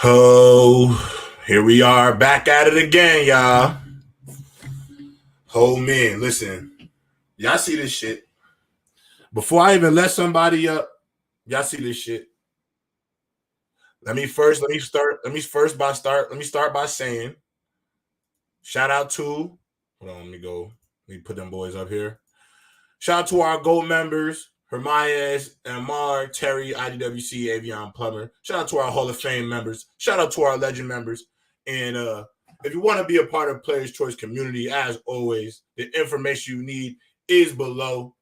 Oh, here we are back at it again, y'all. Oh man, listen, y'all see this shit. Before I even let somebody up, y'all see this shit. Let me start by saying, shout out to, hold on, let me put them boys up here. Shout out to our gold members, Hermias, Amar, Terry, IDWC, Avion Plumber. Shout out to our Hall of Fame members. Shout out to our legend members. And if you want to be a part of Players Choice community, as always, the information you need is below.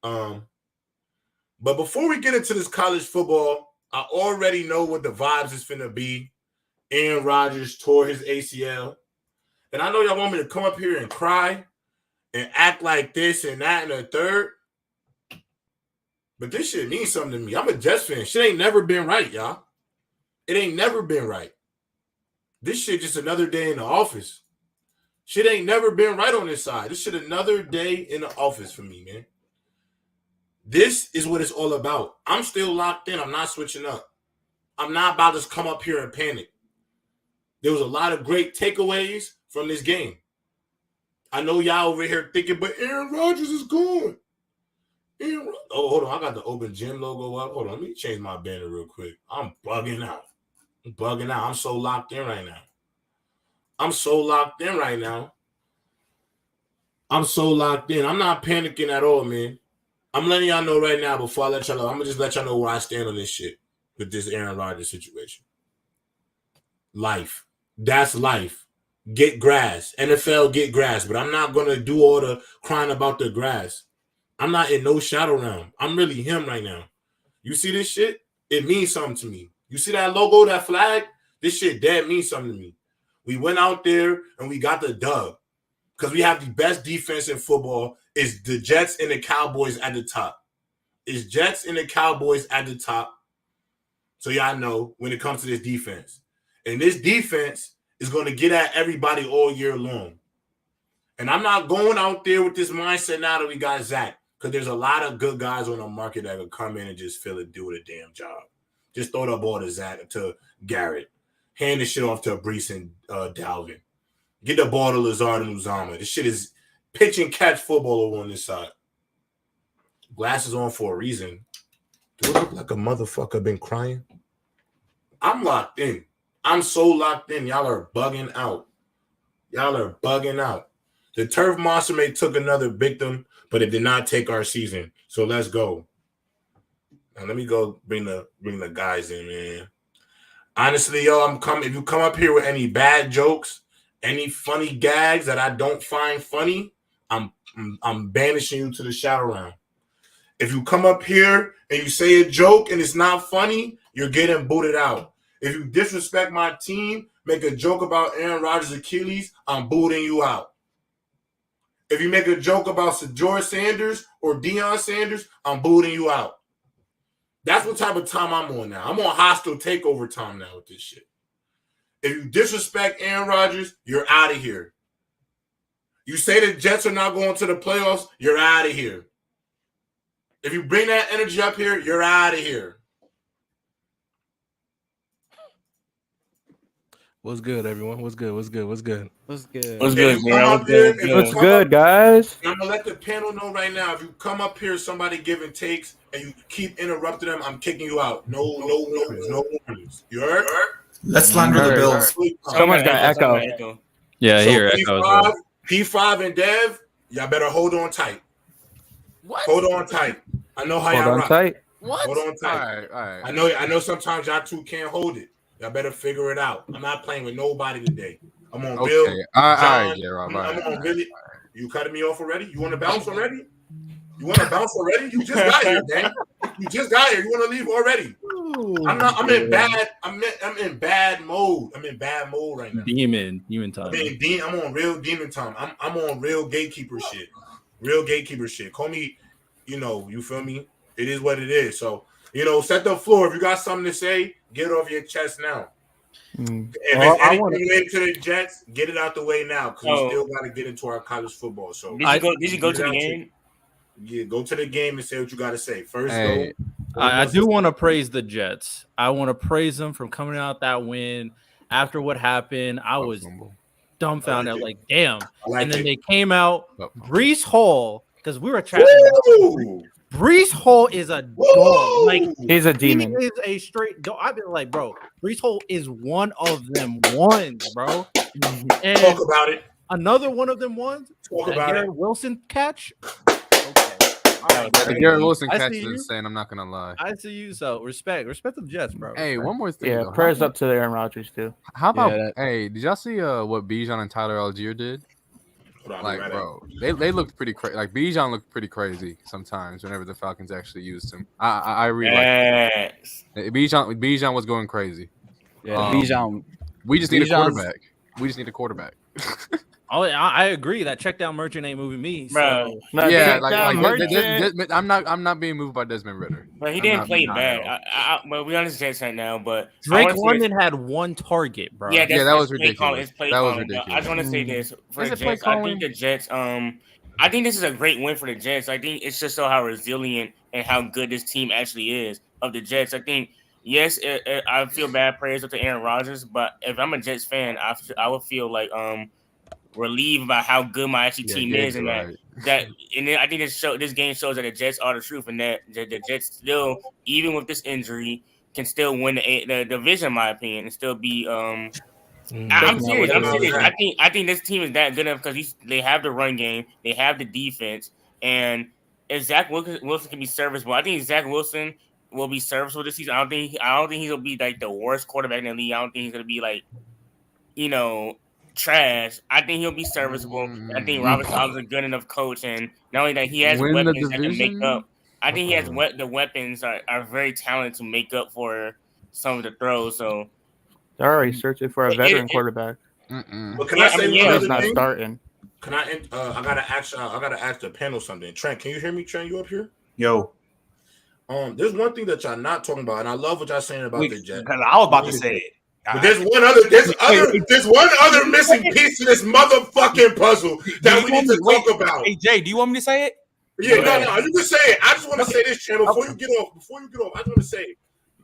But before we get into this college football, I already know what the vibes is finna be. Aaron Rodgers tore his ACL. And I know y'all want me to come up here and cry and act like this and that and a third. But this shit means something to me. I'm a Jets fan. Shit ain't never been right, y'all. It ain't never been right. This shit just another day in the office. Shit ain't never been right on this side. This shit another day in the office for me, man. This is what it's all about. I'm still locked in. I'm not switching up. I'm not about to come up here and panic. There was a lot of great takeaways from this game. I know y'all over here thinking, but Aaron Rodgers is gone. Oh, hold on. I got the open gym logo up. Hold on. Let me change my banner real quick. I'm bugging out. I'm so locked in right now. I'm not panicking at all, man. I'm letting y'all know right now before I let y'all know. I'm going to just let y'all know where I stand on this shit with this Aaron Rodgers situation. Life. That's life. Get grass. NFL, get grass. But I'm not going to do all the crying about the grass. I'm not in no shadow realm. I'm really him right now. You see this shit? It means something to me. You see that logo, that flag? This shit dead means something to me. We went out there and we got the dub. Because we have the best defense in football. It's the Jets and the Cowboys at the top. It's Jets and the Cowboys at the top. So y'all know when it comes to this defense. And this defense is going to get at everybody all year long. And I'm not going out there with this mindset now that we got Zach. Because there's a lot of good guys on the market that could come in and just feel it, do a damn job. Just throw the ball to Zach, to Garrett. Hand the shit off to Bryce and Dalvin. Get the ball to Lazard and Uzama. This shit is pitch and catch football over on this side. Glasses on for a reason. Do it look like a motherfucker been crying? I'm locked in. I'm so locked in. Y'all are bugging out. The turf monster may took another victim, but it did not take our season. So let's go. Now let me go bring the guys in, man. Honestly, yo, if you come up here with any bad jokes, any funny gags that I don't find funny, I'm banishing you to the shadow round. If you come up here and you say a joke and it's not funny, you're getting booted out. If you disrespect my team, make a joke about Aaron Rodgers' Achilles, I'm booting you out. If you make a joke about George Sanders or Deion Sanders, I'm booting you out. That's what type of time I'm on now. I'm on hostile takeover time now with this shit. If you disrespect Aaron Rodgers, you're out of here. You say the Jets are not going to the playoffs, you're out of here. If you bring that energy up here, you're out of here. What's good, everyone? What's good, guys? I'm gonna let the panel know right now. If you come up here, somebody giving takes, and you keep interrupting them, I'm kicking you out. No warnings. You heard? Let's slander the Bills. Someone's got echo. Yeah, so here echo as well. P5 and Dev, y'all better hold on tight. What? Hold on tight. I know how y'all rock. Tight. What? Hold on tight. All right. I know sometimes y'all two can't hold it. Y'all better figure it out. I'm not playing with nobody today. I'm on Bill. All right, J-Rob. I'm on really. You cutting me off already? You want to bounce already? You just got here, man. You just got here. You want to leave already? I'm in bad mode. I'm in bad mode right now. Demon time. I'm on real demon time. I'm on real gatekeeper shit. Call me, you feel me? It is what it is. So, set the floor. If you got something to say, get it off your chest now. If it's anything related to the Jets, get it out the way now because we still got to get into our college football. So did you go to the game? Yeah, go to the game and say what you got to say. First, I do want to praise the Jets. I want to praise them for coming out that win. After what happened, I was dumbfounded. Like, damn. And then they came out. Breece Hall, because we were chatting. Breece Hall is a dog. Like, he's a demon. He is a straight dog. I've been like, bro, Breece Hall is one of them ones, bro. And talk about it. Another one of them ones. Talk about Garrett it. Wilson catch. The Garrett Wilson catch is insane. I'm not gonna lie. I see you. So respect the Jets, bro. Hey, one more thing. Yeah, though. prayers up to Aaron Rodgers too. How about? Hey, did y'all see what Bijan and Tyler Algier did? Like, bro, they looked pretty crazy. Like Bijan looked pretty crazy sometimes whenever the Falcons actually used him. I really like Bijan was going crazy. Yeah, Bijan. We just need a quarterback. We just need a quarterback. Oh, I agree. That check down merchant ain't moving me, bro. So. Yeah, I'm not being moved by Desmond Ridder. But he didn't play bad. But we understand Jets right now. But Drake London had one target, bro. Yeah, that was ridiculous. That was ridiculous. I just want to say this for the Jets. I think the Jets. I think this is a great win for the Jets. I think it's just so how resilient and how good this team actually is of the Jets. I think. Yes, I feel bad praise up to Aaron Rodgers, but if I'm a Jets fan, I would feel like relieved about how good my team is, and and then I think this game shows that the Jets are the truth, and that the Jets still, even with this injury, can still win the division, in my opinion, and still be. I'm serious. I think this team is that good enough because they have the run game, they have the defense, and if Zach Wilson can be serviceable, I think Zach Wilson will be serviceable this season. I don't think he'll be like the worst quarterback in the league. I don't think he's gonna be like, trash. I think he'll be serviceable. I think Robert Saleh's a good enough coach, and not only that, he has weapons that can make up. I think he has the weapons are very talented to make up for some of the throws. So they're already searching for a veteran quarterback. But can I say he's not starting? Can I? I gotta ask the panel something. Trent, can you hear me? Trent, you up here? Yo. There's one thing that y'all not talking about, and I love what y'all saying about the Jets. I was about to say it. But there's one other missing piece to this motherfucking puzzle that we need to talk about. Hey Jay, do you want me to say it? Yeah, no, you can say it. I just want to say this, Trent, before you get off. I just want to say,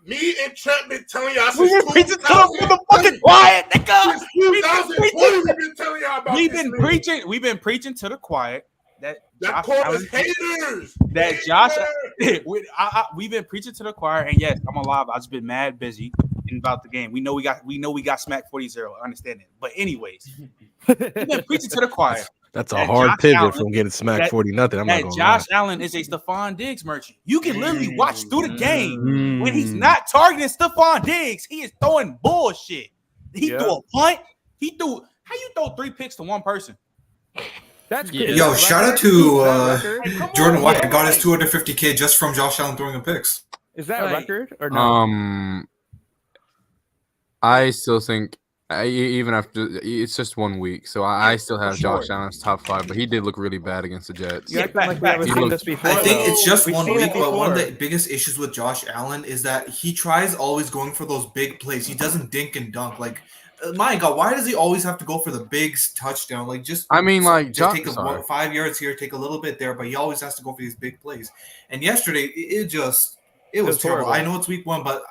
me and Trent been telling y'all since 2020. We've been telling y'all about. We've been preaching to the quiet. That call is haters. That Josh, we've been preaching to the choir, and yes, I'm alive. I've just been mad busy about the game. We know we got smacked 40-0. I understand it, but anyways, we've been preaching to the choir. That's a hard pivot from getting smacked 40-0. I'm not gonna Josh Allen is a Stefon Diggs merchant. You can literally watch through the game when he's not targeting Stefon Diggs. He is throwing bullshit. He threw a punt. How you throw 3 picks to one person? That's good. Yo, shout out to Jordan White. Got his $250K just from Josh Allen throwing the picks. Is that a record or no? I still think even after it's just 1 week, so I still have Josh Allen's top 5, but he did look really bad against the Jets. I think it's just 1 week, but one of the biggest issues with Josh Allen is that he tries always going for those big plays. He doesn't dink and dunk like. My God, why does he always have to go for the big touchdown? Like, just take 5 yards here, take a little bit there, but he always has to go for these big plays. And yesterday, it was terrible. Horrible. I know it's week 1, but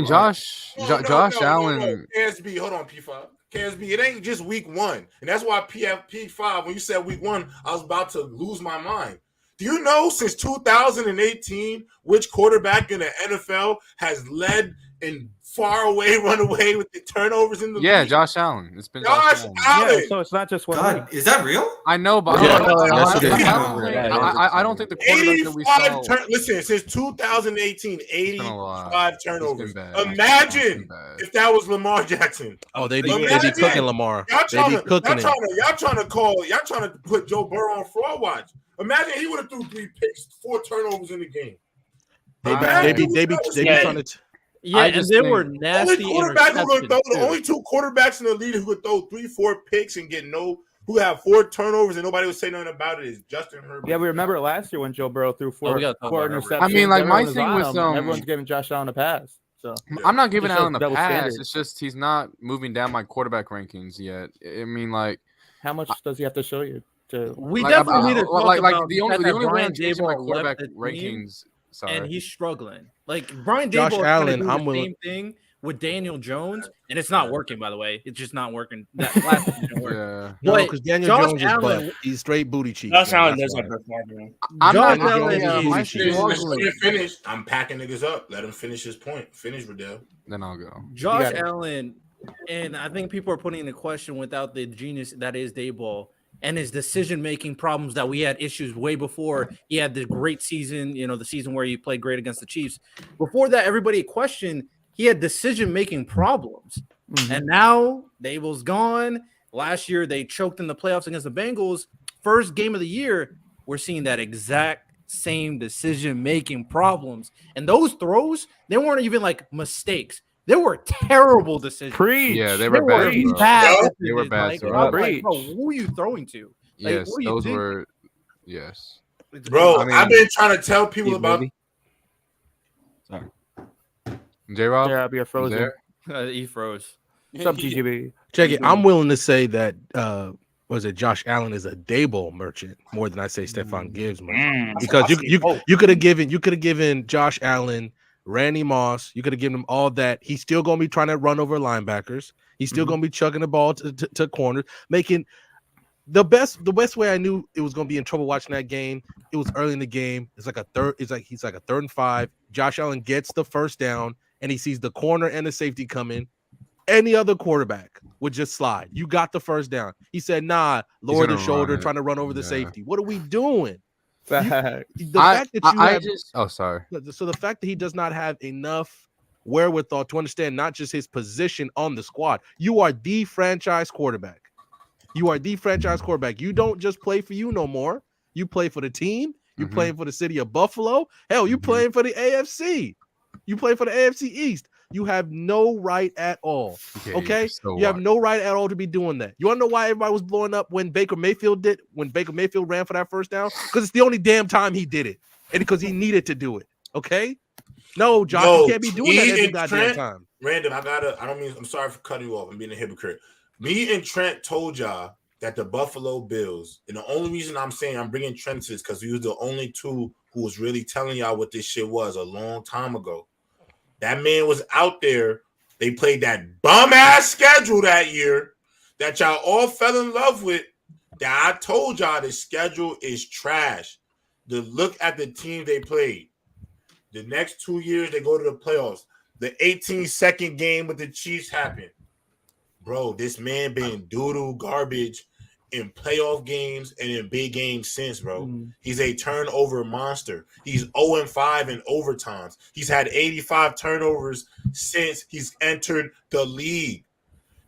Josh Allen. KSB, hold on, P5. KSB, it ain't just week 1, and that's why P5. When you said week 1, I was about to lose my mind. Do you know since 2018 which quarterback in the NFL has led in far away, run away with the turnovers in the league? Josh Allen. It's been Josh Allen. Yeah, so it's not just 1 week. Is that real? I know, but I don't think the quarterback that we saw. Listen, since 2018, 85 turnovers. Imagine if that was Lamar Jackson. Oh, they be cooking Lamar. Y'all trying to put Joe Burrow on fraud watch. Imagine he would have threw 3 picks, 4 turnovers in the game. They be trying to. And they were nasty. The only 2 quarterbacks in the league who could throw 3-4 picks and who have 4 turnovers and nobody would say nothing about it is Justin Herbert. Yeah, we remember last year when Joe Burrow threw 4 interceptions. I mean, like my thing with everyone's giving Josh Allen a pass. So I'm not giving Allen a pass. Standard. It's just he's not moving down my quarterback rankings yet. I mean, like, how much does he have to show you? We definitely need to talk about the only way I'm changing my quarterback rankings and he's struggling. Like Brian Josh Daboll Allen, is trying to do the same thing with Daniel Jones, and it's not working. By the way, it's just not working. That last one didn't work. No, because Daniel Jones is buff. He's straight booty cheeks. Josh Allen does have performance. I'm packing niggas up. Let him finish his point. Finish, Riddell. Then I'll go. Josh Allen, and I think people are putting into question without the genius that is Daboll and his decision-making problems that we had issues way before he had the great season, the season where he played great against the Chiefs. Before that, everybody questioned he had decision-making problems. Mm-hmm. And now Daboll's gone. Last year, they choked in the playoffs against the Bengals. First game of the year, we're seeing that exact same decision-making problems. And those throws, they weren't even like mistakes. They were terrible decisions. Yeah, they were bad. They were bad. Bro, who are you throwing to? Yes, those were. Yes, bro. I've been trying to tell people about. Sorry, J-Rob. Yeah, be a frozen. He froze. What's up, GGB? Check it. I'm willing to say that. Josh Allen is a Daboll merchant more than I say Stefon Diggs merchant because you could have given Josh Allen, Randy Moss, you could have given him all that. He's still going to be trying to run over linebackers. He's still going to be chucking the ball to corners, making the best way I knew it was going to be in trouble watching that game. It was early in the game. He's like a 3rd and 5. Josh Allen gets the first down and he sees the corner and the safety coming. Any other quarterback would just slide. You got the first down. He said, nah, lower the shoulder, trying to run over the safety. What are we doing? Sorry. So the fact that he does not have enough wherewithal to understand not just his position on the squad. You are the franchise quarterback. You don't just play for you no more. You play for the team. You're playing for the city of Buffalo. Hell, you playing for the AFC. You play for the AFC East. You have no right at all. Okay? You have no right at all to be doing that. You want to know why everybody was blowing up when Baker Mayfield ran for that first down? Because it's the only damn time he did it. And because he needed to do it. Okay? No, Josh, you can't be doing that every goddamn time. Random, I'm sorry for cutting you off. I'm being a hypocrite. Me and Trent told y'all that the Buffalo Bills, and the only reason I'm saying I'm bringing Trent to this because we was the only two who was really telling y'all what this shit was a long time ago. That man was out there. They played that bum-ass schedule that year that y'all all fell in love with. That I told y'all the schedule is trash. Look at the team they played. The next 2 years, they go to the playoffs. The 18-second game with the Chiefs happened. Bro, this man been doo-doo garbage in playoff games and in big games since, bro. He's a turnover monster. He's 0-5 in overtimes. He's had 85 turnovers since he's entered the league.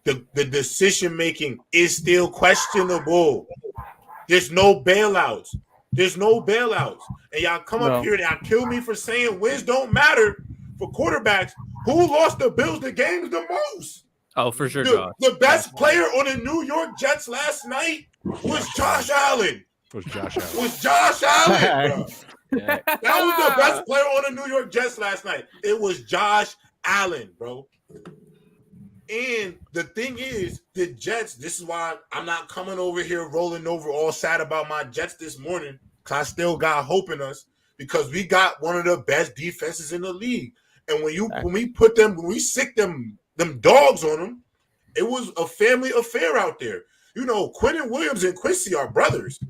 The decision-making is still questionable. There's no bailouts. And y'all come up here and y'all kill me for saying wins don't matter for quarterbacks. Who lost the Bills the games the most? Oh, for sure, the best player on the New York Jets last night was Josh Allen. Bro. That was the best player on the New York Jets last night. It was Josh Allen, bro. And the thing is, the Jets, this is why I'm not coming over here rolling over all sad about my Jets this morning, because I still got hope in us, because we got one of the best defenses in the league. And when we sick them dogs on them, it was a family affair out there. Quinn Williams and Quincy are brothers.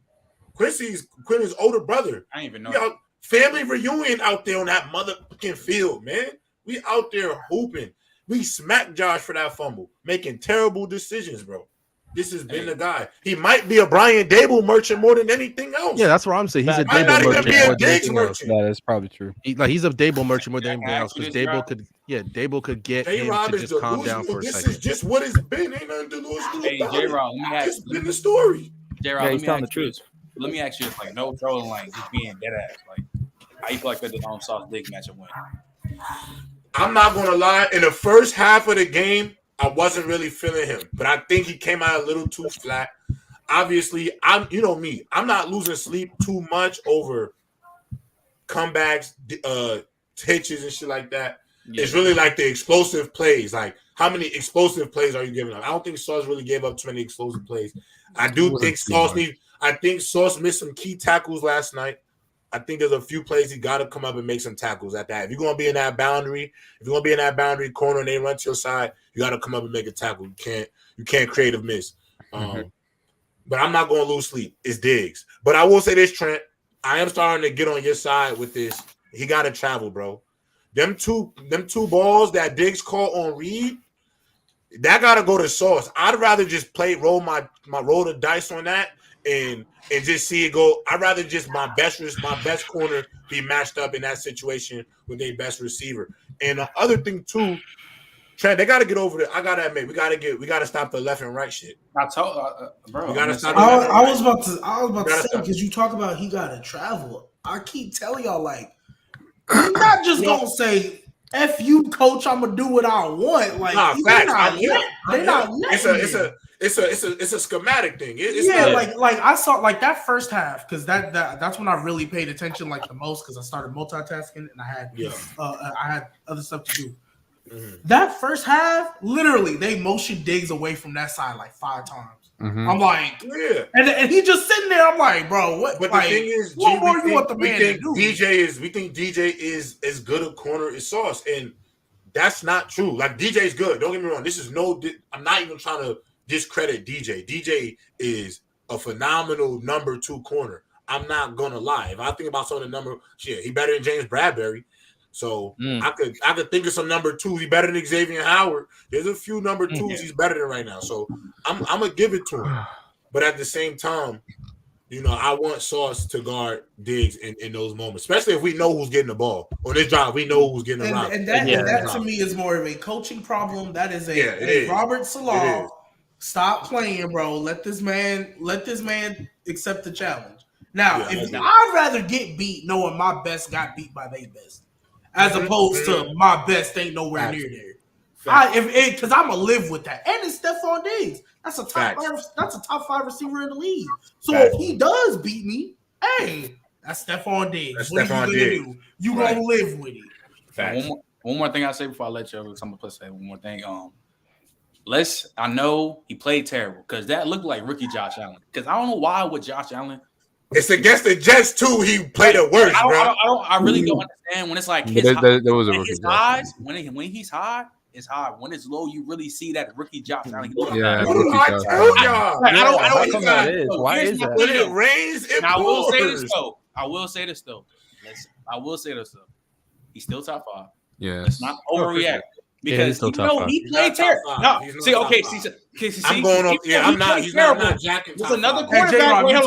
Quinn's older brother. I didn't even know. Family reunion out there on that motherfucking field, man. We out there hooping. We smacked Josh for that fumble, making terrible decisions, bro. This has been the guy. He might be a Brian Daboll merchant more than anything else. Yeah, that's what I'm saying. He's a Daboll merchant more than anything else. That is probably true. He's a Daboll merchant more than anything else because Daboll could get him to just calm down for a second. This is just what it's been. Ain't nothing delusional about it. J-Rob, it's been the story. J-Rob, he's telling the truth. Let me ask you, like, no trolling, like, just being dead ass. Like, how you feel like the Sauce League matchup went? I'm not going to lie. In the first half of the game, I wasn't really feeling him, but I think he came out a little too flat. Obviously, I'm not losing sleep too much over comebacks, hitches and shit like that. Yeah. It's really like the explosive plays. Like, how many explosive plays are you giving up? I don't think Sauce really gave up too many explosive plays. I think Sauce missed some key tackles last night. I think there's a few plays he got to come up and make some tackles at that. If you're going to be in that boundary, corner and they run to your side, you got to come up and make a tackle. You can't creative miss. But I'm not going to lose sleep. It's Diggs. But I will say this, Trent. I am starting to get on your side with this. He got to travel, bro. Them two balls that Diggs caught on Reed, that got to go to Sauce. I'd rather just roll the dice on that and just see it go. I'd rather just my best corner be matched up in that situation with their best receiver. And the other thing too, Trent, they got to get over it. I gotta admit, we gotta stop the left and right shit. I told, bro. We gotta stop. I was about to say, because you talk about he gotta travel. I keep telling y'all, like, he's not just gonna say, "F you, coach, I'm gonna do what I want." Like, facts. They're not. It's a schematic thing. Like I saw like that first half, because that's when I really paid attention like the most, because I started multitasking and I had other stuff to do. Mm-hmm. That first half, literally, they motioned Diggs away from that side like 5 times. Mm-hmm. I'm like, and he just sitting there. I'm like, bro, what? But the thing is, what more you want the man to do? We think DJ is as good a corner as Sauce, and that's not true. Like, DJ's good. Don't get me wrong. I'm not even trying to discredit DJ. DJ is a phenomenal number 2 corner. I'm not gonna lie. If I think about some of the number, he better than James Bradbury. So I could think of some number 2s. He's better than Xavier Howard. There's a few number 2s he's better than right now. So I'm gonna give it to him. But at the same time, I want Sauce to guard Diggs in those moments, especially if we know who's getting the ball on this drive. We know who's getting the rock. And that to me is more of a coaching problem. That is a Robert Salah. Stop playing, bro. Let this man accept the challenge. Now, I'd rather get beat knowing my best got beat by their best, as opposed to my best ain't nowhere near there. Because I'm gonna live with that. And it's Stefon Diggs. That's a top 5 receiver in the league. So if he does beat me, hey, that's Stefon Diggs. What are you gonna do? You gonna live with it. One more thing I say before I let you go. I'm gonna say one more thing. I know he played terrible, because that looked like rookie Josh Allen. Because I don't know why with Josh Allen. It's against the Jets too. He played it worse, bro. I really don't understand when it's like his highs. When he's high, it's high. When it's low, you really see that rookie Josh Allen. I told y'all. I don't know that is. Why is that? When it rains, it pours. I will say this though. He's still top 5. Yeah. Let's not overreact. Because he played terrible. No, see, I'm going up. I'm not. He's not jacking. There's another quarterback. No. You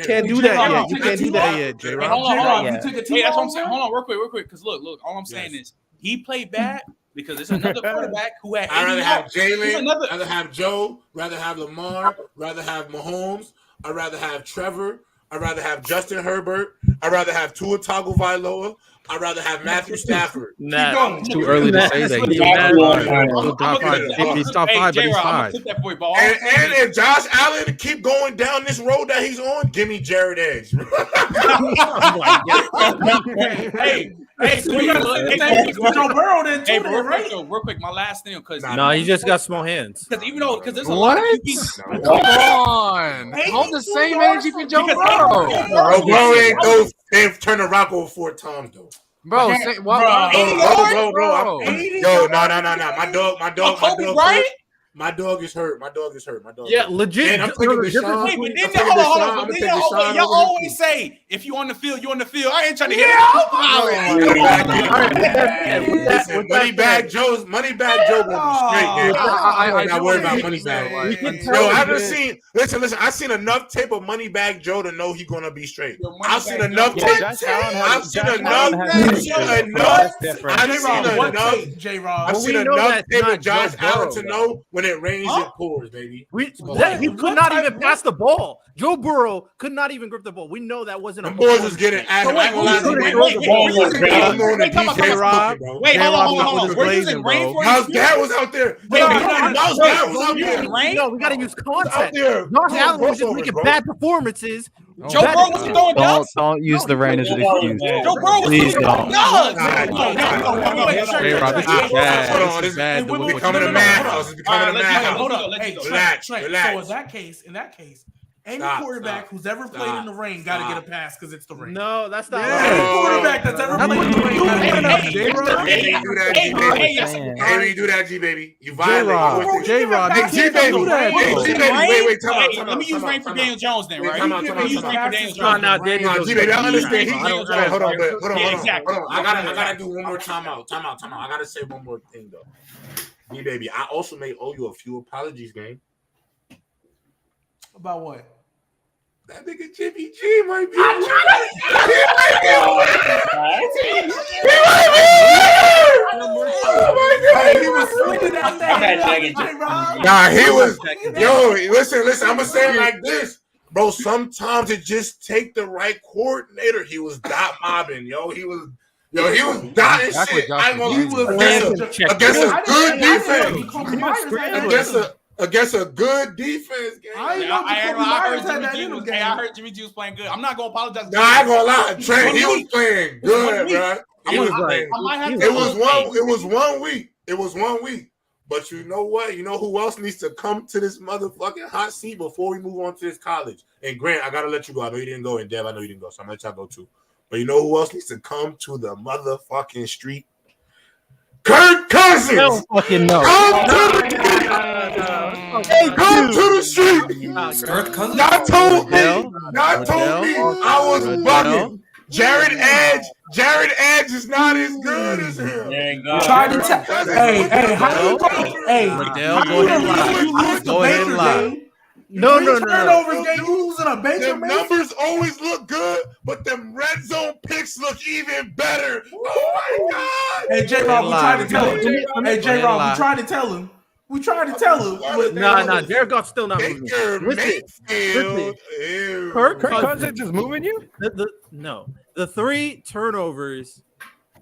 can't do that yet. J-Rob. Hold on. Hey, that's what I'm saying. Hold on, real quick. Because look. All I'm saying is he played bad because there's another quarterback who had. I'd rather have Jalen. Rather have Joe. Rather have Lamar. Rather have Mahomes. I'd rather have Trevor. I'd rather have Justin Herbert. I'd rather have Tua Tagovailoa. I'd rather have Matthew Stafford. Too early to say that. He's top 5, but he's 5. And if Josh Allen keep going down this road that he's on, give me Jared Edge. Joe Burrow didn't do it, right? Real quick, my last thing, because he just got small hands. Because there's a lot of QBs. Come on, hold the same energy for Joe Burrow. Burrow ain't those. They've turned the rock over 4 times though. Bro, Yo, no. My dog is hurt. Yeah, legit. I'm taking Deshaun. Y'all always say, if you on the field, you on the field. I ain't trying to hit Moneybag Joe gonna be straight. I'm not worried about Moneybag. Yo, I haven't seen. Listen. I've seen enough tape of Moneybag Joe to know he's gonna be straight. I've seen enough tape. I've seen enough tape of Josh Allen to know when it rains, it pours, baby. He could not even pass the ball. Joe Burrow could not even grip the ball. We know that wasn't a ball. Boys was getting ass. Wait, hold on. We're using rain for Miles Garrett was out there. Miles Garrett was out there. No, we got to use context. Josh Allen was just making bad performances. Joe Burrow was throwing ducks. Don't use the rain as an excuse. Joe Burrow was Please throwing don't. This is bad. We're becoming a madhouse. It's becoming a madhouse. Hold up. Relax. So in that case, Any quarterback who's ever played in the rain got to get a pass because it's the rain. No, that's not. Any quarterback that's ever played in the rain got to get a pass. Hey, do that, G baby. You violate. J-Rod, G baby. Wait. Let me use rain for Daniel Jones then, right? Let me use rain for Daniel Jones. G baby, I understand. Hold on. Exactly. I gotta do one more timeout. I gotta say one more thing though. G baby, I also may owe you a few apologies, gang. About what? That nigga Jimmy G might be. He was swinging out that. Nah, he was. Yo, listen. I'm gonna say it like this, bro. Sometimes it just take the right coordinator. He was dot mobbing, yo. He was dotting shit. I ain't gonna against a good defense. Against a good defense game. I heard Jimmy G was playing good. I'm not gonna apologize. Nah, I ain't gonna lie. Trey, he was playing good, bro. It was 1 week. It was 1 week. But you know what? You know who else needs to come to this motherfucking hot seat before we move on to this college? And Grant, I gotta let you go. I know you didn't go, and Dev, I know you didn't go, so I'm gonna let y'all go too. But you know who else needs to come to the motherfucking street? Kirk Cousins. Hell fucking no. Come to the street. Kirk Cousins. Y'all told me. I was bugging. Jared Edge is not as good as him. Try to tell. Hey, go ahead and lie. No. Turnovers game, you losing a Baker. Them numbers always look good, but them red zone picks look even better. Oh my God! Hey, J-Rob, we tried to tell him. Hey, J-Rob, we tried to tell him. Nah, Jared Goff's still not moving. Listen. Kirk Cousins is moving you? No. The 3 turnovers.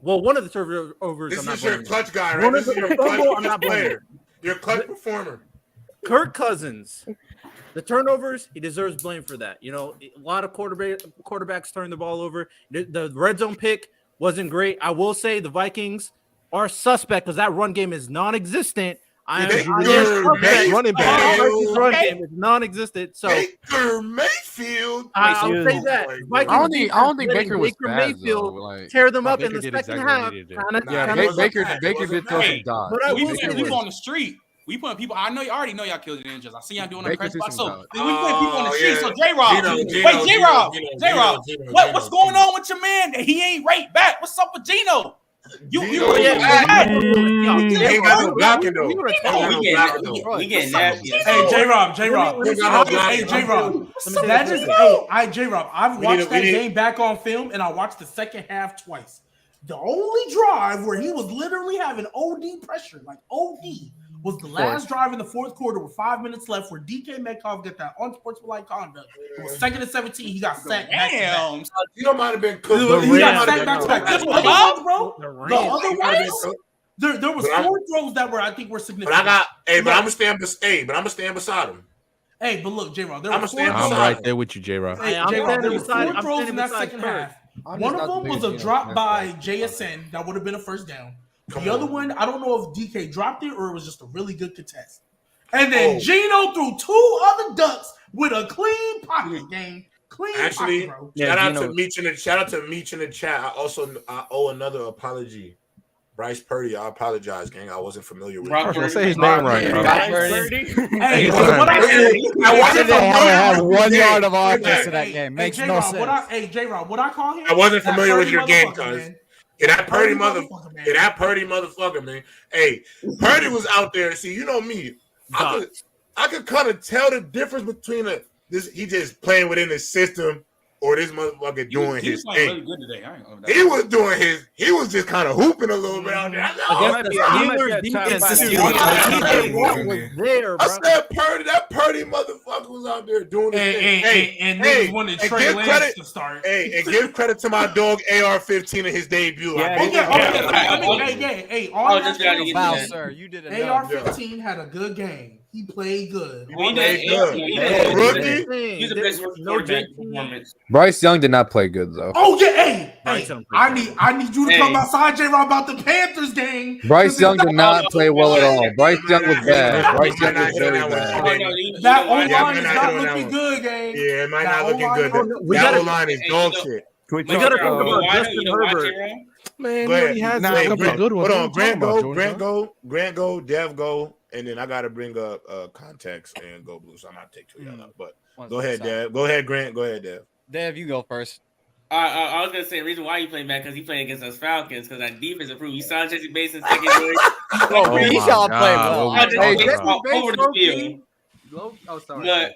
Well, one of the turnovers. This is your clutch guy, right? This is your clutch player. Your clutch performer. Kirk Cousins. The turnovers, he deserves blame for that. You know, a lot of quarterbacks turn the ball over. The red zone pick wasn't great. I will say the Vikings are suspect because that run game is non-existent. Running back. Run game is non-existent. So Baker Mayfield. I'll say that. I don't think Baker was bad, Mayfield though. tear them up in the second half. Baker did throw some dots. But I will say people on the street. We putting people. I know you already know y'all killed the ninjas. I see y'all doing that press box. So we putting people on the street. So J-Rob, what's going on with your man? That he ain't right back. What's up with Geno? We getting nasty. Hey, J-Rob. I've watched that game back on film, and I watched the second half twice. The only drive where he was literally having OD pressure, like OD, was the last drive in the fourth quarter with 5 minutes left where DK Metcalf got that unsportsmanlike conduct. It was 2nd and 17. He got sacked. Damn. You might have been cooked. He got sacked back-to-back. The other ones, there was 4 throws that I think were significant. But I'm gonna stand beside him. Hey, but look, J-Rob, there were 4 I'm right there with you, J-Rob. Hey, J-Rob, there were 4 throws in that second half. One of them was a drop by JSN that would have been a first down. The other one, I don't know if DK dropped it or it was just a really good contest. And then Geno threw 2 other ducks with a clean pocket game. Actually, shout out to Meech in the chat. I owe another apology. Bryce Purdy, I apologize, gang. I wasn't familiar with him. Don't say his name right, bro. Hey, I wasn't have 1 yard of offense in that game. Makes no sense. Hey, J-Rob, what I call him? I wasn't familiar with your game, cuz. That Purdy motherfucker, man. Hey, Purdy was out there. See, you know me. I could kind of tell the difference between he just playing within the system or this motherfucker doing his thing. Really good today. He was just kind of hooping a little bit out there. I said that Purdy motherfucker was out there doing his thing. And they wanted Trey Lance to start. Hey, and give credit to my dog AR-15 in his debut. Sir, you did it. AR-15 had a good game. He played good. He's the best rookie quarterback performance. Bryce Young did not play good though. Oh yeah, hey, Hey, I need you to come outside, J-Rob, about the Panthers game. Bryce Young did not play well at all. Bryce Young was bad. Bryce Young was very bad. That O-line is not looking good, gang. Yeah, it might not looking good. That O-line is dog shit. We got to talk about Justin Herbert. Man, he has a couple of good ones. Hold on, Grant go, Dev go, and then I got to bring up context and go blue. So I'm not take too long. But go ahead, Dev. Go ahead, Grant. Go ahead, Dev. Dev, you go first. I was gonna say the reason why he played bad because he played against us Falcons because our defense improved. You saw Jesse Bates in secondary. He shall play well. Over the field. Oh, sorry.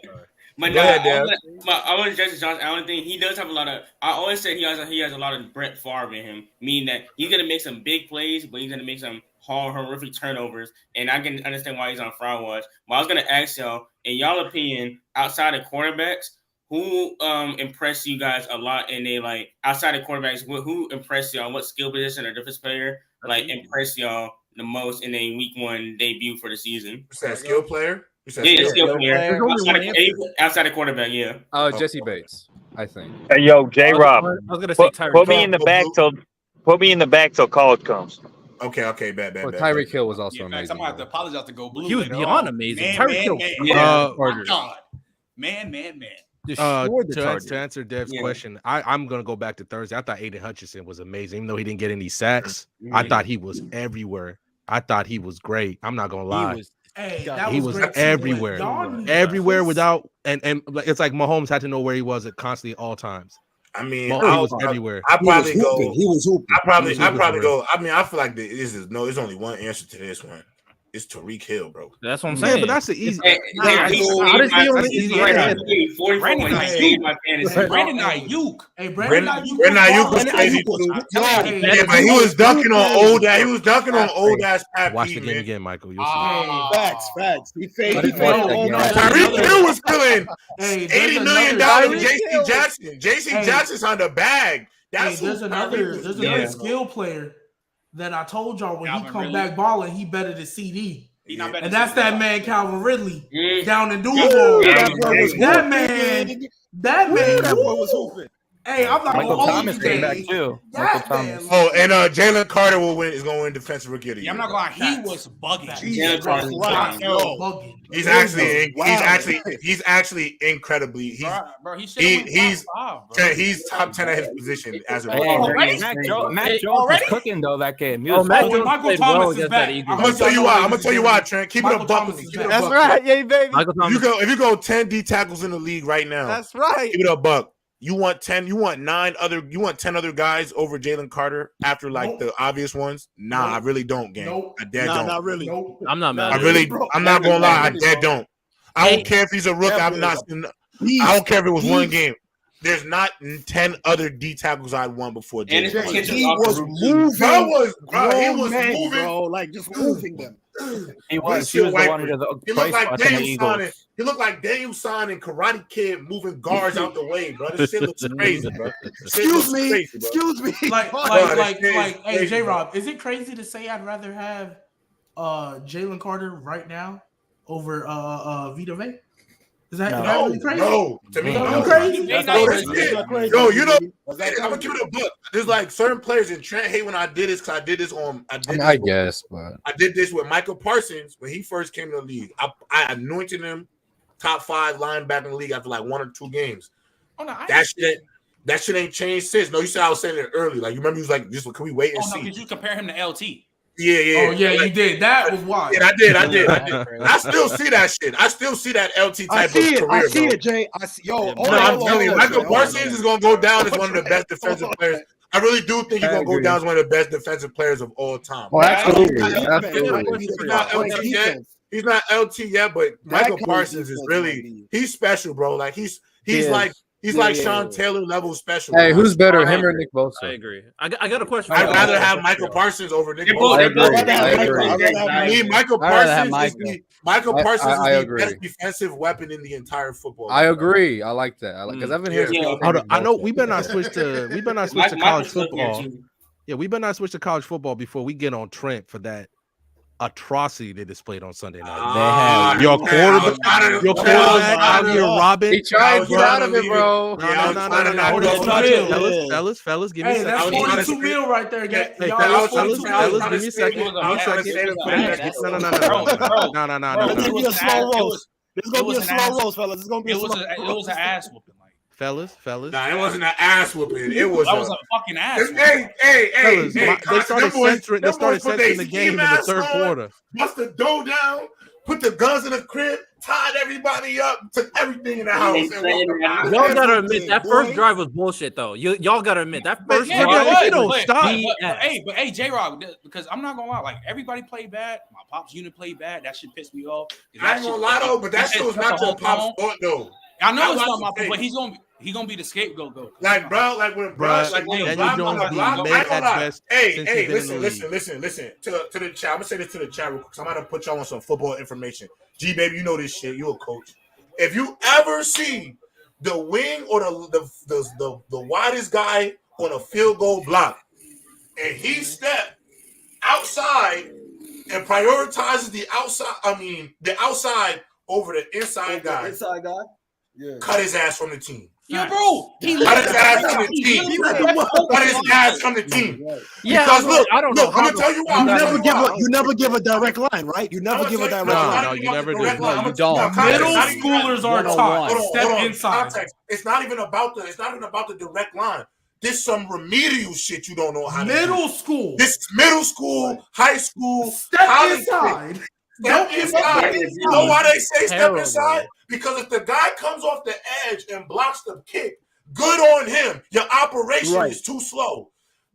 But no, I want to address the Josh Allen thing. He does have a lot of. I always say he has a lot of Brett Favre in him, meaning that he's gonna make some big plays, but he's gonna make some horrific turnovers. And I can understand why he's on fraud watch. But I was gonna ask y'all, in y'all opinion, outside of quarterbacks, who impressed you guys a lot? And they like outside of quarterbacks, who impressed y'all? What skill position or defense player impressed y'all the most in a week 1 debut for the season? What's that skill player? Yeah, skill player. Outside of quarterback, yeah. Jesse Bates, I think. Hey, yo, J-Rob. I was gonna say Tyreek. Put me in the back till college comes. Okay, bad. Tyreek Hill was also amazing. I'm gonna have to apologize to Go Blue. He was beyond amazing. Tyreek Hill. My God. Man. To answer Dev's question, I'm gonna go back to Thursday. I thought Aiden Hutchinson was amazing, even though he didn't get any sacks. I thought he was everywhere. I thought he was great. I'm not gonna lie. He was everywhere without and it's like Mahomes had to know where he was at constantly all times. I mean, Mahomes was everywhere. I probably go. He was hooping. I probably go. I mean, I feel like there's only one answer to this one. It's Tyreek Hill, bro. That's what I'm saying. Yeah, but that's the easy. Brandon Ayuk. Hey, Brandon Ayuk was crazy too. Yeah, but he was dunking on old ass. He was dunking on old ass Pat. Watch the game again, Michael. You'll see. Facts. He faded. Tyreek Hill was killing $80 million with JC Jackson. JC Jackson's on the bag. There's another skill player that I told y'all when he come back balling, he better than CD. And that's that man Calvin Ridley down in Duval. That man was hooping. Hey, I'm not Michael gonna Thomas came back too. Oh, and Jalen Carter is going to win Defensive Rookie of the Year. I'm not gonna lie, he was bugging. He's actually incredibly. He's top 10 at his position as a rookie. Mac Jones was cooking though that game. Michael Thomas is back. I'm gonna tell you why, Trent. Keep it a buck. That's right, yeah, baby. If you go 10 D tackles in the league right now, that's right. Keep it a buck. You want 10 other guys over Jalen Carter after the obvious ones? Nah, I really don't, gang. I don't. Not really. Nope. I'm not mad. I'm not gonna lie, I don't. I don't care if he's a rookie. I don't care if it was one game. There's not 10 other D tackles I'd want before Jalen Carter. He was moving. He was moving, bro. Like just moving them. He was the one of the He looked like Daniel Son and Karate Kid moving guards out the way, bro. This shit looks crazy, bro. Excuse me. Hey, J-Rob, is it crazy to say I'd rather have Jalen Carter right now over Vita Vea? Is that really crazy? No, to me, no. Crazy? No, you know, I'm gonna give it a book. There's certain players, and Trent hate when I did this because I did this with Michael Parsons when he first came to the league. I anointed him top 5 linebacker in the league after 1 or 2 games. That shit ain't changed since. No, you said I was saying it early. You remember he was like, "Just can we wait and see?" Did you compare him to LT? Yeah. Oh yeah, you did. That was wild. Yeah, I did. I still see that shit. I still see that LT type of career. I see it, Jay. I see. I'm telling you, Michael Parsons is gonna go down as one of the best defensive players. I really do think he's gonna go down as one of the best defensive players of all time. Oh, absolutely. He's not LT yet, but Michael Parsons is he's special, bro. He's like Sean Taylor level special. Hey, who's better, him or Nick Bosa? I agree. I got a question. I'd rather have Michael Parsons over Nick Bosa. Michael Parsons is the best defensive weapon in the entire football. I agree. I like that. Because I've been here. I know we better not switch to college football. Yeah, we better not switch to college football before we get on Trent for that atrocity they displayed on Sunday night. Your quarterback out here robbing. He tried to get out of it, bro. No. Fellas, give me a second. That's 42 mil right there, guys. Fellas, give me a second. No. There's gonna be a slow roast. There's gonna be a slow roast, fellas. It's gonna be it was an ass whooping. Fellas. Nah, it wasn't an ass whooping. It was a fucking ass. Hey. They started censoring the game in the third quarter. Bust the dough down, put the guns in the crib, tied everybody up, took everything in the house. Y'all gotta admit that first drive was bullshit, though. Y'all gotta admit that first drive. You don't stop. Hey, J-Rock, because I'm not gonna lie, like everybody played bad. My Pop's unit played bad. That shit pissed me off. I ain't gonna lie though, but that shit was not your Pop's fault though. I know it's not my fault, but he's gonna be the scapegoat though. Like bro, like when bro, like when Hey, listen to the chat. I'm gonna say this to the chat real quick. I'm gonna put y'all on some football information. G baby, you know this shit. You a coach. If you ever see the wing or the widest guy on a field goal block, and he step outside and prioritizes the outside over the inside guy. Yeah. Cut his ass from the team. Yeah, bro. Cut his ass from the team. Cut his ass from the team. Yeah, because look, I don't know. I'm gonna tell you why. You never give a direct line, right? You never give a direct line. No, you never do. No, you don't. Middle schoolers are taught. Step inside. Context. It's not even about the direct line. This some remedial shit you don't know how to do. Middle school. This middle school, high school, step inside. Step inside. You know why they say step inside? Because if the guy comes off the edge and blocks the kick, good on him. Your operation is too slow.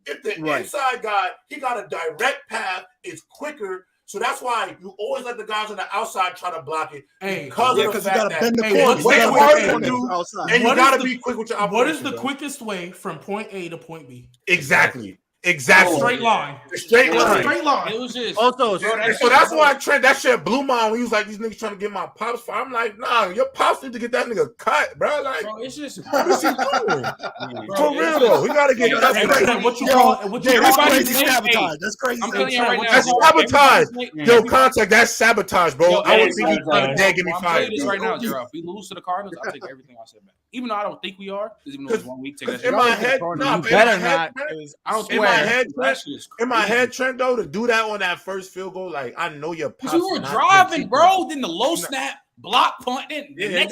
If the inside guy, he got a direct path, it's quicker. So that's why you always let the guys on the outside try to block it. Because of the fact that and you got to be quick with your operation. What is the quickest way from point A to point B? Exactly. Straight line. Straight line. It was just also. So that's why Trent, that shit blew my when he was like, these niggas trying to get my pops for. I'm like, nah, your pops need to get that nigga cut, bro. Like, bro, it's just what is he doing? For real though, we gotta get cut. What you call it? That's crazy sabotage. That's crazy. I'm telling you right now. That's sabotage. Yo, contact. That's sabotage, bro. I would think you dead. Give me I'm telling you this right now, Gerald. If we lose to the Cardinals, I'll take everything I said back. Even though I don't think we are, because even though it's 1 week, take that in my head, no, better not. I don't swear. In my head, Trent, though, to do that on that first field goal, like I know your pops. You were driving, bro. Then the low snap, block punt. Then the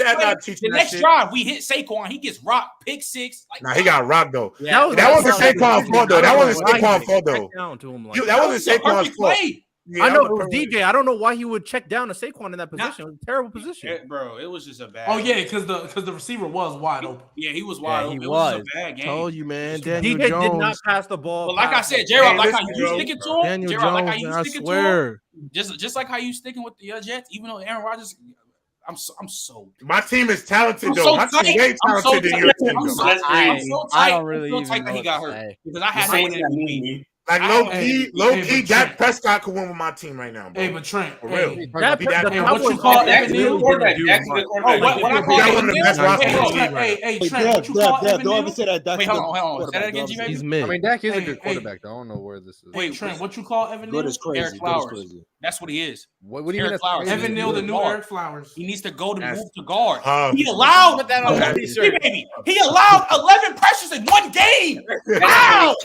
next drive, we hit Saquon. He gets rocked, pick six. Like, nah, he got rocked though. Yeah, that wasn't Saquon's fault though. That wasn't Saquon's fault though. That wasn't Saquon's fault. Yeah, I know it was DJ. I don't know why he would check down to Saquon in that position. It was a terrible position, bro. It was just a bad. Oh yeah, because the receiver was wide open. Yeah, he was wide open. He was a bad game. Told you, man. DJ Jones did not pass the ball. But like I said, Gerald, like how you sticking to him, Daniel Gerald, like Jones, how you I sticking swear. to him, just like how you sticking with the Jets, even though Aaron Rodgers. I'm so. My team is talented though. My team way talented than your team. I don't really even know that he got hurt because I had him in. Like low key, Dak Prescott could win with my team right now, bro. Hey, but Trent, for real. What you call Evan Neal? What I call Evan Neal? Hey, Trent, what you call Evan Neal? Don't ever say that. Wait, hold on. Say that again, G baby. He's mid. I mean, Dak is a good quarterback. I don't know where this is. Wait, Trent, what you call Evan Neal? Eric Flowers. That's what he is. What do you mean? Evan Neal, the new Eric Flowers. He needs to go to move to guard. He allowed He allowed 11 pressures in one game. Wow!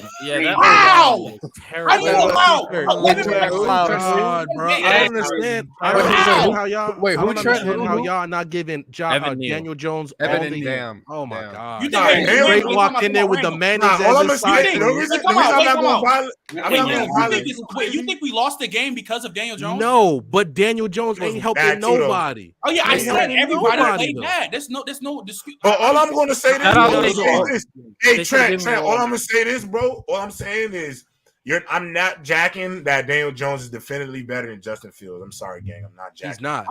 Wow! How you allow 11 pressures? Bro, I understand. I understand how y'all. Wait, who how y'all not giving Daniel Jones all the? Oh my god! You Drake walked in there with the Mannings as his side. You think we lost the game because of Daniel Jones? No, but Daniel Jones ain't helping nobody. Oh yeah, I said everybody played bad. There's no dispute. But all I'm going to say this, hey Trent, all I'm going to say this, bro. All I'm saying is, I'm not jacking that Daniel Jones is definitely better than Justin Fields. I'm sorry, gang. I'm not jacking. He's not.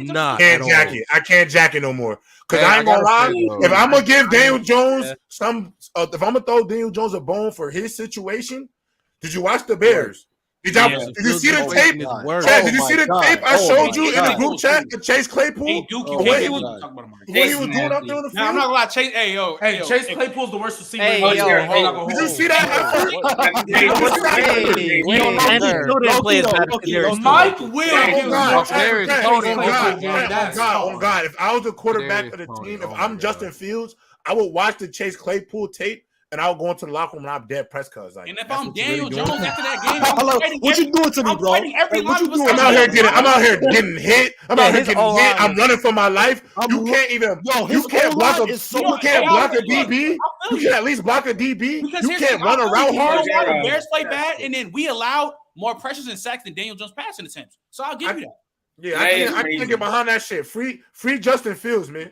He's not. I can't jack it no more. Because I ain't gonna lie. If I'm gonna give Daniel Jones if I'm gonna throw Daniel Jones a bone for his situation, did you watch the Bears? Did you see the tape? Chad, did you see the tape I showed you in the group chat? The Chase Claypool. Hey, Duke, you what can't he was doing up there on the field. I'm not gonna lie, Chase. Hey, Chase Claypool's the worst receiver. Did you see that? Mike Will. Oh God! If I was the quarterback of the team, if I'm Justin Fields, I would watch the Chase Claypool tape. And I'll go into the locker room and I'm dead press cuz. Like, and if I'm Daniel Jones after that game, what you doing to me, bro? I'm out here getting hit. I'm running for my life. You can't block a DB. You can at least block a DB. You can't run around hard. The Bears play bad, and then we allowed more pressures and sacks than Daniel Jones passing attempts. So I'll give you that. Yeah, I can't get behind that shit. Free Justin Fields, man.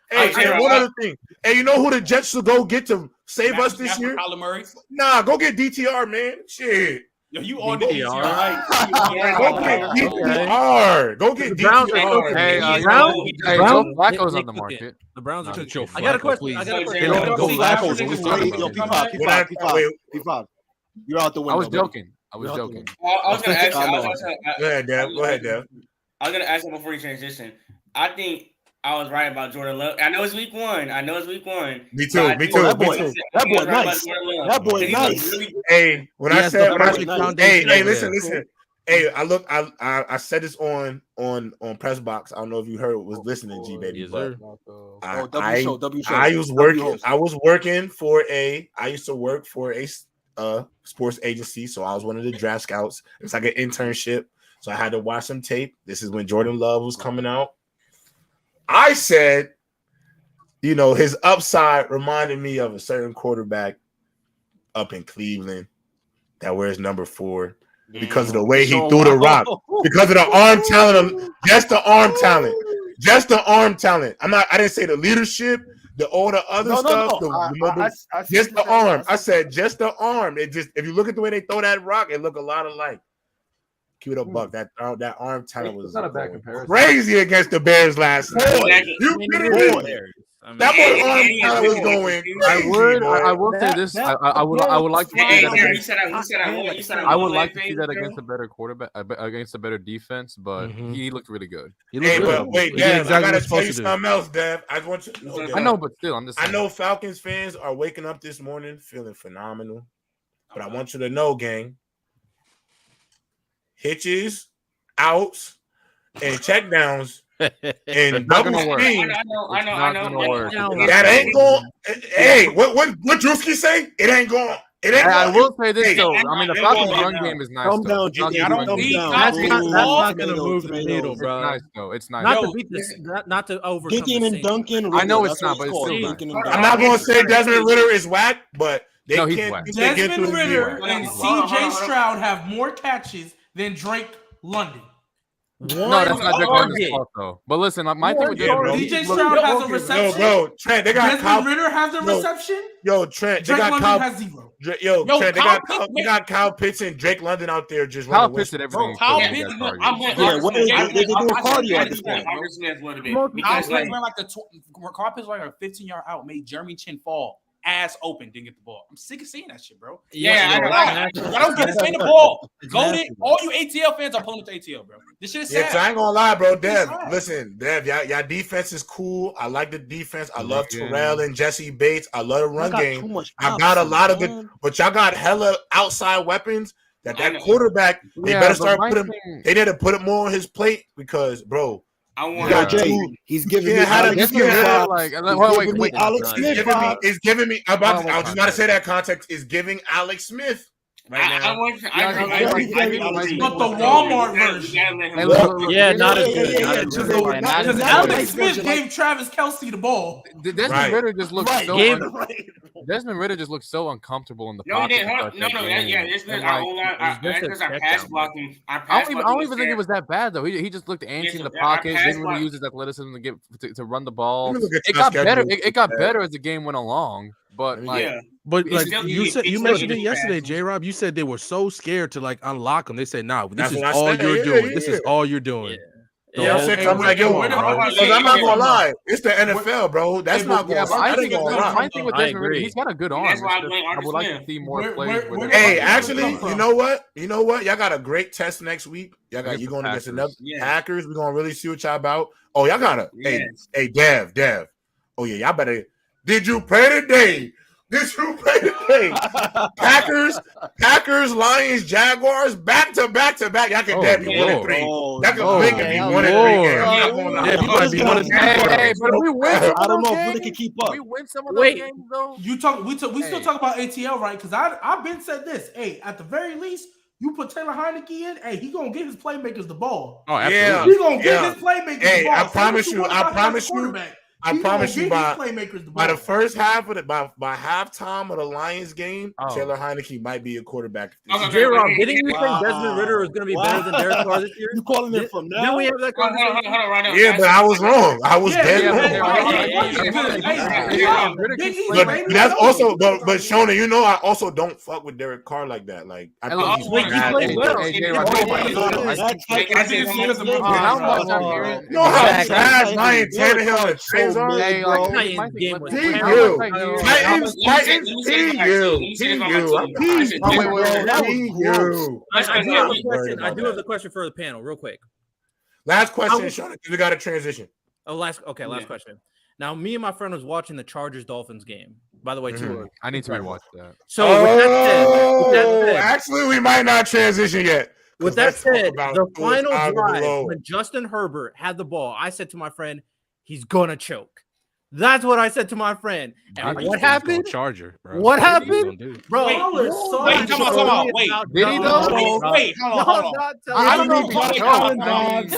Hey, one other thing. Hey, you know who the Jets should go get to save us this year? Kyler Murray. Nah, go get DTR, man. Shit. Yo, you on DTR? Go get DTR. Go get DTR. Hey, Joe Flacco's on the market. The Browns are Joe I got a question. Please. Go Flacco's. P5. You're out the window. I was joking. I was gonna ask you. Go ahead, Dev. I was gonna ask you before you transition. I think I was right about Jordan Love. I know it's week one. Me too. That boy nice. That boy nice. Hey, when I said, hey, listen. Hey, I said this on press box. I don't know if you heard was listening, G baby. Yes, sir. I used to work for a sports agency, so I was one of the draft scouts. It was like an internship, so I had to watch some tape. This is when Jordan Love was coming out. I said, his upside reminded me of a certain quarterback up in Cleveland that wears number 4 because of the way he threw the rock, because of the arm talent, just the arm talent. I didn't say the leadership, all the other stuff. Just the arm. I said just the arm. It just, if you look at the way they throw that rock, it look a lot alike. Keep it a buck. That arm talent was not a bad comparison. Crazy against the Bears last night. That boy arm talent was going. I will say this. I would like to see that. I would like to see that against a better quarterback, against a better defense. But he looked really good. But wait, Dev, I gotta tell you something else, Dev. I want you to know. I know, but still, I'm just. I know Falcons fans are waking up this morning feeling phenomenal, but I want you to know, gang. Hitches, outs, and checkdowns, and double speed. I know. That ain't going. Hey, what Drewski say? It ain't going. I will say this though. I mean, the Falcons' run game is nice. Calm down, Jimmy. That's not going to move the needle, bro. It's nice though. It's nice. Not to beat this, not to overcome. Dicking and Duncan. I know it's not, but it's still nice. I'm not going to say Desmond Ritter is whack, but they can't. Desmond Ritter and C.J. Stroud have more catches than Drake London. No, that's not Drake London's fault though. But listen, my thing with DJ Stroud has a reception. Bro, Trent, they got Desmond Ritter has a reception. Yo, Trent, Drake London has 0. Trent, they got Kyle Pitts and Drake London out there just Kyle Pitts did everything. Kyle Pitts, what they doing cardio at this point? Kyle Pitts like a 15-yard out, made Jeremy Chin fall. Ass open, didn't get the ball. I'm sick of seeing that shit, bro. I don't get this man the ball. All you ATL fans are pulling up to ATL, bro. This shit is sad. Yeah, I ain't gonna lie, bro. Dev, listen, y'all defense is cool. I like the defense. I love Terrell and Jesse Bates. I love the run game. I got a lot of good, but y'all got hella outside weapons. That quarterback, they better start putting. They need to put it more on his plate because, bro. I want he's giving me Alex Smith. It's giving me. I was just about to say that context is giving Alex Smith right now. But the Walmart version. Yeah, not as good. Because Alex Smith gave Travis Kelce the ball. Desmond Ritter just looks so. Desmond Ritter just looks so uncomfortable in the pocket. Because our pass blocking. I don't even think it was that bad though. He just looked antsy in the pocket. Didn't really use his athleticism to run the ball. It got better. It got better as the game went along. But you mentioned it yesterday, J-Rob. You said they were so scared to unlock them. They said, "Nah, this is all you're doing. This is all you're doing." Yeah, I'm like, yo, because I'm not gonna lie, it's the NFL, bro. That's not going. I think my thing with Desmond Ridder, he's got a good arm. I would like to see more plays. Hey, actually, you know what? Y'all got a great test next week. You're going against another Packers. We're gonna really see what y'all about. Oh, y'all gotta. Hey, Dev. Oh yeah, y'all better. Did you play today? Packers, Lions, Jaguars, back to back. Y'all can dab me 1-3. Y'all can blink and be 1-3. Hey, but we win. I don't know if we can keep up. We win some of those games though. We still talk about ATL, right? Because I've been said this. Hey, at the very least, you put Taylor Heineke in. Hey, he gonna get his playmakers the ball. Oh, absolutely. He gonna get his playmakers the ball. I promise you. By the first half of by halftime of the Lions game, Taylor Heineke might be a quarterback. J-Rob, didn't you think Desmond Ridder was going to be better than Derek Carr this year? You calling it from now? Didn't we have that conversation? Yeah, but I was wrong. I was dead wrong. But that's also, but Shona, you know, I also don't fuck with Derek Carr like that. Like, I think he's bad. You know how trash Ryan Tannehill and Trey are? Titans game was I do have the question for the panel, real quick. Last question, Sean, because we got to transition. Last question. Now, me and my friend was watching the Chargers-Dolphins game. By the way, too. I need to rewatch that. So, with that said, actually, we might not transition yet. With that said, the final drive, when Justin Herbert had the ball, I said to my friend, he's going to choke. That's what I said to my friend. And what happened? Charger, bro. What happened? Bro, wait, come on. Wait. Did he though? Wait, hold on. I don't know.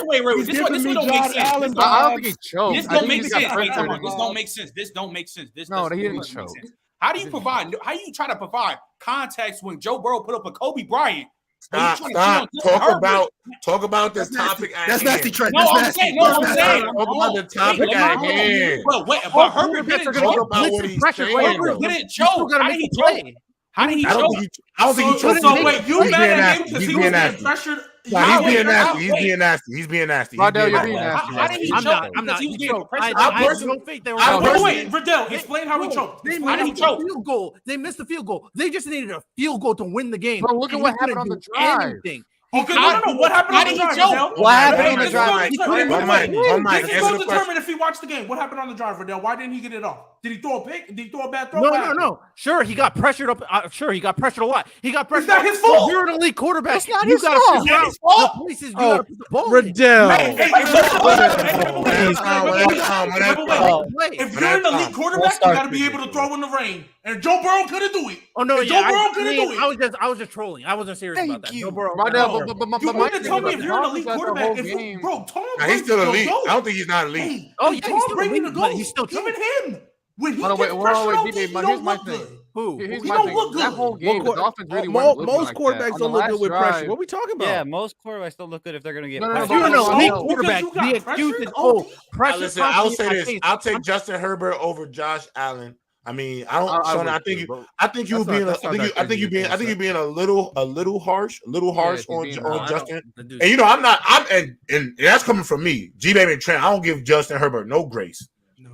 Wait. This don't make sense. I don't think he choked. This don't make sense. Wait, come on. This don't make sense. No, he didn't choke. How do you try to provide context when Joe Burrow put up a Kobe Bryant? Stop. Talk about the topic at hand. That's nasty, Trent. No, I'm saying. Talk about the topic at hand. But Herbert didn't choke. Herbert didn't choke. How did he choke? I don't think he choked. So wait, you mad at him because he was getting pressured? He's being nasty. Rodell, you're being nasty. How did he choke? I'm not. He was getting pressured. I don't think they were. Wait, Rodell, explain how he choked. How did he choke? They missed the field goal. They just needed a field goal to win the game. But look at what happened on the drive. Okay, no. What happened on the drive? What happened on the drive? This is going to determine if he watched the game. What happened on the drive, Rodell? Why didn't he get it off? Did he throw a pick? Did he throw a bad throw? No. Sure, he got pressured up. Sure, he got pressured a lot. He got pressured. Is that his fault? You're an elite quarterback. It's not his fault. The places you got to put the ball in. If you're an elite quarterback, you got to be able to throw in the rain. And Joe Burrow couldn't do it. Oh no, Joe Burrow couldn't do it. I was just trolling. I wasn't serious about that. Joe Burrow. You want to tell me if you're an elite quarterback? He's still elite. I don't think he's not elite. Oh yeah, he's still elite, but he's still even him. When he gets pressure, he don't look good. Here's He my don't thing. look good. That whole game, the Dolphins really most quarterbacks don't look good with pressure. What are we talking about? Yeah, most quarterbacks don't look good if they're going to get pressure. You're an elite quarterback. The excuse is pressure. Listen, I'll say this. I'll take Justin Herbert over Josh Allen. I mean, I think you're being a little harsh on Justin. And you know, and that's coming from me. G-Baby and Trent, I don't give Justin Herbert no grace.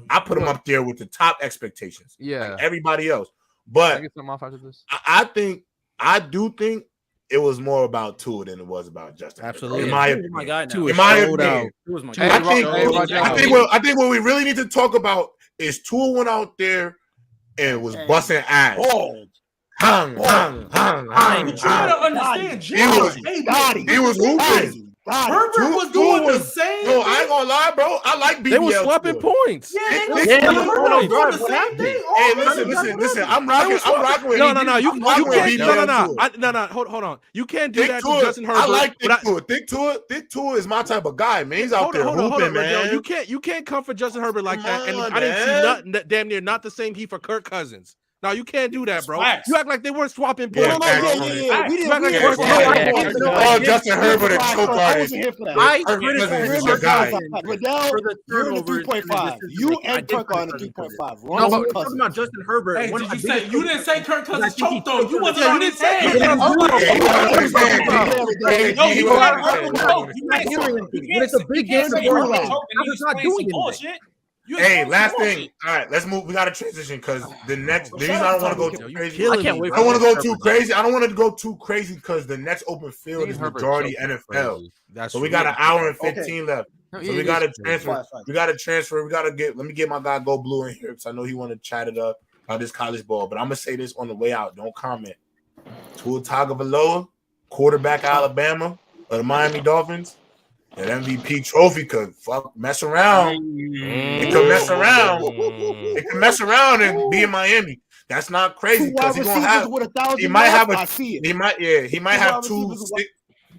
I put him up there with the top expectations. Yeah. Like everybody else. But I do think it was more about Tua than it was about Justin. Absolutely. In my opinion. I think what we really need to talk about is Tua went out there and was busting ass. You gotta understand, he was hooping. Herbert was doing the same. No, I ain't gonna lie, bro. I like BBL. They were swapping points. They were doing the same thing. Hey, listen. I'm rocking with. No. You can't. No. Hold on. You can't do that to Justin Herbert. I like Thick Tua. Thick Tua is my type of guy, man. He's out there hooping, man. You can't come for Justin Herbert like that. And I didn't see nothing damn near not the same heat for Kirk Cousins. No, you can't do that, bro. You act like they weren't swapping points. Justin Herbert and choke artist. I criticized for the 3.5. You and Kirk on the 3.5. No, but we're talking about Justin Herbert. Hey, you didn't say Kirk Cousins choked though. You didn't say it. It's a big game. Hey, last thing. All right, let's move. We got to transition because the reason I don't want to go too crazy. I can't wait. I don't want to go too crazy. I don't want to go too crazy because the next open field is majority NFL. So we got an hour and 15 left. So we got to transfer. We got to transfer. We got to get. Let me get my guy Go Blue in here because I know he want to chat it up about this college ball. But I'm gonna say this on the way out. Don't comment. Tua Tagovailoa, quarterback Alabama or the Miami Dolphins. That MVP trophy could mess around. It could mess around. It could mess around and be in Miami. That's not crazy because he's gonna have. He might have a. He might. Yeah. He might have two.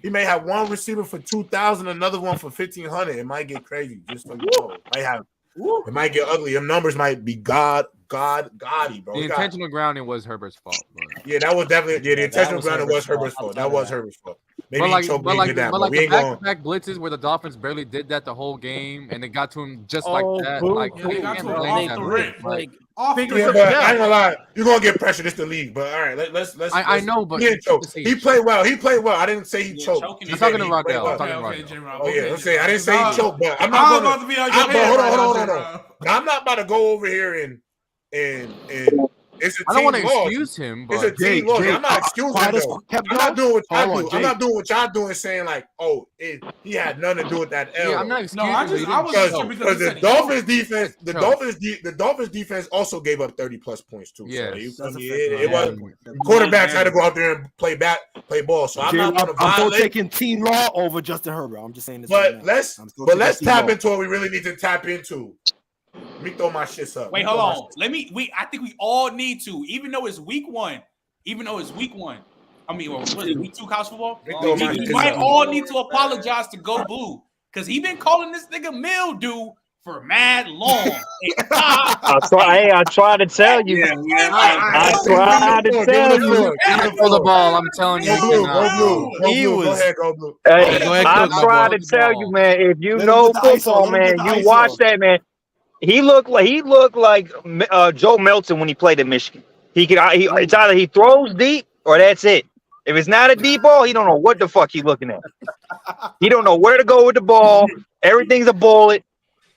He may have one receiver for 2,000, another one for 1,500. It might get crazy. Just so you know, it might get ugly. Them numbers might be gaudy, bro. The intentional grounding was Herbert's fault. Bro. Yeah, that was definitely the intentional grounding was Herbert's fault. That was Herbert's fault. Maybe the back-to-back blitzes where the Dolphins barely did that the whole game, and it got to him just like that. They got to him off the rip. But I ain't gonna lie, you're gonna get pressure. This the league, but all right, let's. I know, but he played well. He played well. I didn't say he choked. I'm talking to Rockdale. Oh yeah, I'm saying I didn't say he choked, but I'm not about to be on your head. Hold on. I'm not about to go over here and it's a team. I don't want to excuse him, but it's a team loss. I'm not excusing him. I'm not doing what y'all do. I'm not doing what y'all doing, saying like, oh, he had nothing to do with that L. Yeah, I'm not excusing him because the Dolphins defense also gave up 30+ points too. Yeah, so it was quarterbacks had to go out there and play ball. So I'm not going to violate. I'm taking T Law over Justin Herbert. I'm just saying this. But let's tap into what we really need to tap into. Let me throw my shits up. Wait, hold on. I think we all need to, even though it's week one. I mean, what is it, week 2 college football? We might all need to apologize to Go Blue because he been calling this nigga mildew for mad long. I try to tell you. I try to tell you. For the ball, I'm telling you. Go Blue. I try to tell you, man. If you know football, man, you watch that, man. He looked like Joe Milton when he played at Michigan. It's either he throws deep or that's it. If it's not a deep ball, he don't know what the fuck he's looking at. He don't know where to go with the ball. Everything's a bullet.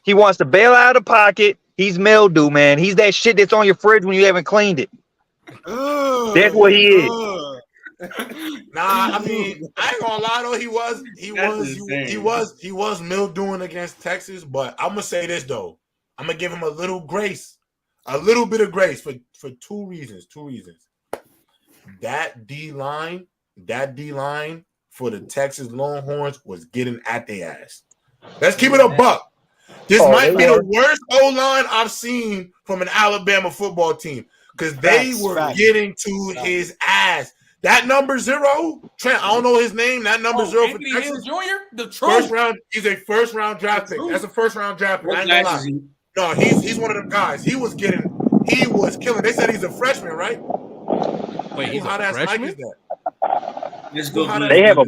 He wants to bail out of the pocket. He's mildew, man. He's that shit that's on your fridge when you haven't cleaned it. That's what he is. Nah, I mean, I ain't gonna lie though. He was mildewing against Texas, but I'm gonna say this though. I'm gonna give him a little bit of grace for two reasons. That D line for the Texas Longhorns was getting at their ass. Let's keep it a buck. This might be the worst O-line I've seen from an Alabama football team because they were getting to his ass. That number 0, Trent, I don't know his name. That number 0 for Texas Jr. The first round. He's a first round draft pick. That's a first round draft pick. I ain't gonna lie. No, he's one of them guys. He was killing. They said he's a freshman, right? Wait, he's a freshman? Is that? They have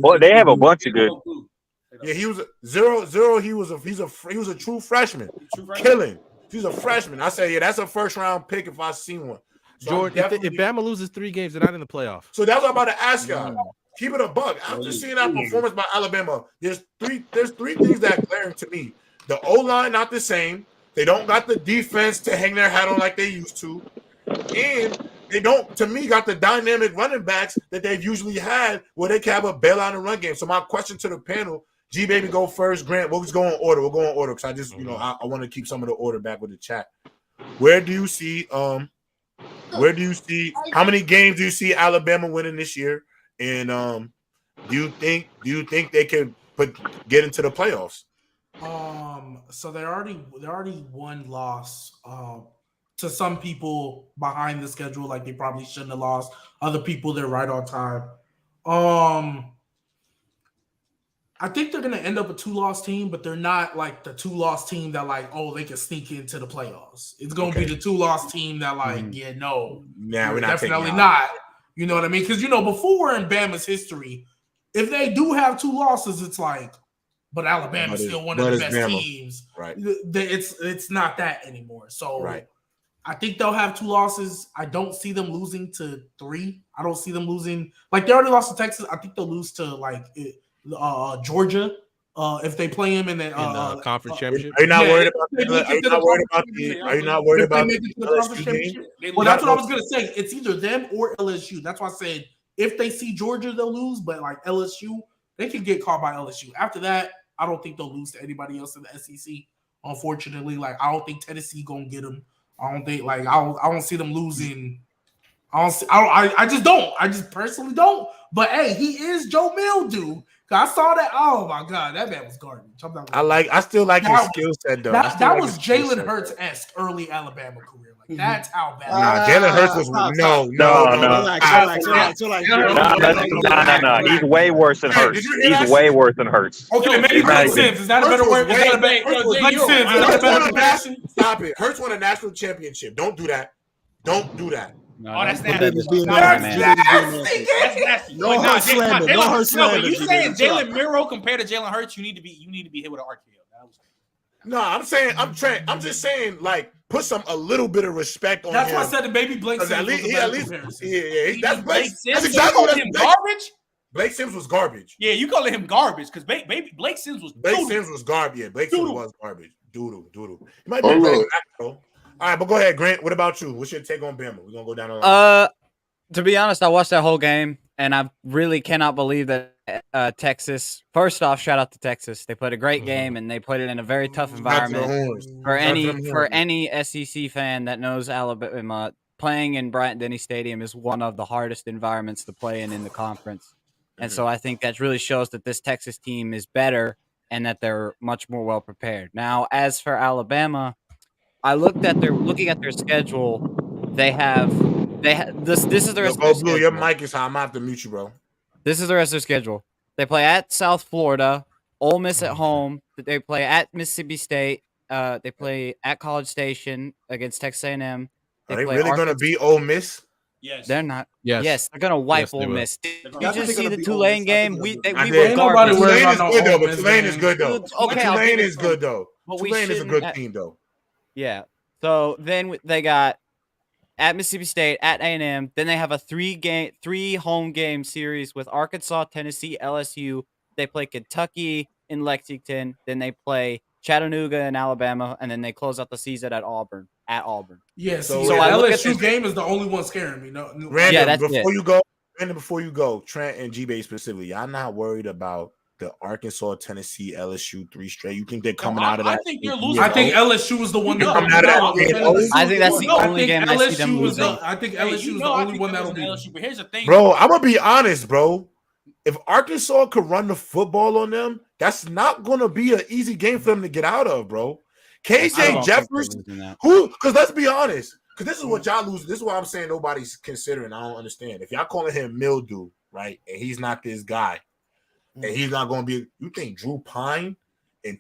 a bunch of good. Yeah, he was 0. He was a true freshman. Killing. He's a freshman. I say, yeah, that's a first round pick if I seen one. So Jordan, if Bama loses 3 games, they're not in the playoffs. So that's what I'm about to ask y'all. Keep it a buck. I'm just seeing that performance by Alabama. There's three things that are glaring to me. The O-line not the same. They don't got the defense to hang their hat on like they used to. And they don't, to me, got the dynamic running backs that they've usually had where they can have a bailout and run game. So my question to the panel, G-Baby go first, Grant, we'll just go in order. We'll go in order because I just, I want to keep some of the order back with the chat. Where do you see how many games do you see Alabama winning this year? And do you think they can get into the playoffs? So they're already one loss. To some people behind the schedule, like they probably shouldn't have lost. Other people, they're right on time. I think they're gonna end up a 2-loss team, but they're not like the 2-loss team that like, oh, they can sneak into the playoffs. It's gonna be the 2-loss team that like, we're not definitely not. You know what I mean? Because before in Bama's history, if they do have 2 losses, it's like, but Alabama's still one of the best teams. Right. It's not that anymore. So I think they'll have 2 losses. I don't see them losing to 3. I don't see them losing. Like, they already lost to Texas. I think they'll lose to, like, Georgia if they play him in the conference championship. Are you not worried about the? Are you not worried about the conference championship? Well, that's what I was going to say. It's either them or LSU. That's why I said if they see Georgia, they'll lose. But, like, LSU, they can get caught by LSU. After that, I don't think they'll lose to anybody else in the SEC. Unfortunately, like, I don't think Tennessee going to get them. I don't think, like, I don't see them losing. I just don't. I just personally don't. But hey, he is Joe Mildew. I saw that. Oh my God, that man was garbage. I still like his skill set though. That was Jalen Hurts-esque early Alabama career. Like that's how bad. Nah, Jalen Hurts was no. He's way worse than Hurts. He's way worse than Hurts. Okay, maybe Blake Sims. Is that a better word? Blake Sims. Is that a better comparison? Stop it. Hurts won a national championship. Don't do that. Don't do that. No, that's nasty. That's nasty. No Hurts slander. No Hurts slander. But you saying Jalen Milroe compared to Jalen Hurts, you need to be hit with an RKO. No, I'm just saying, like, put a little bit of respect on him. That's why I said the baby Blake Sims. At least, that's Blake Sims. That's exactly what him garbage. Blake Sims was garbage. Yeah, you calling him garbage because baby Blake Sims was garbage. Yeah, Blake Sims was garbage. Doodle. He might be better than that, though. All right, but go ahead, Grant. What about you? What's your take on Bama? We're gonna go down the line. To be honest, I watched that whole game, and I really cannot believe that Texas. First off, shout out to Texas. They played a great game, and they played it in a very tough environment. For any SEC fan that knows Alabama, playing in Bryant-Denny Stadium is one of the hardest environments to play in the conference. And so I think that really shows that this Texas team is better and that they're much more well prepared. Now, as for Alabama, looking at their schedule. This is the rest of their schedule. Your mic is high. I'm gonna have to mute you, bro. This is the rest of their schedule. They play at South Florida, Ole Miss at home. They play at Mississippi State. They play at College Station against Texas A&M. Are they really gonna beat Ole Miss? Yes. They're not. Yes. They're gonna wipe Ole Miss. Did you just see the Tulane game? We were garbage. Tulane is good though. But Tulane is good though. Okay, Tulane is good though. Tulane is a good team though. Yeah. So then they got at Mississippi State, at A&M. Then they have a 3 home game series with Arkansas, Tennessee, LSU. They play Kentucky in Lexington. Then they play Chattanooga in Alabama, and then they close out the season at Auburn. Yeah. So LSU game is the only one scaring me. No. Random, before you go, Trent and G-Bay specifically, y'all not worried about the Arkansas, Tennessee, LSU 3 straight? You think they're coming out of that? I think you're losing. I think LSU is the one that's coming out of that. I think that's the only game I see them losing. I think LSU is the only one that'll be LSU. But here's the thing, bro. I'm gonna be honest, bro. If Arkansas could run the football on them, that's not gonna be an easy game for them to get out of, bro. KJ Jefferson, because let's be honest, because this is what y'all lose. This is what I'm saying nobody's considering. I don't understand. If y'all calling him Mildew, right, and he's not this guy. And he's not going to be. You think Drew Pine and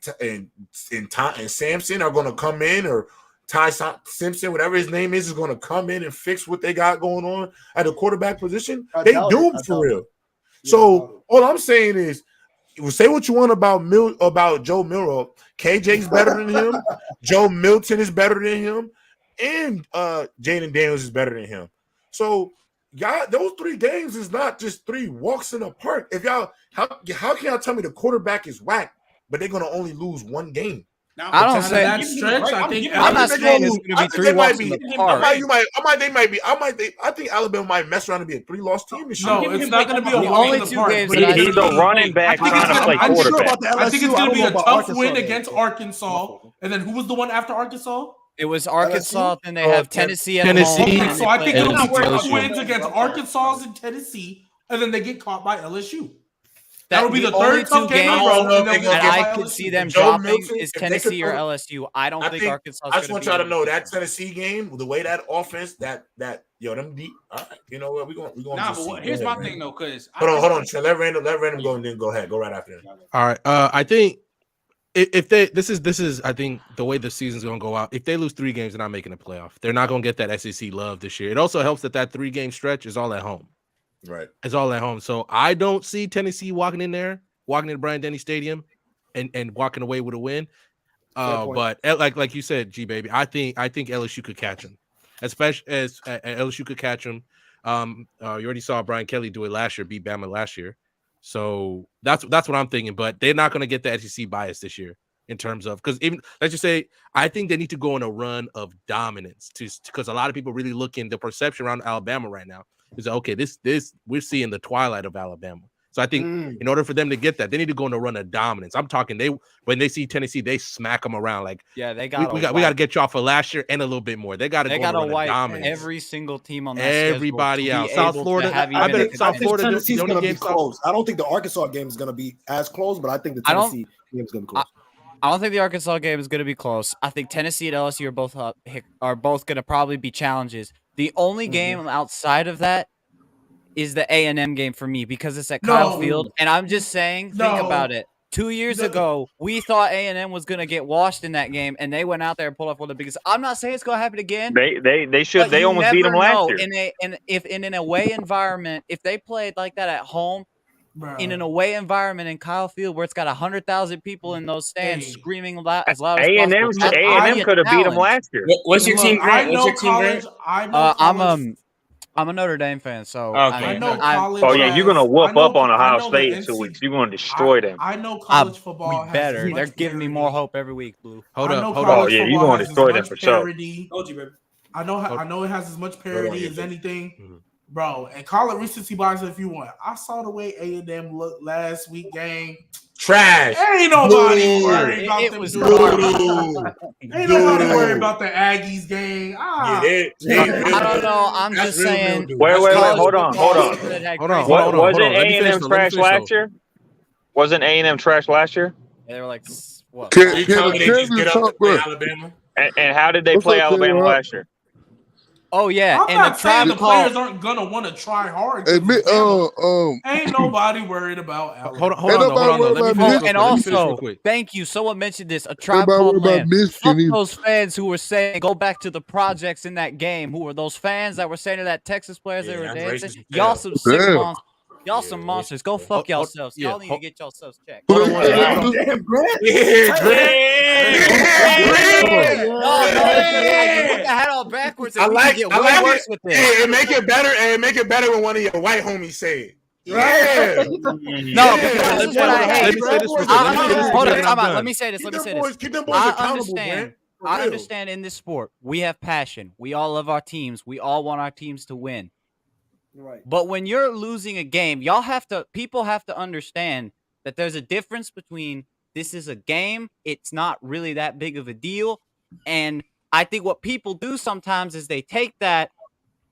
Sampson are going to come in, or Ty Simpson, whatever his name is going to come in and fix what they got going on at the quarterback position? They doomed for real. So all I'm saying is, say what you want about Joe Milroe. KJ's better than him. Joe Milton is better than him, and Jaden Daniels is better than him. So. Y'all, those 3 games is not just 3 walks in the park. If y'all, how can y'all tell me the quarterback is whack, but they're gonna only lose 1 game? Now, I don't say that stretch. I'm not saying it's gonna be 3 walks in the park. I think Alabama might mess around and be a 3-loss team this year. No, it's not gonna be a walk in the park. He's a running back trying to play quarterback. I think it's gonna be a tough win against Arkansas. And then who was the one after Arkansas? It was Arkansas, then they have Tennessee at home. Okay, so I think it'll be 2 wins against Arkansas and Tennessee, and then they get caught by LSU. That'll be the third tough game in a row. And I could see them dropping is Tennessee or LSU. I don't think Arkansas. I just want y'all to know that Tennessee game, the way that offense, them deep. All right, you know what? We're going. Nah, but here's my thing though, because hold on. Let Random go and then go ahead. Go right after that. All right. I think. If they this is I think the way the season's gonna go out. If they lose 3 games, they're not making a playoff. They're not gonna get that SEC love this year. It also helps that 3-game stretch is all at home. Right, it's all at home. So I don't see Tennessee walking into Bryant-Denny Stadium and walking away with a win. But like you said, G baby, I think LSU could catch them. especially as LSU could catch them. You already saw Brian Kelly do it last year, beat Bama last year. So that's what I'm thinking. But they're not going to get the SEC bias this year in terms of, because even let's just say I think they need to go on a run of dominance because a lot of people really looking the perception around Alabama right now is that, okay, this we're seeing the twilight of Alabama. So I think in order for them to get that, they need to go on a run of dominance. I'm talking when they see Tennessee, they smack them around like they got we got to get y'all for last year and a little bit more. They got to wipe dominance. every single team on that everybody out. South Florida, I bet South Florida Tennessee's going to be close. I don't think the Arkansas game is going to be as close, but I think the Tennessee game is going to be close. I don't think the Arkansas game is going to be close. I think Tennessee and LSU are both going to probably be challenges. The only game outside of that is the A&M game for me because it's at Kyle Field. And I'm just saying, think about it. 2 years ago, we thought A&M was going to get washed in that game, and they went out there and pulled off one of the biggest. I'm not saying it's going to happen again. They should. They almost beat them last year. In an away environment, if they played like that at home, in an away environment in Kyle Field where it's got 100,000 people in those stands screaming as loud as A&M could have beat them last year. What's your team, Grant? I'm a Notre Dame fan, so okay. You're gonna whoop up on Ohio State in 2 weeks. You're gonna destroy them. I know college football has better. They're giving me more hope every week, Blue. Hold up. Oh yeah, you're gonna destroy them for sure. I know it has as much parity as anything. Bro, and call it recency bias if you want. I saw the way A&M looked last week game. Trash. Ain't nobody worried about them. Ain't nobody worried about the Aggies game. I don't know. I'm just saying. Wait. Hold on. Wasn't A&M trash last year? Wasn't A&M trash last year? They were like, what? Alabama? And how did they play Alabama last year? Oh yeah, I'm not saying the players aren't gonna want to try hard. Ain't nobody worried about Alabama. Hold on. And also, thank you. Someone mentioned this. A Tribe Called Land. Fuck those fans who were saying go back to the projects in that game. Who were those fans that were saying to that Texas players they were dancing? Y'all some sick monsters. Y'all some monsters. Go fuck yourselves. Y'all need to get yourselves checked. Damn, Grant. Put the hat on backwards. I like worse with this. Hey, make it better. And make it better when one of your white homies say it. Yeah. No, because this is what I hate. Hold on. Let me say this. Keep them boys accountable, man. I understand in this sport, we have passion. We all love our teams. We all want our teams to win. Right. But when you're losing a game, people have to understand that there's a difference between this is a game, it's not really that big of a deal. And I think what people do sometimes is they take that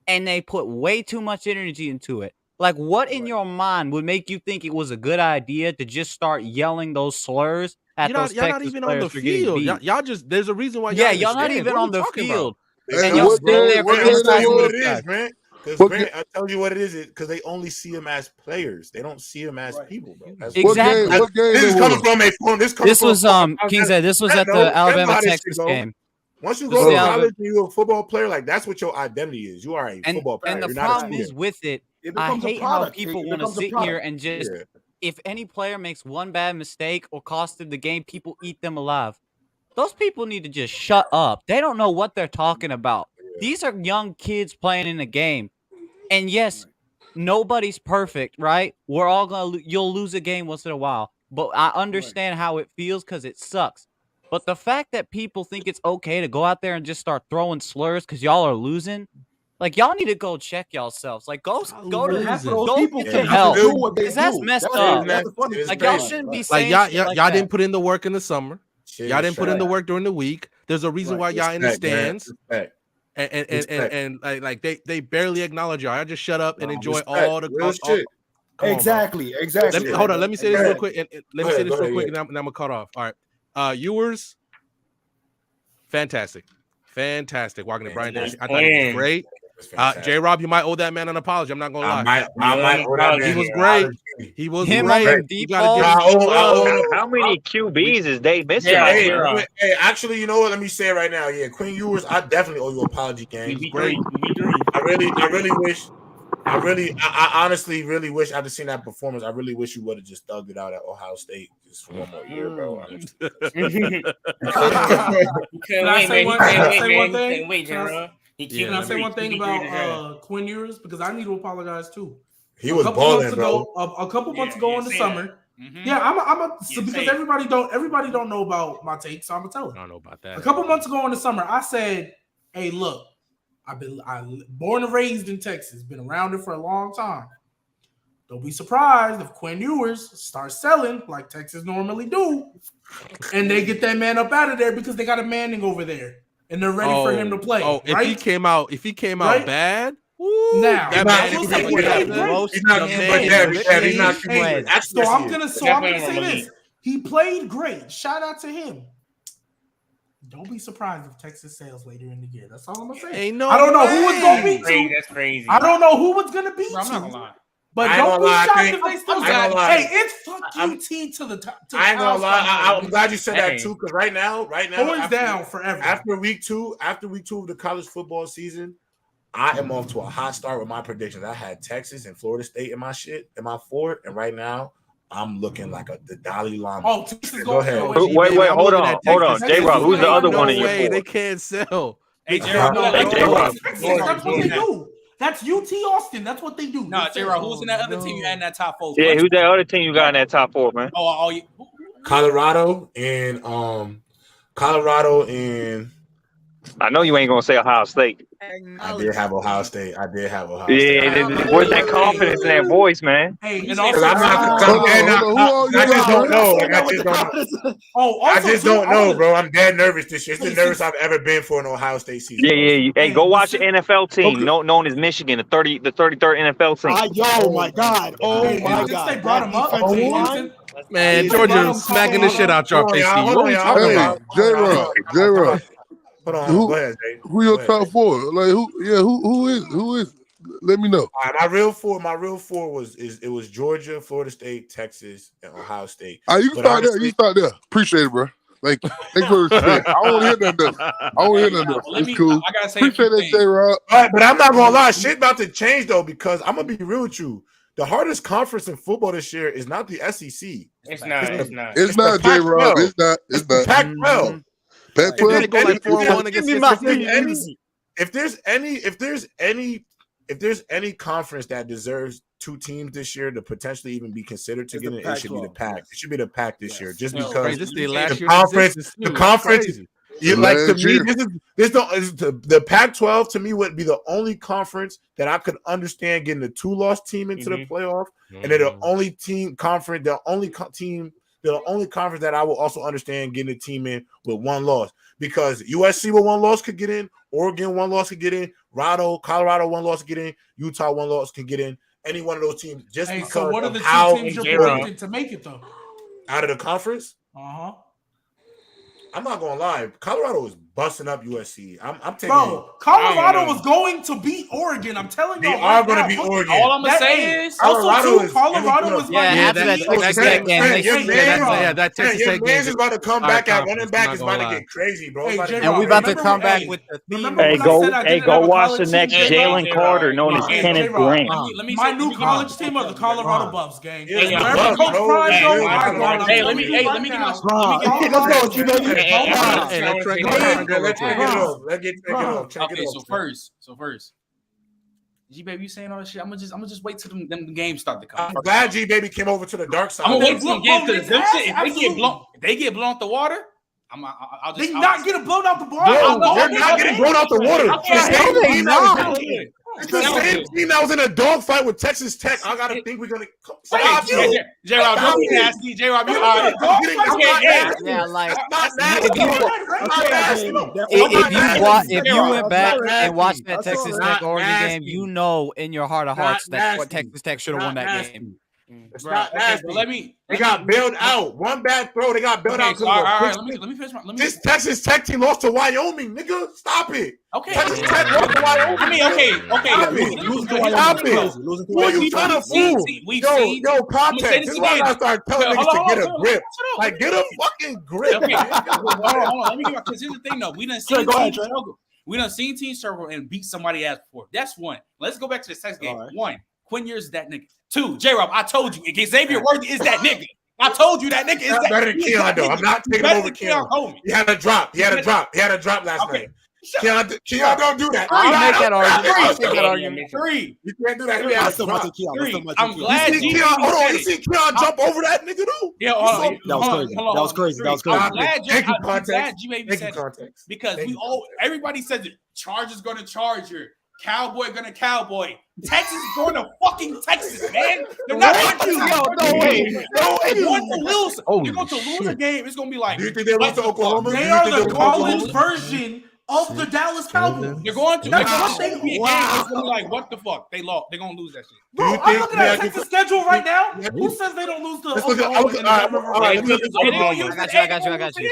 and they put way too much energy into it. Like, what in your mind would make you think it was a good idea to just start yelling those slurs at those Texas players? You're not even on the field. Y'all just, there's a reason why y'all not even on the field. And y'all still there. What it is, man. Because I tell you what it is, because they only see them as players. They don't see them as people, bro. Exactly. This is coming from a phone. This was King said this was at the Alabama Texas game. Once you go to college and you're a football player, like that's what your identity is. You are a football player. And the problem is with it, I hate how people want to sit here and just if any player makes one bad mistake or costed the game, people eat them alive. Those people need to just shut up. They don't know what they're talking about. These are young kids playing in a game. And yes, nobody's perfect, right? We're all you'll lose a game once in a while. But I understand how it feels because it sucks. But the fact that people think it's okay to go out there and just start throwing slurs because y'all are losing, like y'all need to go check yourselves. Like go get some help. Because that's messed up. Like y'all shouldn't be saying y'all didn't put in the work in the summer. Y'all didn't put in the work during the week. There's a reason why y'all in the stands. And like they barely acknowledge y'all. I just shut up and enjoy all the shit. Exactly. Hold on. Let me say this real quick. And then I'm gonna cut off. All right. Ewers, fantastic. Walking to Brian Davis. I thought he was great. J-Rob, you might owe that man an apology. I'm not gonna lie. I might owe that man. He was great. He was great. How many QBs is they missing? Hey, actually, you know what? Let me say it right now. Yeah, Quinn Ewers, I definitely owe you an apology, gang. He's great. I honestly really wish I'd seen that performance. I really wish you would have just thugged it out at Ohio State just for one more year, bro. Wait, General. Can I say one thing about Quinn Ewers? Because I need to apologize too. He was balling, bro. A couple months ago in the summer. Mm-hmm. Because everybody don't know about my take, so I'm gonna tell it. I don't know about that. A couple months ago in the summer, I said, "Hey, look, I'm born and raised in Texas, been around it for a long time. Don't be surprised if Quinn Ewers starts selling like Texas normally do, and they get that man up out of there because they got a Manning over there and they're ready for him to play." If he came out bad. Woo, now, he's not going So I'm gonna say this. He played great. Shout out to him. Don't be surprised if Texas sails later in the year. That's all I'm gonna say. I don't know who it's gonna beat to. That's crazy. I don't know who it's gonna beat to. I'm not gonna lie. But don't be shocked if they still got. Hey, it's fuck UT to the top. I ain't gonna lie. I'm glad you said that too, because right now, going down forever. After week two of the college football season, I am off to a hot start with my predictions. I had Texas and Florida State in my fort, and right now I'm looking like the Dalai Lama. Texas go ahead. Wait, hold on. J-Rob, who's the other one in your fort? They can't sell. Hey, J-Rob, that's what they do. That's UT Austin. That's what they do. No, J-Rob, who's in that other team you had in that top 4? Yeah, who's that other team you got in that top 4, man? Colorado and I know you ain't gonna say Ohio State. I did have Ohio State. Yeah, where's that confidence in that voice, man? Hey, and I just don't know, bro. I'm dead nervous this year. It's the nervous I've ever been for an Ohio State season. Yeah. Hey, go watch the NFL team, known as Michigan, the 33rd NFL team. Oh my God! Oh my God! They brought him up. Man, Georgia smacking the shit out y'all face. Hey, J-Rob. Hold on, go ahead, Jay. Who your top 4? Like who is? Let me know. All right, my real four was Georgia, Florida State, Texas, and Ohio State. You start there. Appreciate it, bro. Like, thanks for respect. I don't want to hear nothing else. It's cool. I gotta say appreciate that, J-Rob. All right, but I'm not gonna lie, shit about to change though, because I'm gonna be real with you. The hardest conference in football this year is not the SEC. It's not, J-Rob. It's not. The Pac-12. If there's any conference that deserves 2 teams this year to potentially even be considered to get in, it should be the Pac. It should be the Pac this year, just because the conference. The Pac-12 to me would be the only conference that I could understand getting a 2-loss team into the playoff, and then the only conference that I will also understand getting a team in with 1 loss, because USC with 1 loss could get in, Oregon 1 loss could get in, Colorado 1 loss could get in, Utah 1 loss could get in. Any one of those teams, just because so what are the 2 teams you're predicting to make it though? Out of the conference? I'm not gonna lie, Colorado is busting up USC. I'm taking. Bro, Colorado was going to beat Oregon. I'm telling you, they are going to beat Oregon. All I'm gonna say is Colorado was that Texas Tech game is about to come back at running back. Is about to get crazy, bro. And we about to come back with the theme. Hey, go watch the next Jalen Carter, known as Kenneth Grant. My new college team are the Colorado Buffs, gang. Let me get So first, G baby, you saying all this shit? I'm gonna just wait till them games start to come. I'm glad G baby came over to the dark side. I'm gonna wait till them games because if they get blown out the water, I'll just. They not getting blown out the water. No, they're not getting blown out the water. It's the same team that was in a dogfight with Texas Tech. I gotta think we're gonna stop you. J-Rob, don't be nasty. J-Rob, you are. Yeah, like if you went back and watched that Texas Tech Oregon game, you know in your heart of hearts that Texas Tech should have won that game. It's not nasty. They got bailed out. One bad throw. They got bailed out. All right. Let me finish. This Texas Tech team lost to Wyoming, nigga. Stop it. Okay. Texas Tech lost to Wyoming. I mean, okay. Stop it. Who are you trying to fool? Yo, context. This is why I start telling niggas to get a grip. Like, get a fucking grip. Okay. Hold on. Let me get because here's the thing, though. We done seen Team Circle and beat somebody else before. That's one. Let's go back to the Texas game. Right. 1, Quinn Ewers is that nigga. 2, J-Rob, I told you, Xavier Worthy is that nigga. I told you that nigga is that better than Keon, though. I'm not taking over Keon. He had a drop. He had a drop last night. Keon, don't do that. I'll make that argument. I'll take that argument. 3. You can't do that. I'm glad Keon, hold on. You see Keon jump over that nigga, though? Yeah, that was crazy. That was crazy. I'm glad Thank G-Baby said context. Because everybody says it. Chargers gonna Charger. Cowboy gonna Cowboy. Texas going to fucking Texas, man. They're not going to lose. They're going to lose a game. It's going to be like. Do you think they went to Oklahoma? They are the college version of the Dallas Cowboys. They're going to. It's going to be like, what the fuck? They're going to lose that shit. Bro, I'm looking at Texas schedule right now. Who says they don't lose to Oklahoma? I got you.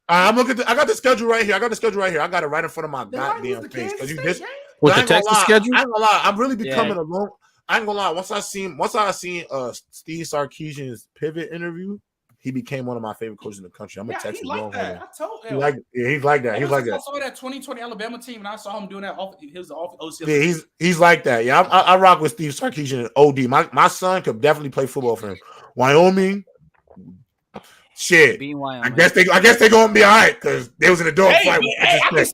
I'm looking. I got the schedule right here. I got it right in front of my goddamn face. Because you just. With the Texas schedule? I ain't gonna lie. I'm really becoming alone. I ain't gonna lie. Once I seen Steve Sarkisian's pivot interview, he became one of my favorite coaches in the country. I'm a Texas Longhorn. I told him. He's like that. He's like that. I saw that 2020 Alabama team, and I saw him doing that. He was the OC. Yeah, he's like that. Yeah, I rock with Steve Sarkisian and OD. My son could definitely play football for him. Wyoming. Shit, I guess they gonna be all right because they was in a dog fight. But what's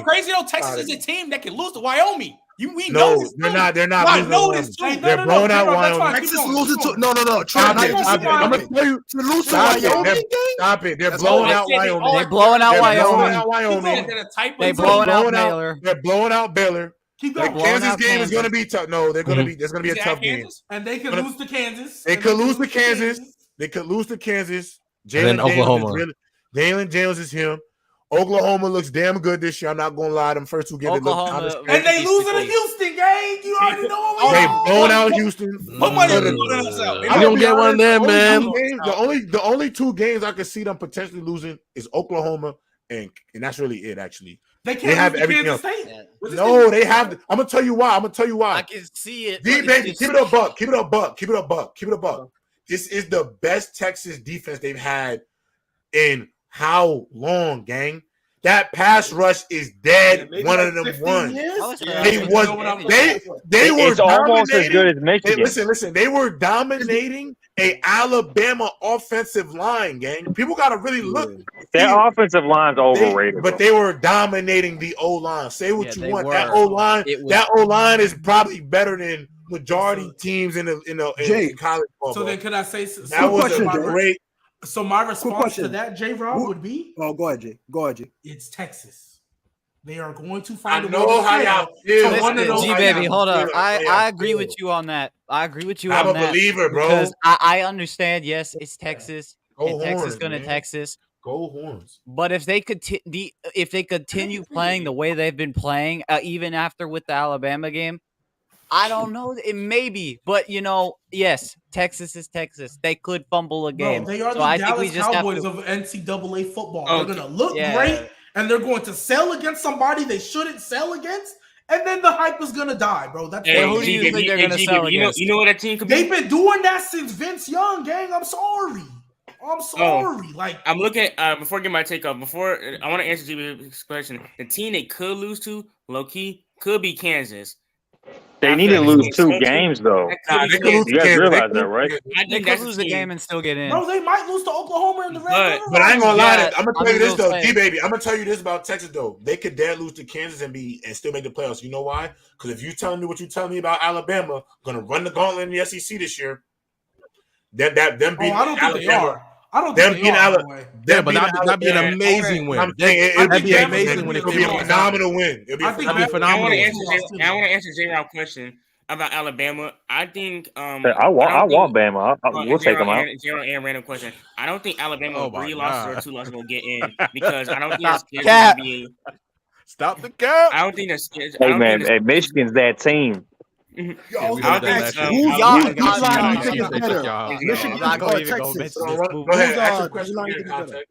crazy though? Texas is a team that can lose to Wyoming. Know this. They're not. They're blowing out Wyoming. Texas losing to no. I'm gonna tell you to lose to Wyoming. Stop it. They're blowing out Wyoming. They're blowing out Wyoming. They're blowing out Baylor. They're blowing out Baylor. Kansas game is gonna be tough. No, there's gonna be a tough game. And they can lose to Kansas. They could lose to Kansas. They could lose to Kansas. And then Oklahoma. Jalen James is him. Oklahoma looks damn good this year. I'm not gonna lie. Them first 2 games and they losing to Houston, gang. You already know what they blown out Houston. I don't get one of them, man. The only 2 games I could see them potentially losing is Oklahoma, and that's really it. Actually, they have everything else. No, they have. I'm gonna tell you why. I can see it. Baby, keep it a buck. Keep it a buck. This is the best Texas defense they've had in how long, gang? That pass rush is dead. One of them won. They were almost as good as Michigan. Listen. They were dominating a Alabama offensive line, gang. People gotta really look. Their offensive line's overrated, but they were dominating the O line. Say what you want. That O line is probably better than majority teams in college football. So then, could I say that was a great? So my response to that, J-Rob, would be, go ahead, Jay. It's Texas. They are going to find a way to how y'all feel. G-Baby, hold up. I agree with you on that. I'm a believer, bro. Because I understand, yes, it's Texas. Texas going to Texas. Go Horns. But if they continue playing the way they've been playing, even after with the Alabama game, I don't know. It may be, but yes, Texas is Texas. They could fumble a game. Bro, they are the Dallas Cowboys of NCAA football. They're going to look great, and they're going to sell against somebody they shouldn't sell against, and then the hype is going to die, bro. That's who do you think they're going to sell against? You know what that team could be? They've been doing that since Vince Young, gang. I'm sorry. I'm looking before I get my take off. Before I want to answer GB's question. The team they could lose to, low key, could be Kansas. They need to lose 2 games, though. You guys realize that, right? They could lose a game and still get in. Bro, they might lose to Oklahoma in the red zone. But I ain't gonna lie. I'm gonna tell you this though, G-Baby. I'm gonna tell you this about Texas though. They could dare lose to Kansas and still make the playoffs. You know why? Because if you telling me what you telling me about Alabama, gonna run the gauntlet in the SEC this year. Them beating I don't think they are. I don't think they are. Yeah, but that'd be an amazing win. It'd be amazing when it'll be a phenomenal win. It'll be a phenomenal win. I want to answer J-Rob question about Alabama. I think I want Bama. We'll take them out. And random question. I don't think Alabama 3 losses or 2 losses will get in because I don't think that's going to be. Stop the cap. I don't think that's. Hey man, Michigan's that team. I'm not gonna even go mention this.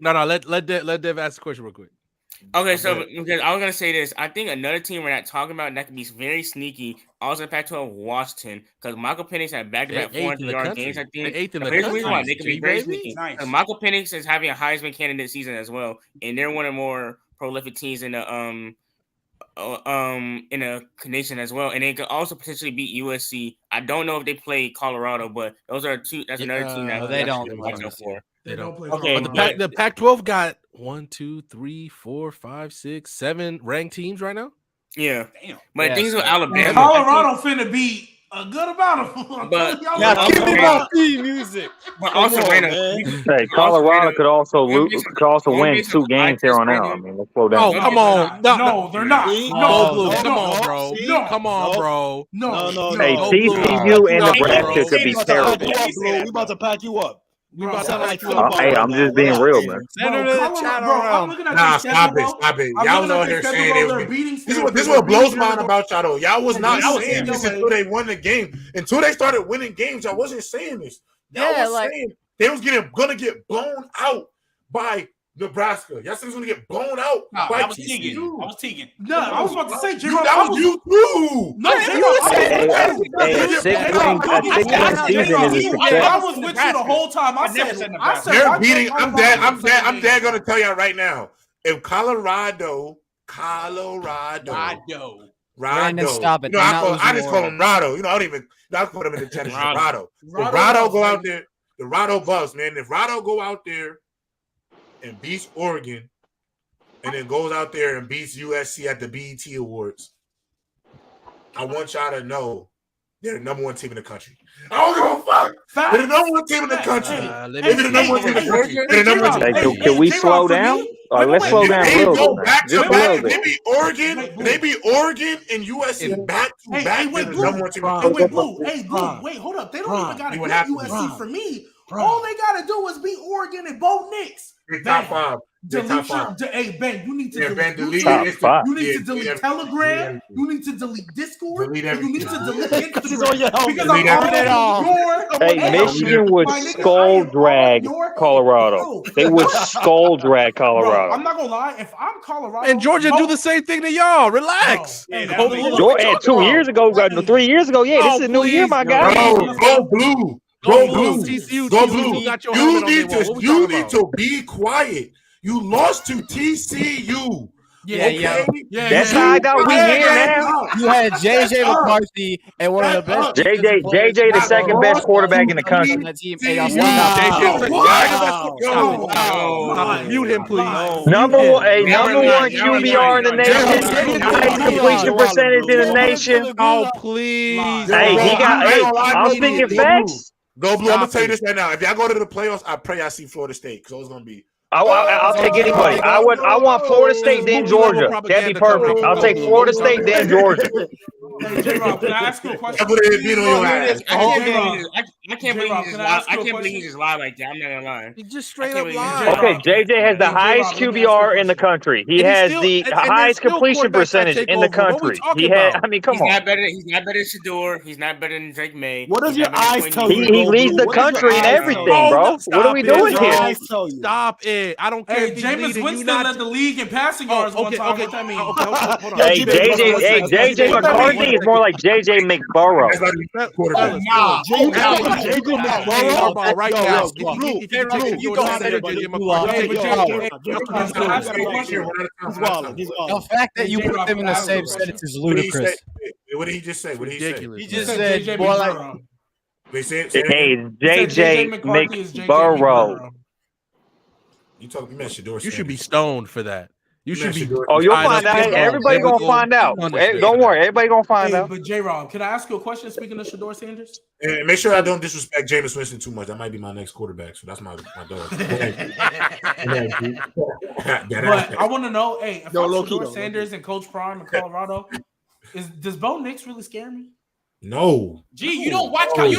No, let Dev ask the question real quick. Okay, so because I was gonna say this, I think another team we're not talking about that could be very sneaky. Also, Pac-12, Washington, because Michael Penix had back-to-back 400-yard games. I think here's the reason why they could be very sneaky. Nice. Michael Penix is having a Heisman candidate season as well, and they're one of the more prolific teams in the in a condition as well, and they could also potentially beat USC. I don't know if they play Colorado, but those are two. That's another team that they don't. They don't play. Okay, but the Pac-12 got 1, 2, 3, 4, 5, 6, 7 ranked teams right now. Yeah, damn. But things with Alabama, and Colorado finna be a good amount of them. But give me my theme music. But also, hey, Colorado could also win 2 games here on out. I mean, let's slow down. Oh, come on. No, they're not. No, come on, bro. Come on, bro. No. Hey, TCU and Nebraska could be terrible. We about to pack you up. Hey, I'm just being real, man. I'm looking at Nah, stop it. Y'all know they're saying they were beating. This is what blows my mind about y'all though. Y'all was not saying this until they won the game. Until they started winning games, y'all wasn't saying this. Y'all was saying they was gonna get blown out by Nebraska. Y'all said it was gonna get blown out by TCU. I was teaking. No, I was about to say, that was you too. No, a 6-win season is a success. I was with you the whole time. I said they're beating. I'm dead gonna tell y'all right now. If Colorado. Brandon, stop it. I just call him Rado. I don't even. I put him in the tennis. Rado. Rado go out there. The Rado Buffs, man. If Rado go out there and beats Oregon, and then goes out there and beats USC at the BET Awards, I want y'all to know they're the number 1 team in the country. I don't give a fuck. They're the number 1 team in the country. They're the number 1 team in the country. They're the number 1 team. Can we slow down? Let's slow down a little bit. Just a little bit. They beat Oregon and USC back to back. They're the number 1 team in the country. Wait, hold up. They don't even got to beat USC for me. All they got to do is beat Oregon and Bo Nix. Top 5. Delete hey, Ben, you need to delete YouTube. You need to delete Telegram. You need to delete Discord. You need to delete Instagram. Hey, Michigan would skull drag Colorado. They would skull drag Colorado. Bro, I'm not gonna lie. If I'm Colorado, and Georgia do the same thing to y'all. Relax. 2 years ago, 3 years ago, this is a new year, my guy. Go blue. Go blue. TCU. Go blue. You need to be quiet. You lost to TCU. That's how I got we here now. You had JJ McCarthy and one of the best. JJ, the second best quarterback in the country. Mute him, please. Number one QBR in the nation. Highest completion percentage in the nation. Oh, please. Hey, I'm speaking facts. Go blue. I'm gonna tell you this right now. If y'all go to the playoffs, I pray I see Florida State because it's gonna be. I'll take anybody. I want Florida State, then Georgia. That'd be perfect. I'll take Florida State, then Georgia. Hey, J-Rob, can I ask you a question? I can't believe he just lied like that. I'm not gonna lie. He just straight up lied. Okay, JJ has the highest QBR in the country. He has the highest completion percentage in the country. He had. I mean, come on. He's not better than Shador. He's not better than Drake May. What does your eyes tell you? He leads the country in everything, bro. What are we doing here? Stop it! I don't care. Hey, Jameis Winston led the league in passing yards one time. What that mean? Hey, JJ McCarthy is more like JJ McBurrow. JJ McBurrow right now. The fact that you put them in the same sentence is ludicrous. What did he just say? He just said, "Boy, like." Hey, JJ McBurrow. You should be stoned for that. You should be. Oh, you'll find out. Everybody gonna find out. Don't worry. Everybody gonna find out. But J-Rob, can I ask you a question? Speaking of Shador Sanders, and make sure I don't disrespect Jameis Winston too much. That might be my next quarterback. So that's my dog. But I want to know, hey, if Shador Sanders and Coach Prime in Colorado, does Bo Nix really scare me? No. G, you don't watch. You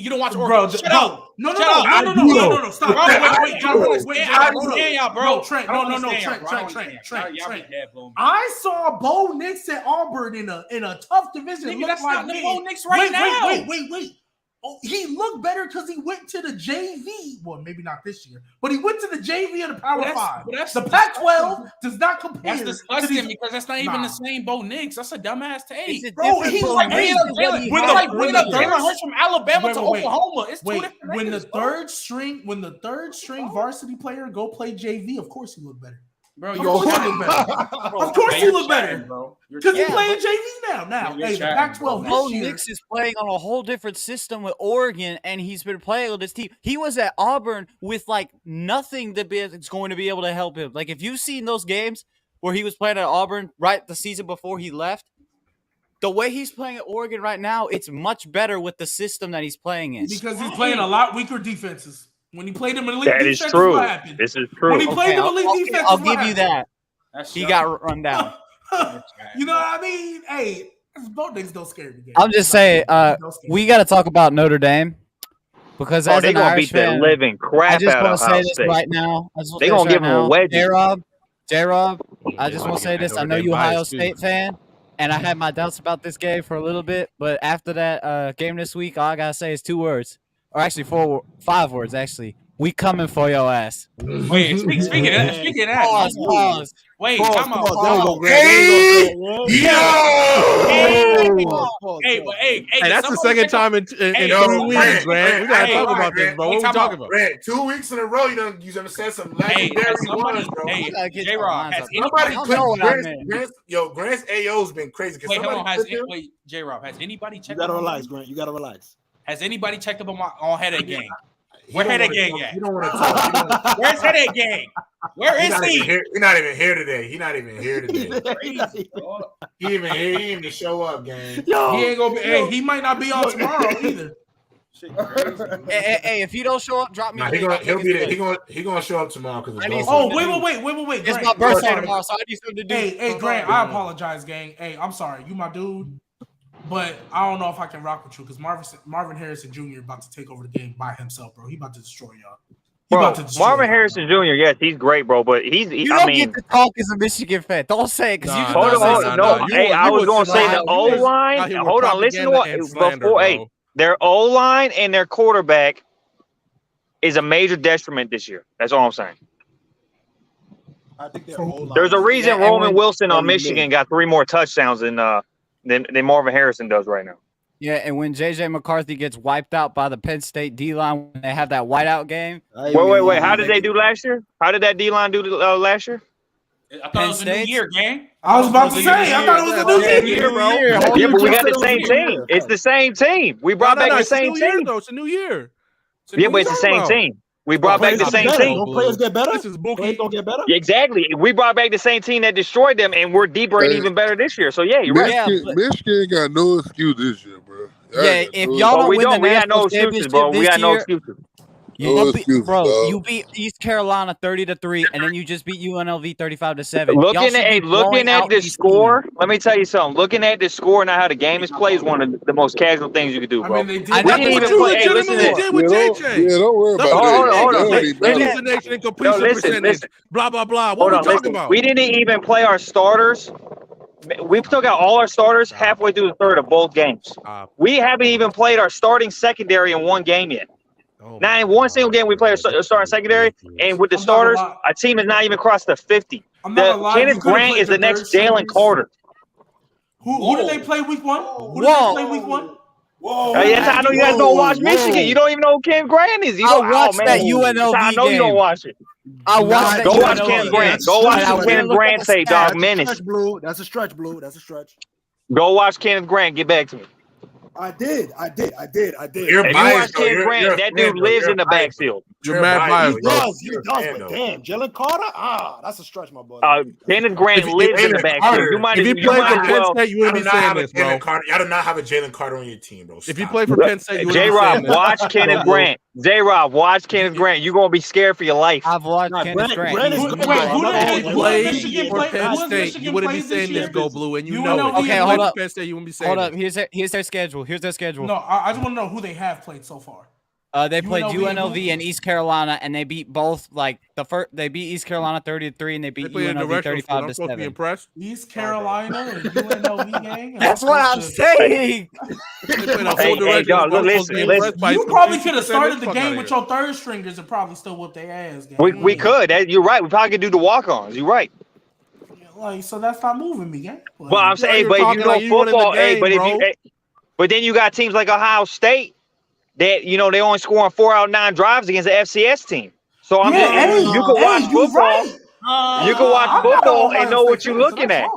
don't watch Oregon. Bro, shut up. No. Stop. Trent. I saw Bo Nix at Auburn in a tough division. Nigga, that's not the Bo Nix right now. Wait. Oh, he looked better because he went to the JV. Well, maybe not this year, but he went to the JV in the Power 5. The Pac-12 does not compare. That's disgusting because that's not even the same Bo Nix. That's a dumbass take. Bro, he's like bringing up Jalen Hurts from Alabama to Oklahoma. It's two different. When the third string varsity player go play JV, of course he looked better. Bro, of course he look better. Of course he look better, bro. Because he's playing JV now. Hey, the Pac-12 Bo Nix is playing on a whole different system with Oregon, and he's been playing with this team. He was at Auburn with like nothing that's going to be able to help him. Like if you've seen those games where he was playing at Auburn right the season before he left, the way he's playing at Oregon right now, it's much better with the system that he's playing in. Because he's playing a lot weaker defenses. When he played them in elite that defense, is true. what happened? This is true. When he played them elite defense, I'll give you that. He got run down. You know what I mean? Hey, both niggas don't scare me. I'm just saying, we got to talk about Notre Dame because as they an gonna Irish beat the fan, living crap I just out want of to say Ohio this State. right now. They gonna give him a wedge. J-Rob, I just want to say this. I know you Ohio State fan, and I had my doubts about this game for a little bit, but after that game this week, all I gotta say is 2 words, or actually 5 words. Actually, we coming for your ass. Wait, speaking of that. Pause. Wait, come on. Hey, that's the second time in 3 weeks, man. We gotta talk about this, bro. What we talking about? Grant, 2 weeks in a row, you're gonna say some legendary ones, bro. J-Rob, has somebody anybody? Grant's AO's been crazy. Wait, J-Rob, has anybody checked? You gotta relax, Grant. You gotta relax. Has anybody checked up on Headache Gang? Where Headache Gang at? You don't want to talk. Where's Headache Gang? Where is he? He's not even here today. He didn't even show up, gang. He ain't gonna be. Hey, he might not be on tomorrow either. Hey, if he don't show up, drop me. He'll be there. He gonna show up tomorrow because wait. It's my birthday tomorrow, so I need something to do. Hey, Grant, I apologize, gang. Hey, I'm sorry. You my dude. But I don't know if I can rock with you because Marvin Harrison Jr. about to take over the game by himself, bro. He about to destroy y'all. Marvin Harrison Jr. Yes, he's great, bro. But you don't get to talk as a Michigan fan. Don't say it because you hold on. Hey, I was gonna say the O line. Hold on, listen to what before. Hey, their O line and their quarterback is a major detriment this year. That's all I'm saying. I think there's a reason Roman Wilson on Michigan got 3 more touchdowns than Marvin Harrison does right now. Yeah, and when J.J. McCarthy gets wiped out by the Penn State D-line when they have that whiteout game. Wait. How did they do last year? How did that D-line do last year? I thought it was a new year, gang. I was about to say, I thought it was a new year, bro. Yeah, but we got the same team. It's the same team. We brought back the same team. It's a new year. Yeah, but it's the same team. We brought back the same team. Don't players get better? This is Players don't get better? Yeah, exactly. We brought back the same team that destroyed them, and we're deeper and even better this year. So, yeah, you're right. Michigan got no excuse this year, bro. Yeah, if y'all don't win the national championship this year, you beat East Carolina 30-3, and then you just beat UNLV 35-7. Looking at this score, let me tell you something. Looking at this score and how the game is played is one of the most casual things you can do, bro. I mean, they did with JJ. Yeah, don't worry about that. Hold on. Blah, blah, blah. What are we talking about? We didn't even play our starters. We took out all our starters halfway through the third of both games. We haven't even played our starting secondary in one game yet. Not in one single game we played a starting secondary, and with the starters, our team has not even crossed the 50. Kenneth Grant is the next Jalen Carter. Who did they play week 1? Who did they play week 1? Whoa! I know you guys don't watch Michigan. You don't even know who Ken Grant is. I watched that UNLV I know game. you don't watch it. I watched Go watch Ken Grant. Go watch some Kenneth Grant say, dog, menace. That's a stretch, Blue. That's a stretch. Go watch Kenneth Grant. Get back to me. I did. If you watch Ken Grant, that dude lives in the backfield. You're mad biased, bro. He does, but damn, Jalen Carter? That's a stretch, my boy. Kenneth Grant lives in the backfield. If you play for Penn State, you wouldn't be saying this, bro. I do not have a Jalen Carter on your team, bro. If you play for Penn State, you wouldn't be saying this. watch Kenneth Grant. J-Rob, watch Kenneth Grant. You're going to be scared for your life. I've watched Kenneth Grant. Who played for Penn State, you wouldn't be saying this, Go Blue, and you know it. Okay, hold up. Penn State, you wouldn't be saying Hold up. Here's their schedule. No, I just want to know who they have played so far. They played UNLV and East Carolina, and they beat both. They beat East Carolina 30-3, and they beat UNLV 35-7. East Carolina and UNLV gang. That's what I'm saying. Hey, dog, listen. You probably could have started the game with your third stringers and probably still whoop their ass. Gang. We could. You're right. We probably could do the walk-ons. You're right. So that's not moving me, gang. Well, I'm saying, but if you know football, but then you got teams like Ohio State that they only score on 4 out of 9 drives against the FCS team. So I'm saying you can watch football. You can watch football and know what you're looking at.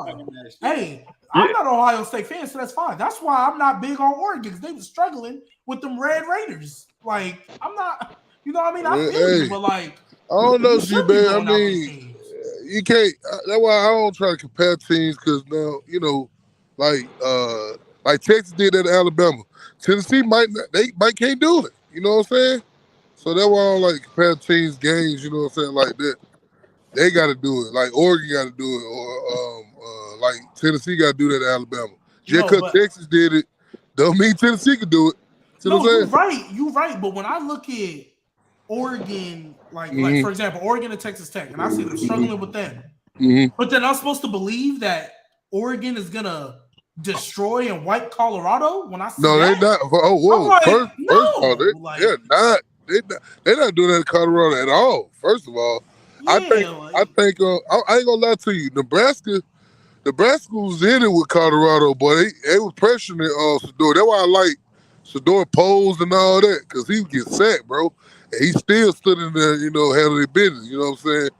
Hey, I'm not an Ohio State fan, so that's fine. That's why I'm not big on Oregon because they were struggling with them Red Raiders. Like, I'm not, you know what I mean? I feel you, but like, I don't know, G-Man. I mean, you can't. That's why I don't try to compare teams because now, you know, like Texas did that to Alabama. Tennessee might can't do it. You know what I'm saying? So that's why I don't like compare teams, games. You know what I'm saying? Like that, they got to do it. Like Oregon got to do it, or like Tennessee got to do that to Alabama. Just because Texas did it, don't mean Tennessee could do it. See what I'm saying? You're right. But when I look at Oregon, like for example, Oregon and Texas Tech, and I see them struggling with them. But then I'm supposed to believe that Oregon is gonna destroy and wipe Colorado when I see they're not. Oh, whoa! Like, first of all, they're not. They're not doing that in Colorado at all. First of all, I think I ain't gonna lie to you. Nebraska was in it with Colorado, but they was pressuring Sador. That's why I like Sador pose and all that because he would get sacked, bro. And he still stood in there, you know, handling his business. You know what I'm saying?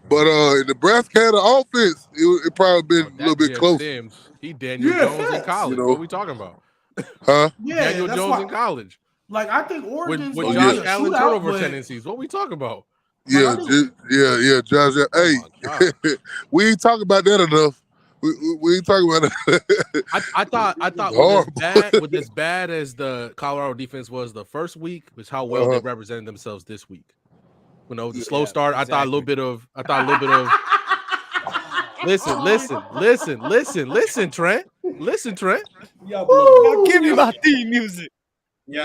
But if Nebraska had an offense, it probably been a little bit closer. He Daniel Jones in college. You know? What are we talking about? Huh? Daniel Jones in college. Like I think Oregon's with Josh Allen turnover tendencies. What are we talking about? Yeah, Josh. Hey, we ain't talking about that enough. We ain't talking about that. I thought with as bad as the Colorado defense was the first week, was how well they represented themselves this week. You know, the slow start. I thought a little bit of. Listen, Trent. Yo, give me my theme music. Yeah,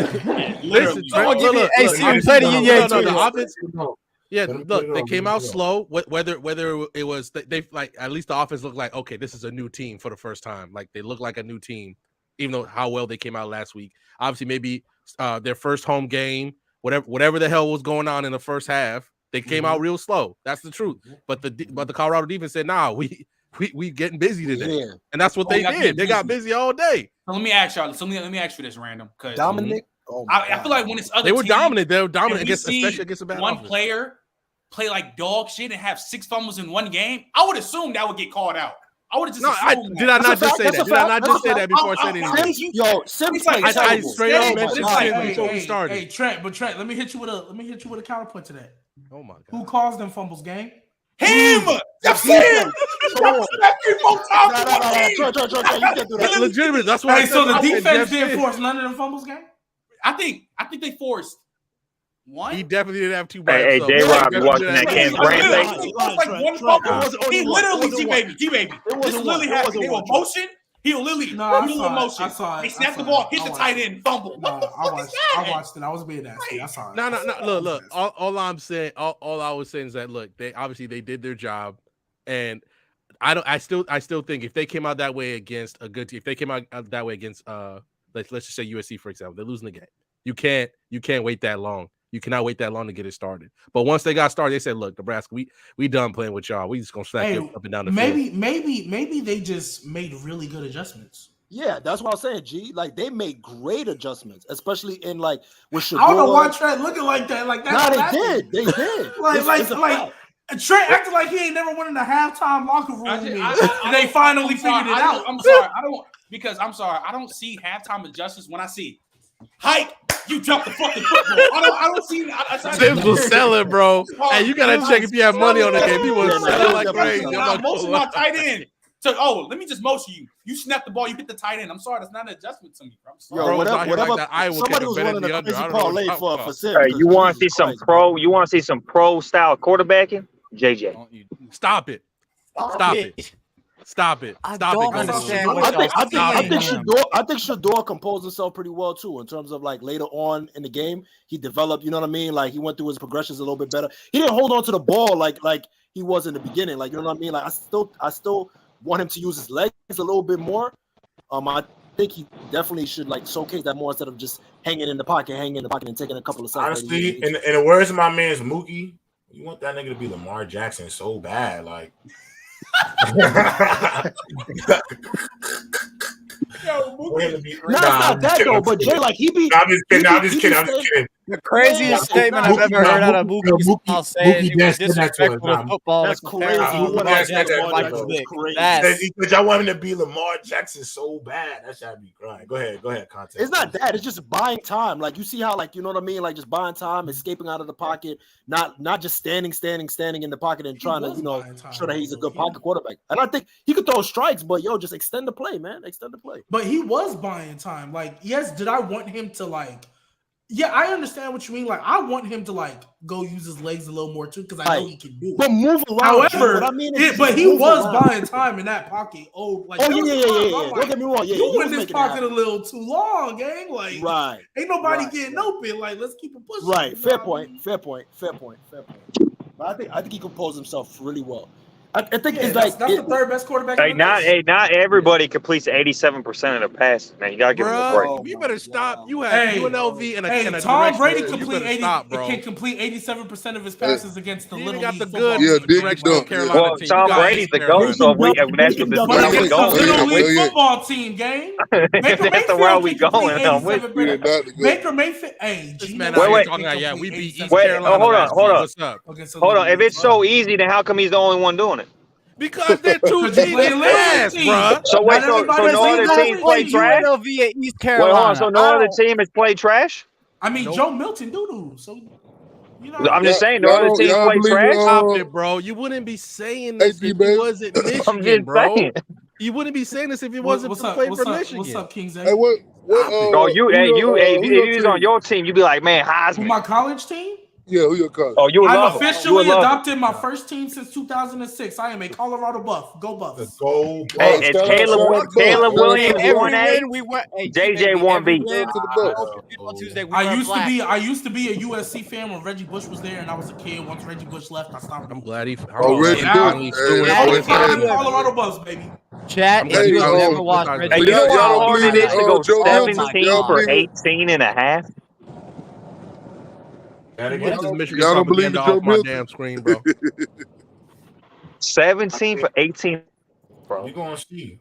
listen, Trent. Look, the offense. Yeah, look, they came out slow. Whether it was they like at least the offense looked like okay, this is a new team for the first time. Like they look like a new team, even though how well they came out last week. Obviously, maybe their first home game, whatever the hell was going on in the first half, they came out real slow. That's the truth. But the Colorado defense said, "Nah, we getting busy today," and that's what they did. They got busy all day. So let me ask y'all. Let me ask you this random because Dominic. I feel like when it's other they were teams, dominant. They were dominant especially against a bad one offense. player play like dog shit and have 6 fumbles in one game. I would assume that would get called out. I would have just assumed did I not just say that? Did I not just say that before I said anything? Yo, Sims I straight up mentioned Sims before we started. Hey, Trent, let me hit you with a counterpoint to that. Oh my god. Who caused them fumbles, gang? Him! I've seen him! Legitimate. That's why. Hey, so the defense didn't force none of them fumbles, gang? I think they forced one. He definitely didn't have 2 by Hey, J-Rob, you watching that Cam Grant thing? He literally, G-Baby. This literally happened. They were motion. He will literally do a motion. He snapped the ball, hit the tight end, fumble. No, I watched it. I was being nasty. I saw it. No. Look. All I'm saying, all I was saying is that look, they did their job, and I still think if they came out that way against a good team, if they came out that way against let's just say USC for example, they're losing the game. You can't wait that long. You cannot wait that long to get it started. But once they got started, they said, "Look, Nebraska, we done playing with y'all. We just gonna stack it up and down the field." Maybe they just made really good adjustments. Yeah, that's what I was saying, G. Like they made great adjustments, especially in like with Shador. I don't know why Trent looking like that. Like that. No, they did. like Trent acted like he ain't never went in the halftime locker room and they finally figured it out. I'm sorry. I don't see halftime adjustments when I see hike. You drop the fucking football. I don't see. Sims was selling, bro. Hey, you gotta check if you have money on the game. He was selling like crazy. I'm motion my tight end. So, let me just motion you. You snap the ball, you hit the tight end. I'm sorry, that's not an adjustment to me, bro. I'm sorry. Yo, whatever. Somebody was running a crazy parlay for Sims. Hey, you want to see some pro? You want to see some pro style quarterbacking? JJ. Stop it. Stop it. I don't understand. I think Shador composed himself pretty well too in terms of like later on in the game he developed. You know what I mean? Like he went through his progressions a little bit better. He didn't hold on to the ball like he was in the beginning. Like you know what I mean? Like I still want him to use his legs a little bit more. I think he definitely should like showcase that more instead of just hanging in the pocket and taking a couple of seconds. Honestly, in the words of my man's Mookie, you want that nigga to be Lamar Jackson so bad, like. Not that though, but Jay, like he be. I'm just kidding. The craziest statement I've ever heard out of Mookie. I'll say it was disrespectful to football. That's crazy. Because y'all want him to be Lamar Jackson so bad. That should be crying. Go ahead, context. It's not that. It's just buying time. Like you see how, like, you know what I mean? Like just buying time, escaping out of the pocket, not just standing in the pocket and trying to, show that he's a good pocket quarterback. And I think he could throw strikes, but just extend the play, man. Extend the play. But he was buying time. Like, yes, did I want him to Yeah, I understand what you mean. Like, I want him to go use his legs a little more too, because I know he can do it. But move around. However, but he was buying time in that pocket. Yeah. Don't get me wrong. Yeah, you in this pocket a little too long, gang. Like, right? Ain't nobody getting open. Like, let's keep it pushing. Right. Fair point. But I think he composed himself really well. I think that's the third best quarterback. Not everybody completes 87% of the passes. Man, you gotta give him a break. You better stop. You have UNLV and a Tom Brady can complete 87% of his passes against the little league football. Well, Tom Brady's the GOAT, so that's the route we going. Little league football team, gang. That's the route we going. Baker Mayfield. Hey, wait. We beat East Carolina. Hold on. If it's so easy, then how come he's the only one doing it? Because they're two teams ass, bro. So wait, so no other team play trash? East Carolina. So no other team has played trash? I mean, Joe Milton doo-doo. So, I'm just saying, no other team play trash? Stop it, bro. You wouldn't be saying this if it wasn't Michigan, bro. You wouldn't be saying this if it wasn't playing for Michigan. What's up, Kings? Hey, what? If he was on your team, you'd be like, man, Heisman. My college team? Yeah, who your cousin? Oh, you would love him. I'm officially adopted my first team since 2006. I am a Colorado Buff. Go Buffs. Go. Hey, it's Caleb Williams 1A. JJ 1B. I used to be a USC fan when Reggie Bush was there, and I was a kid. Once Reggie Bush left, I stopped. I'm glad he. Reggie Bush. Colorado Buffs, baby. Chat. If you have never watched Reggie Bush, you know how hard it is to go 17 for 18 and a half. Y'all don't believe it, Joe Milton? Damn screen, bro. 17 for 18. Bro, we gonna see.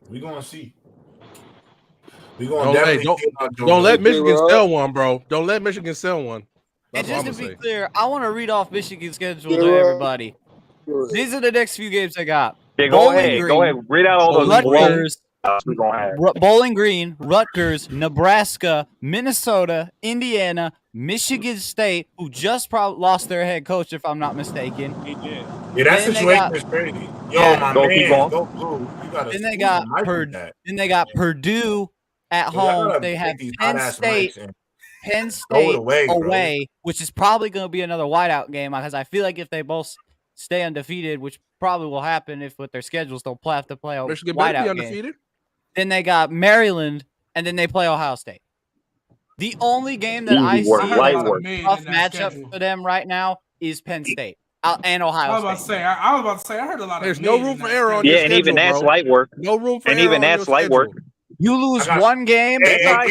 Don't let Michigan sell one, bro. Don't let Michigan sell one. And just to be clear, I want to read off Michigan's schedule to everybody. These are the next few games they got. Yeah, go ahead. Read out all those. Rutgers, Bowling Green, Rutgers, Nebraska, Minnesota, Indiana, Michigan State, who just probably lost their head coach, if I'm not mistaken. He did. Yeah, that situation is crazy. Then they got Purdue. Then they got Purdue at home. They have Penn State away, which is probably going to be another whiteout game because I feel like if they both stay undefeated, which probably will happen if with their schedules they'll have to play a whiteout game. Then they got Maryland, and then they play Ohio State. The only game that I see as a tough matchup for them right now is Penn State and Ohio State. I was about to say, I heard a lot of. There's no room for error on your schedule, and even that's light work. No room for error. And even that's light work. You lose one game. That's all right.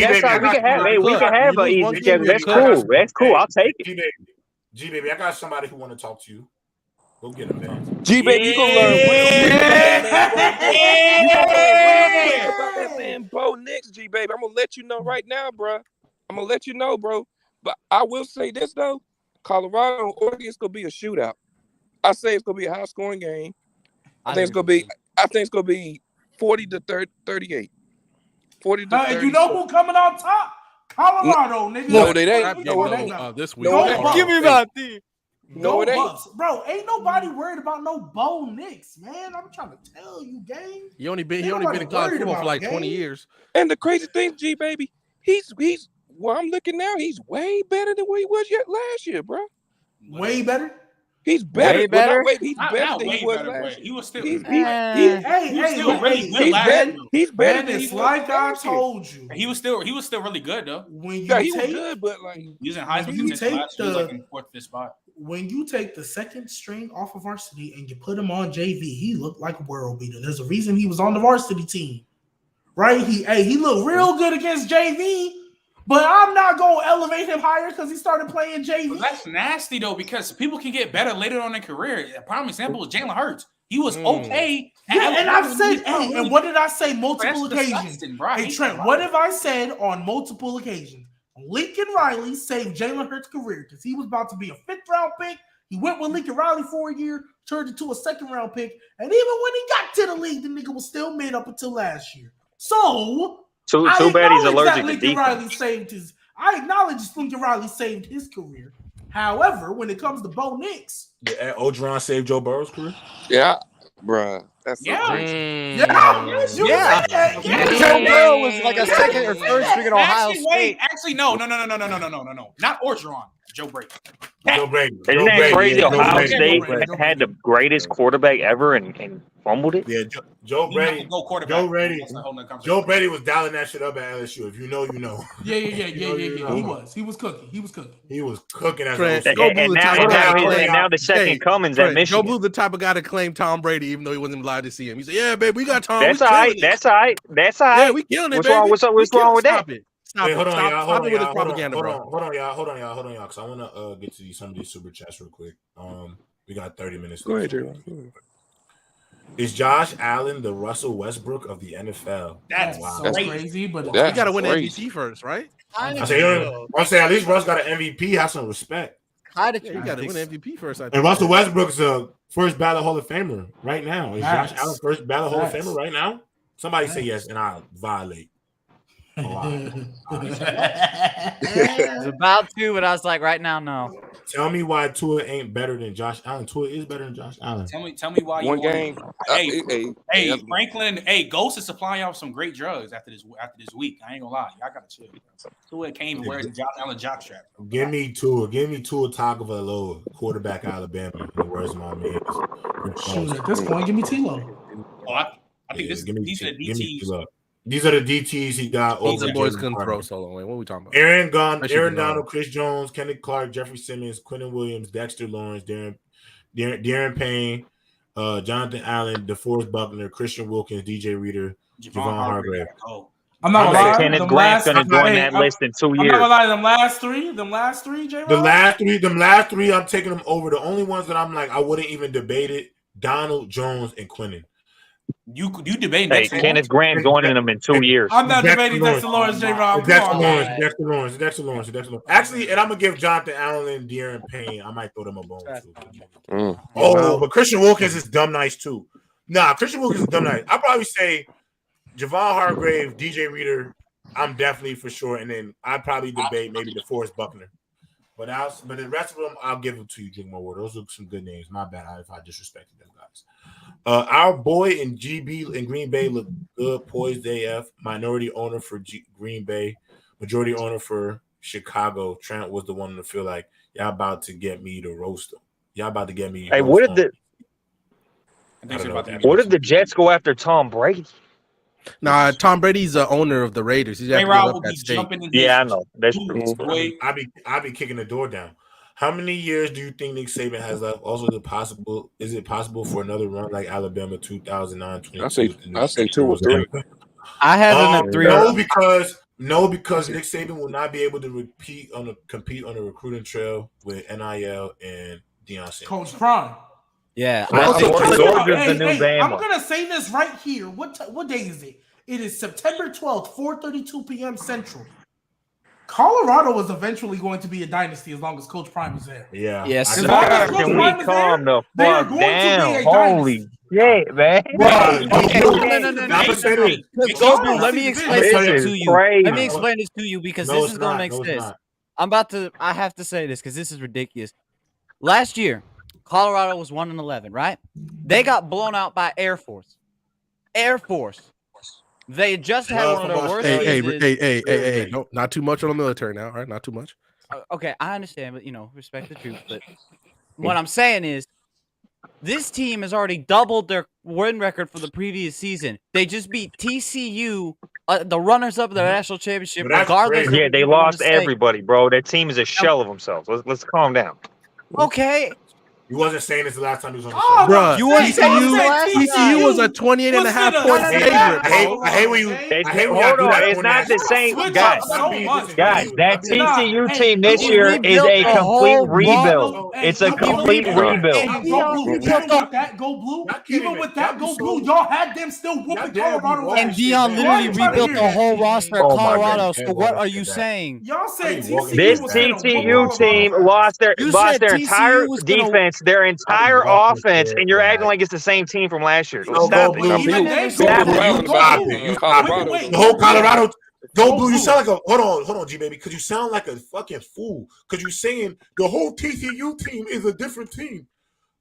We can have an easy schedule. That's cool. That's cool. I'll take it. G baby, I got somebody who want to talk to you. Go get him, man. G baby, you gonna learn about that man Bo Nix, G baby. I'm gonna let you know right now, bro. But I will say this though: Colorado and Oregon is gonna be a shootout. I say it's gonna be a high scoring game. I think it's gonna be 40 to 38. 40 to 30. You know who coming on top? Colorado, nigga. No, they ain't. This week. Give me my team. No, it ain't. Bro, ain't nobody worried about no Bo Nix, man. I'm trying to tell you, gang. He only been in college football for like 20 years. And the crazy thing, G baby, he's where I'm looking now, he's way better than where he was last year, bro. Way better? He's better. Way better? He's better than he was last year. He was still. He's still really good last year. He's better. It's like I told you. He was still really good though. When he was good, but like he was in Heisman contention last year, like in fourth, fifth spot. When you take the second string off of varsity and you put him on JV, he looked like a world beater. There's a reason he was on the varsity team, right? He looked real good against JV. But I'm not going to elevate him higher because he started playing JV. Well, that's nasty, though, because people can get better later on in their career. A prime example is Jalen Hurts. He was okay. And I've said, and what did I say multiple occasions? Hey, Trent, what have I said on multiple occasions? Lincoln Riley saved Jalen Hurts' career because he was about to be a 5th-round pick. He went with Lincoln Riley for a year, turned into a 2nd-round pick, and even when he got to the league, the nigga was still mid up until last year. So too bad he's allergic to defense. I acknowledge Lincoln Riley saved his career. However, when it comes to Bo Nix, Ogeron saved Joe Burrow's career. Yeah, bruh. That's Joe Burrow was like a 2nd or 3rd string at Ohio State. Actually, no. Not Orgeron. Joe Brady. Isn't that crazy? Ohio State had the greatest quarterback ever and fumbled it. Yeah, Joe Brady. Joe Brady was dialing that shit up at LSU. If you know, you know. Yeah. He was cooking. He was cooking as and now the second coming's at Michigan. Joe Blue, the type of guy to claim Tom Brady, even though he wasn't allowed to see him. He said, "Yeah, baby, we got Tom. That's all right. Yeah, we killing it. What's wrong with that? Hold on, y'all. Because I want to get to some of these super chats real quick. We got 30 minutes. Go ahead, Jerry. Is Josh Allen the Russell Westbrook of the NFL? That's crazy, but we got to win MVP first, right? I say at least Russ got an MVP. Have some respect. You got to win MVP first. And Russell Westbrook's a first ballot Hall of Famer right now. Is Josh Allen first ballot Hall of Famer right now? Somebody say yes, and I'll violate. I was about to, but I was like, right now, no. Tell me why Tua ain't better than Josh Allen. Tua is better than Josh Allen. Tell me why you one game. Hey, Franklin. Hey, Ghost is supplying y'all some great drugs after this week. I ain't gonna lie, y'all gotta chill. Tua came and wearing Josh Allen jockstrap. Give me Tua Tagovailoa, quarterback Alabama. Where's my man? Shoot, at this point, give me T-Lo. I think these are the DTs. These are the DTs he got. These boys couldn't throw solo. What are we talking about? Aaron Donald, Chris Jones, Kenny Clark, Jeffrey Simmons, Quentin Williams, Dexter Lawrence, Darren Payne, Jonathan Allen, DeForest Buckner, Christian Wilkins, DJ Reader, Javon Hargrave. I'm not gonna lie. Kenneth Grant's gonna join that list in 2 years. I'm not gonna lie. Them last three, J-Rob? Them last three, I'm taking them over. The only ones that I'm like, I wouldn't even debate it: Donald, Jones, and Quentin. You debate Kenneth Grant joining them in 2 years. I'm not debating Dexter Lawrence, J-Rob. Dexter Lawrence. Actually, and I'm gonna give Jonathan Allen and Darren Payne. I might throw them a bone too. But Christian Wilkins is dumb nice too. Nah, Christian Wilkins is dumb nice. I'd probably say Javon Hargrave, DJ Reader. I'm definitely for sure, and then I'd probably debate maybe DeForest Buckner. But the rest of them, I'll give them to you. Drink more water. Those are some good names. My bad if I disrespected them guys. Our boy in GB in Green Bay looked good, poised AF. Minority owner for Green Bay, majority owner for Chicago. Trent was the one to feel like y'all about to get me to roast him. Y'all about to get me. Hey, what did the Jets go after Tom Brady? Nah, Tom Brady's the owner of the Raiders. He's I know. That's true. I be kicking the door down. How many years do you think Nick Saban has left? Also, is it possible for another run like Alabama 2009? I say 2 or 3. I have him at 3. No, because Nick Saban will not be able to compete on the recruiting trail with NIL and Deion Sanders. Coach Prime. Yeah. I'm gonna say this right here. What day is it? It is September 12th, 4:32 p.m. Central. Colorado is eventually going to be a dynasty as long as Coach Prime is there. Yeah. Yes. Can we calm the fuck down? Holy shit, man. Let me explain this to you. Let me explain this to you because this is going to make sense. I have to say this because this is ridiculous. Last year, Colorado was 1-11, right? They got blown out by Air Force. They just had one of their worst seasons. Hey, no, not too much on the military now, all right? Not too much. Okay, I understand, but respect the truth. But what I'm saying is, this team has already doubled their win record for the previous season. They just beat TCU, the runners-up of the national championship, regardless. Yeah, they lost everybody, bro. That team is a shell of themselves. Let's calm down. Okay. He wasn't saying this the last time he was on the Oh, show. Bro, you weren't TCU was a 28.5 point favorite. I hate when you. Hold on, it's not the same, guys. Guys, that TCU team this year is a complete rebuild. It's a complete rebuild. Go blue. Even with that, go blue. Y'all had them still whooping Colorado. And Dion literally rebuilt the whole roster of Colorado. So what are you saying? Y'all said TCU. This TCU team lost their entire defense, their entire offense, and you're acting like it's the same team from last year. Stop it. Stop it. The whole Colorado. Go blue. You sound like a hold on, G baby, because you sound like a fucking fool. Because you're saying the whole TCU team is a different team.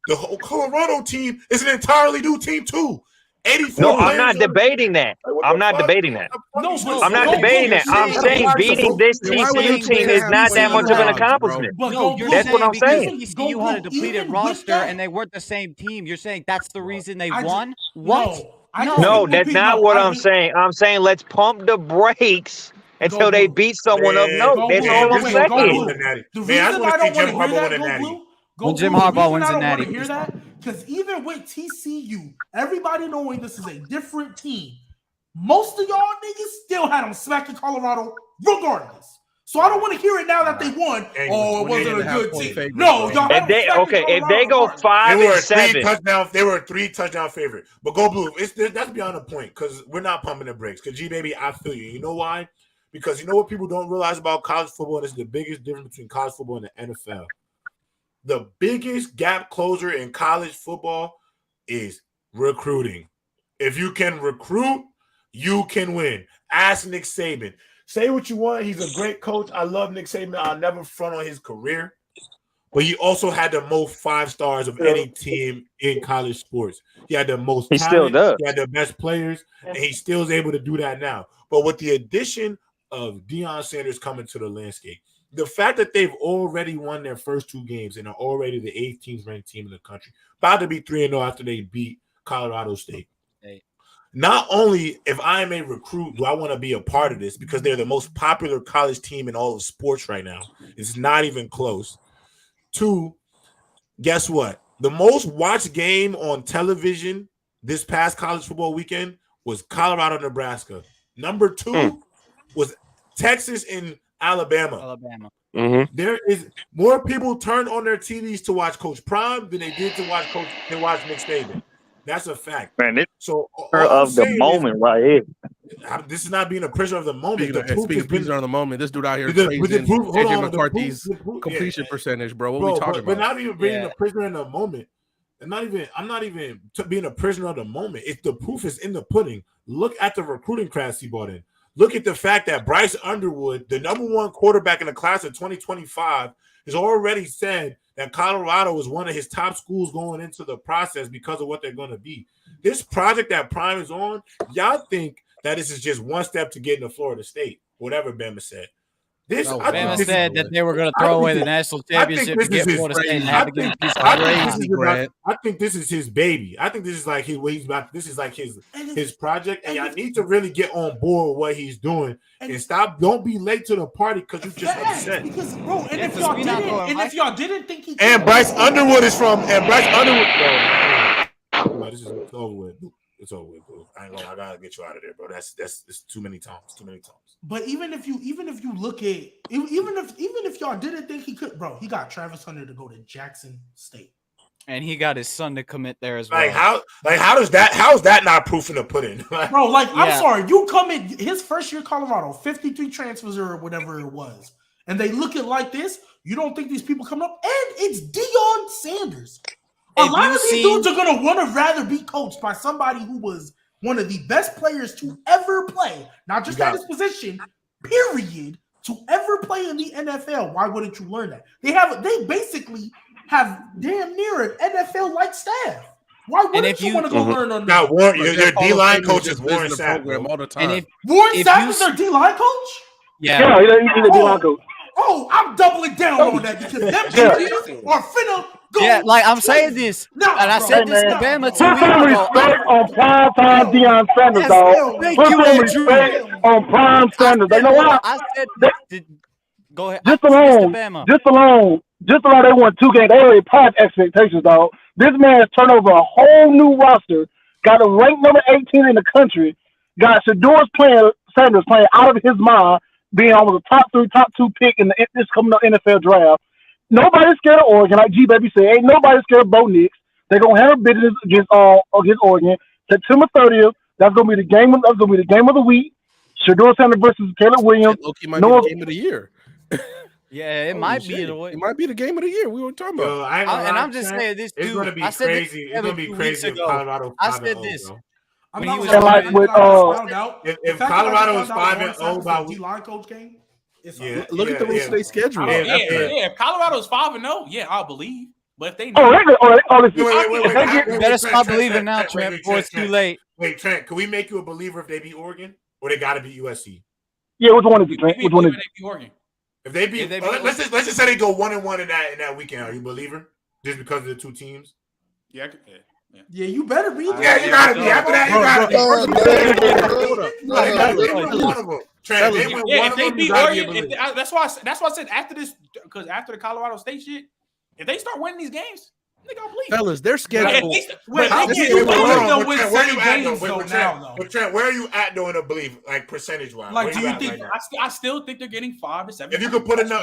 The whole Colorado team is an entirely new team too. 84. No, I'm not debating that. I'm not debating that. No, I'm not debating that. I'm saying beating this TCU team is not that much of an accomplishment. That's what I'm saying. TCU had a depleted roster and they weren't the same team. You're saying that's the reason they won? What? No, that's not what I'm saying. I'm saying let's pump the brakes until they beat someone of note. That's all I'm saying. The reason I don't want to hear that, when Jim Harbaugh wins a natty. Hear that? Because even with TCU, everybody knowing this is a different team, most of y'all niggas still had them smacking Colorado regardless. So I don't want to hear it now that they won. Oh, it wasn't a good team. No, y'all. If they go 5-7, they were a 3-touchdown favorite. But go blue. That's beyond the point because we're not pumping the brakes. Because G baby, I feel you. You know why? Because you know what people don't realize about college football. This is the biggest difference between college football and the NFL. The biggest gap closer in college football is recruiting. If you can recruit, you can win. Ask Nick Saban. Say what you want. He's a great coach. I love Nick Saban. I'll never front on his career. But he also had the most 5 stars of any team in college sports. He had the most talent. He still does. He had the best players, and he still is able to do that now. But with the addition of Deion Sanders coming to the landscape, the fact that they've already won their first 2 games and are already the 18th ranked team in the country, about to be 3-0 after they beat Colorado State. Not only if I am a recruit, do I want to be a part of this because they're the most popular college team in all of sports right now. It's not even close. 2, guess what? The most watched game on television this past college football weekend was Colorado, Nebraska. Number 2 was Texas and Alabama. Mm-hmm. There is more people turned on their TVs to watch Coach Prime than they did to watch Nick Saban. That's a fact. Man, it's so of the moment right here. This is not being a prisoner of the moment. Speaking of prisoner of the moment, this dude out here praising AJ McCarthy's completion percentage, bro. What are we talking about? But not even being a prisoner in the moment. I'm not even being a prisoner of the moment. If the proof is in the pudding, look at the recruiting class he brought in. Look at the fact that Bryce Underwood, the number 1 quarterback in the class of 2025, has already said that Colorado is one of his top schools going into the process because of what they're going to be. This project that Prime is on, y'all think that this is just one step to get into Florida State, whatever BAMA said. Bama said that they were going to throw away the national championship to get Florida State and have to get a piece of I think this is his baby. I think this is like his project, and y'all need to really get on board with what he's doing and stop. Don't be late to the party because you just upset. Because bro, if y'all didn't think he and Bryce Underwood is from Bryce Underwood. This is over with. It's over with, bro. I gotta get you out of there, bro. That's too many times. But even if you look at even if y'all didn't think he could, bro, he got Travis Hunter to go to Jackson State, and he got his son to commit there as well. How is that not proof in the pudding, bro? I'm sorry, you come in his first year Colorado, 53 transfers or whatever it was, and they look at like this. You don't think these people coming up, and it's Deion Sanders. A lot of these dudes are going to want to rather be coached by somebody who was one of the best players to ever play, not just at his position, period, to ever play in the NFL. Why wouldn't you learn that? They basically have damn near an NFL-like staff. Why wouldn't you want to go learn on that? Now, your D-line coach is Warren Sapp all the time. Warren Sapp is their D-line coach? Yeah, he's a D-line coach. Oh, I'm doubling down on that because them bitches are finna go. Yeah, like I'm saying this, and I said this to Bama 2 weeks ago. Put some respect on primetime Deion Sanders, dog. Put some respect on prime Sanders. You know what? I said, go ahead. Just alone, just like they won 2 games, they already passed expectations, dog. This man has turned over a whole new roster, got him ranked number 18 in the country, got Sanders playing out of his mind, being almost a top 3, top 2 pick in this coming up NFL draft. Nobody's scared of Oregon, like G Baby said. Ain't nobody scared of Bo Nix. They're gonna handle business against Oregon. September 30th. That's gonna be the game. That's gonna be the game of the week. Shedeur Sanders versus Caleb Williams. Loki might be the game of the year. Yeah, it might be the way. It might be the game of the year. We were talking about. I'm just saying this. It's gonna be crazy. It's gonna be crazy if Colorado. I said this. I'm not found out. If Colorado is 5-0 by D-line coach game. Look at the rest of their schedule. If Colorado's 5-0, yeah, I'll believe. But if they you better stop believing now, Trent, before it's too late. Wait, Trent, can we make you a believer if they beat Oregon, or they got to beat USC? Yeah, which one is it, Trent? Which one is it? Oregon? If they beat, let's just say they go 1-1 in that weekend. Are you a believer? Just because of the 2 teams? Yeah. Yeah, you better be. Yeah, you gotta be. After that, you gotta be. Trent, if they beat Oregon, that's why I said after this, because after the Colorado State shit, if they start winning these games, nigga, I'll believe. Fellas, their schedule. But Trent, where are you at though in a belief, like percentage wise? Like, do you think? I still think they're getting 5 to 7. If you could put a number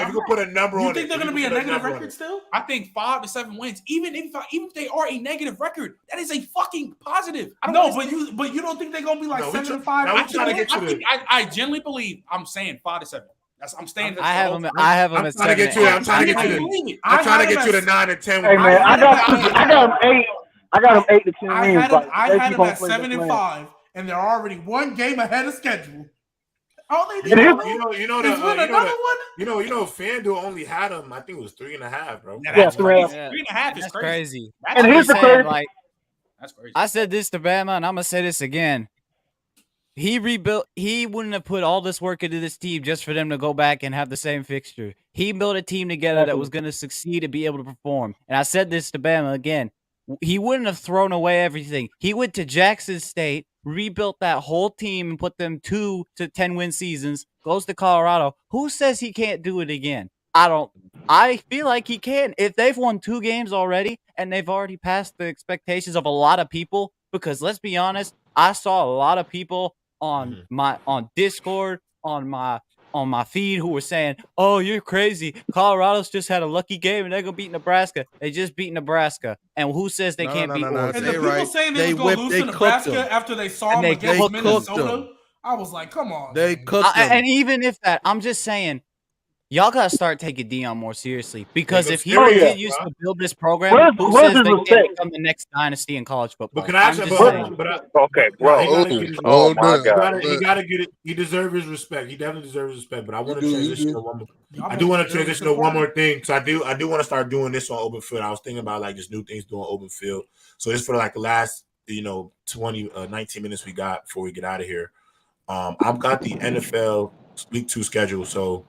on it, you think they're going to be a negative record still? I think 5 to 7 wins. Even if they are a negative record, that is a fucking positive. But you don't think they're going to be like 7-5? I genuinely believe. I'm saying 5 to 7. I'm staying. I have them at 7. I'm trying to get you to 9 and 10. Hey man, I got them 8. I got them 8 to 10 wins. I had them at 7 and 5, and they're already 1 game ahead of schedule. All they did, FanDuel only had them. I think it was 3.5, bro. That's 3.5 is crazy. And here's the crazy. That's crazy. I said this to Bama, and I'm gonna say this again. He rebuilt. He wouldn't have put all this work into this team just for them to go back and have the same fixture. He built a team together that was going to succeed and be able to perform. And I said this to Bama again. He wouldn't have thrown away everything. He went to Jackson State, rebuilt that whole team, and put them 2 to 10 win seasons. Goes to Colorado. Who says he can't do it again? I feel like he can. If they've won 2 games already and they've already passed the expectations of a lot of people, because let's be honest, I saw a lot of people on Discord, on my feed who were saying, "Oh, you're crazy. Colorado's just had a lucky game and they're gonna beat Nebraska." They just beat Nebraska, and who says they can't beat Oregon? And the people saying they was gonna lose to Nebraska after they saw them against Minnesota, I was like, "Come on." They cooked them. And even if that, I'm just saying, y'all gotta start taking Dion more seriously, because if he really used to build this program, who says they can't become the next dynasty in college football? But can I okay, bro. Oh my God, he gotta get it. He deserves his respect. He definitely deserves respect. But I want to transition to one more. I do want to transition to one more thing. So I do want to start doing this on open field. I was thinking about like just new things doing open field. So this for like the last 19 minutes we got before we get out of here. I've got the NFL Week 2 schedule. So.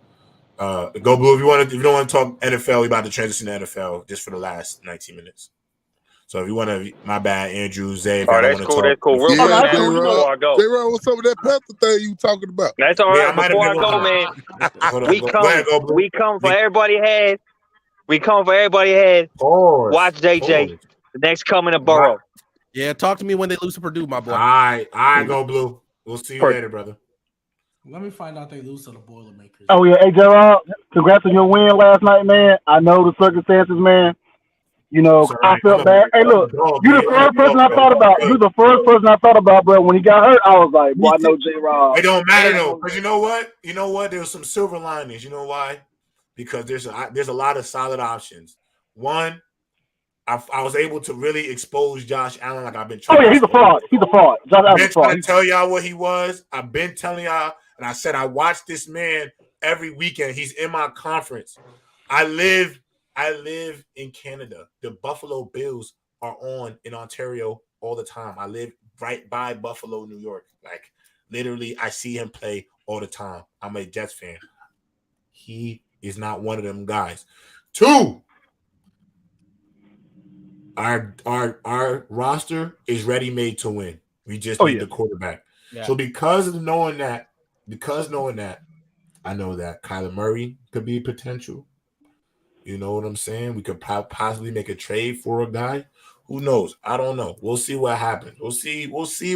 Go Blue. If you don't want to talk NFL, we about to transition to NFL just for the last 19 minutes. So if you want to, my bad, Andrew, Zay. Oh, that's cool. That's cool. Real quick, before I go. J-Rod, what's up with that Panther thing you talking about? That's all right. Before I go, man, we come for everybody had. We come for everybody had. Watch JJ. The next coming to Burrow. Yeah, talk to me when they lose to Purdue, my boy. All right, Go Blue. We'll see you later, brother. Let me find out they lose to the Boilermakers. Oh yeah, hey J-Rod, congrats on your win last night, man. I know the circumstances, man. You know, I felt bad. Hey, look, you're the first person I thought about. You're the first person I thought about, bro. When he got hurt, I was like, boy, I know J-Rod. It don't matter though, because you know what? There's some silver linings. You know why? Because there's a lot of solid options. One, I was able to really expose Josh Allen like I've been trying. Oh yeah, he's a fraud. He's a fraud. I've been trying to tell y'all what he was. I've been telling y'all, and I said I watch this man every weekend. He's in my conference. I live in Canada. The Buffalo Bills are on in Ontario all the time. I live right by Buffalo, New York. Like literally, I see him play all the time. I'm a Jets fan. He is not one of them guys. 2. Our roster is ready-made to win. We just need the quarterback. Yeah. So because knowing that, I know that Kyler Murray could be potential. You know what I'm saying? We could possibly make a trade for a guy. Who knows? I don't know. We'll see what happens. We'll see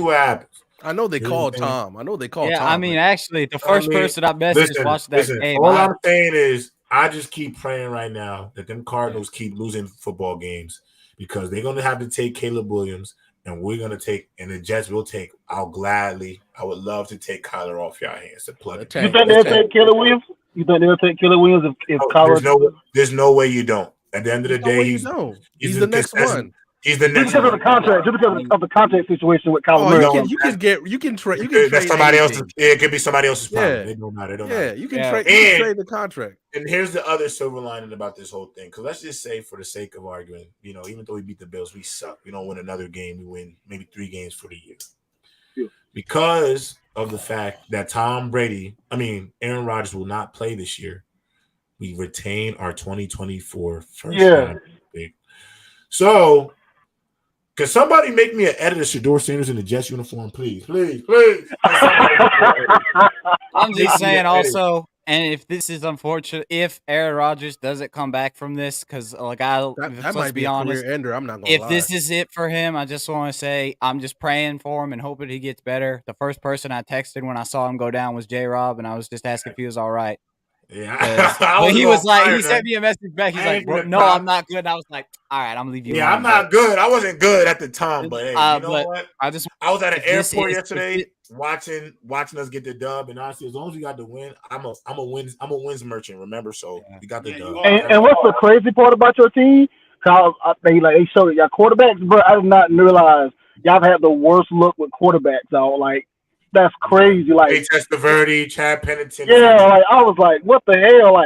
what happens. I know they called Tom. Yeah, I mean, actually, the first person I messaged watched that game. All I'm saying is, I just keep praying right now that them Cardinals keep losing football games because they're going to have to take Caleb Williams, and we're going to take, and the Jets will take. I would love to take Kyler off your hands to plug it. You think they'll take Caleb Williams? You think they'll take Caleb Williams if Kyler? There's no way you don't. At the end of the day, he's the next one. He's the next because of the contract, just because of the contract situation with Kyler Murray. You can trade. That's somebody else's. It could be somebody else's problem. It don't matter. You can trade the contract. And here's the other silver lining about this whole thing. Because let's just say, for the sake of arguing, even though we beat the Bills, we suck. We don't win another game. We win maybe 3 games for the year. Yeah. Because of the fact that Aaron Rodgers will not play this year, we retain our 2024 first round pick. So, can somebody make me an editor, Shedeur Sanders in the Jets uniform, please? I'm just saying also, and if this is unfortunate, if Aaron Rodgers doesn't come back from this, because that might be honest, a career ender. I'm not gonna lie. If this is it for him, I just want to say I'm just praying for him and hoping he gets better. The first person I texted when I saw him go down was J-Rob, and I was just asking if he was all right. Yeah, but he was like, he sent me a message back. He's like, no, I'm not good. And I was like, all right, I'm gonna leave you. Yeah, I'm not good. I wasn't good at the time, but hey, you know what? I was at an airport yesterday watching us get the dub, and honestly, as long as we got the win, I'm a wins merchant. Remember, so we got the dub. And what's the crazy part about your team? Cause they showed y'all quarterbacks, bro. I did not realize y'all have had the worst look with quarterbacks. That's crazy. Testaverde, Chad Pennington. Yeah, I was like, what the hell?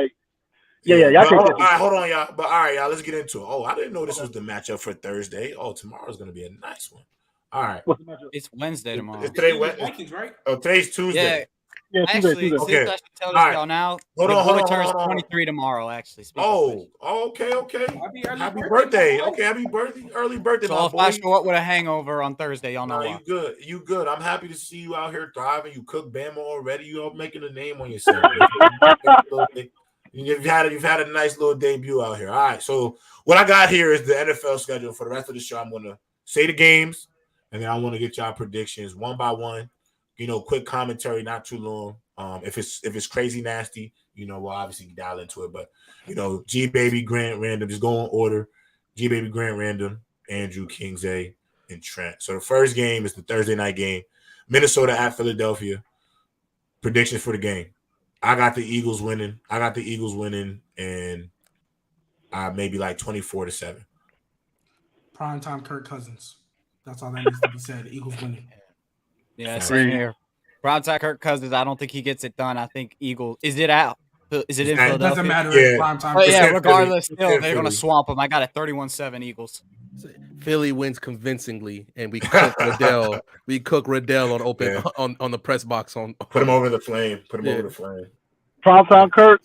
Y'all can't. All right, hold on, y'all. But all right, y'all, let's get into it. Oh, I didn't know this was the matchup for Thursday. Oh, tomorrow's gonna be a nice one. All right. It's Wednesday tomorrow. It's today Vikings, right? Oh, today's Tuesday. Yeah, actually, okay. I should tell this y'all now. Hold on. Turns 23 tomorrow, actually. Okay. Happy birthday. Okay, happy birthday. Early birthday, so if I show up with a hangover on Thursday, y'all know why. You good. I'm happy to see you out here thriving. You cook BAMA already. You're making a name on yourself. You've had a nice little debut out here. All right, so what I got here is the NFL schedule. For the rest of the show, I'm going to say the games, and then I want to get y'all predictions one by one. Quick commentary, not too long. If it's crazy nasty, we'll obviously dial into it. But G Baby, Grant, Random, just go in order. G Baby, Grant, Random, Andrew, Kingsley, and Trent. So the first game is the Thursday night game, Minnesota at Philadelphia. Predictions for the game. I got the Eagles winning, and maybe 24-7. Primetime Kirk Cousins. That's all that needs to be said. Eagles winning. Yeah, same here. Primetime Kirk Cousins. I don't think he gets it done. I think Eagles. Is it out? Is it in Philadelphia? It doesn't matter if primetime. But yeah, regardless, still they're gonna swamp them. I got a 31-7 Eagles. Philly wins convincingly, and we cook Riddell. We cook Riddell on open on the press box. Put him over the flame. Primetime Kirk,